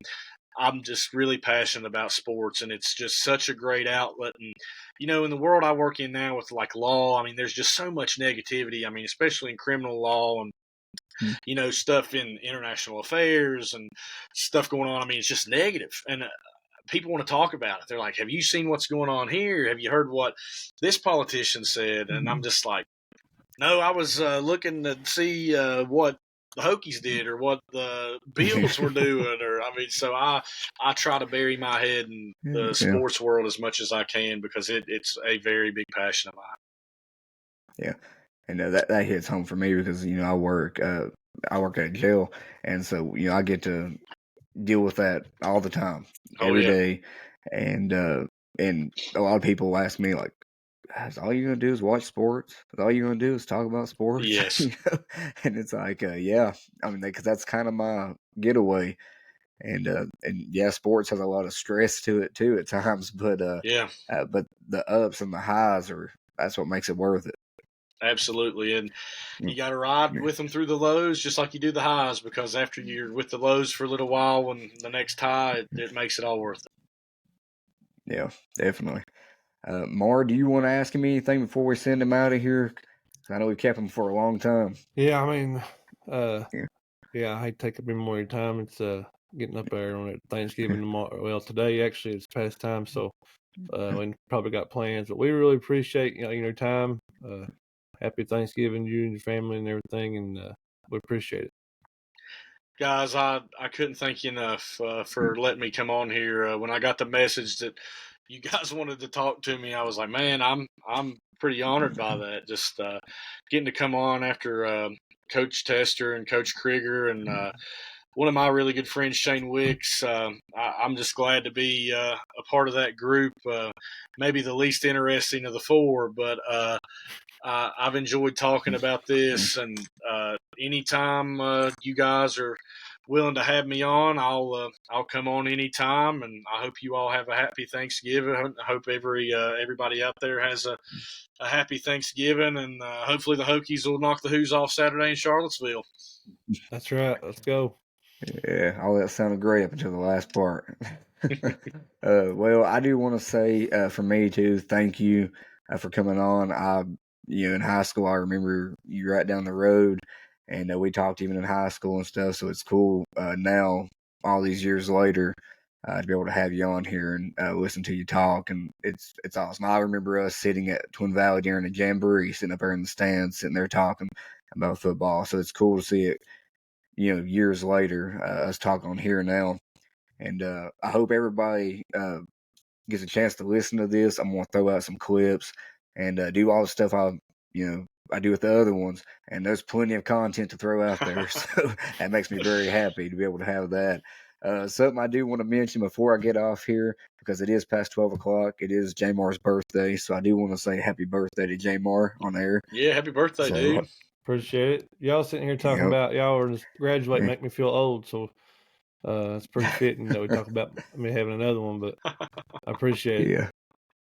I'm just really passionate about sports, and it's just such a great outlet. And, you know, in the world I work in now with, like, law, I mean, there's just so much negativity. I mean, especially in criminal law and, you know, stuff in international affairs and stuff going on. I mean, it's just negative. And people want to talk about it. They're like, have you seen what's going on here? Have you heard what this politician said? And I'm just like, no, I was looking to see what the Hokies did or what the Bills were doing. Or I mean, so I try to bury my head in the sports world as much as I can because it's a very big passion of mine. Yeah, and that hits home for me because, you know, I work at a jail, and so, you know, I get to deal with that all the time, every day, and a lot of people ask me, like, "Is all you're gonna do is watch sports? Is all you're gonna do is talk about sports?" Yes. You know? And it's like, yeah, I mean, because that's kind of my getaway, and yeah, sports has a lot of stress to it too at times, but but the ups and the highs that's what makes it worth it. Absolutely. And you got to ride with them through the lows just like you do the highs, because after you're with the lows for a little while, when the next high, it makes it all worth it. Yeah, definitely. Mar, do you want to ask him anything before we send him out of here? I know we kept him for a long time. Yeah, I mean, I hate to take up any more of your time. It's getting up there on Thanksgiving tomorrow. Well, today actually it's past time, so we probably got plans. But we really appreciate your time. Happy Thanksgiving, you and your family and everything, and we appreciate it. Guys, I couldn't thank you enough for letting me come on here. When I got the message that you guys wanted to talk to me, I was like, man, I'm pretty honored by that. Just getting to come on after Coach Tester and Coach Krieger and one of my really good friends, Shane Wicks. I'm just glad to be a part of that group. Maybe the least interesting of the four, but I've enjoyed talking about this. And anytime you guys are willing to have me on, I'll come on anytime. And I hope you all have a happy Thanksgiving. I hope everybody out there has a happy Thanksgiving, and hopefully the Hokies will knock the Who's off Saturday in Charlottesville. That's right. Let's go. Yeah, all that sounded great up until the last part. Well, I do want to say for me too, thank you for coming on. In high school, I remember you right down the road, and we talked even in high school and stuff. So it's cool now, all these years later, to be able to have you on here and listen to you talk, and it's awesome. I remember us sitting at Twin Valley during a jamboree, sitting up there in the stands, sitting there talking about football. So it's cool to see it, years later, us talking on here now. And I hope everybody gets a chance to listen to this. I'm going to throw out some clips and do all the stuff I do with the other ones. And there's plenty of content to throw out there. So that makes me very happy to be able to have that. Something I do want to mention before I get off here, because it is past 12 o'clock. It is Jamar's birthday. So I do want to say happy birthday to Jamar on air. Yeah, happy birthday, dude. Appreciate it. Y'all sitting here talking about y'all are just graduating, make me feel old. So it's pretty fitting that we talk about me having another one, but I appreciate it. Yeah.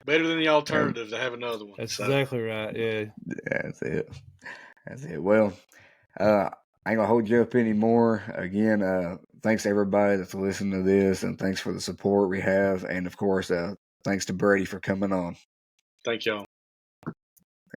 Better than the alternative to have another one. That's exactly right. Yeah. That's it. Well, I ain't gonna hold you up anymore. Again, thanks to everybody that's listening to this, and thanks for the support we have, and of course, thanks to Brady for coming on. Thank y'all.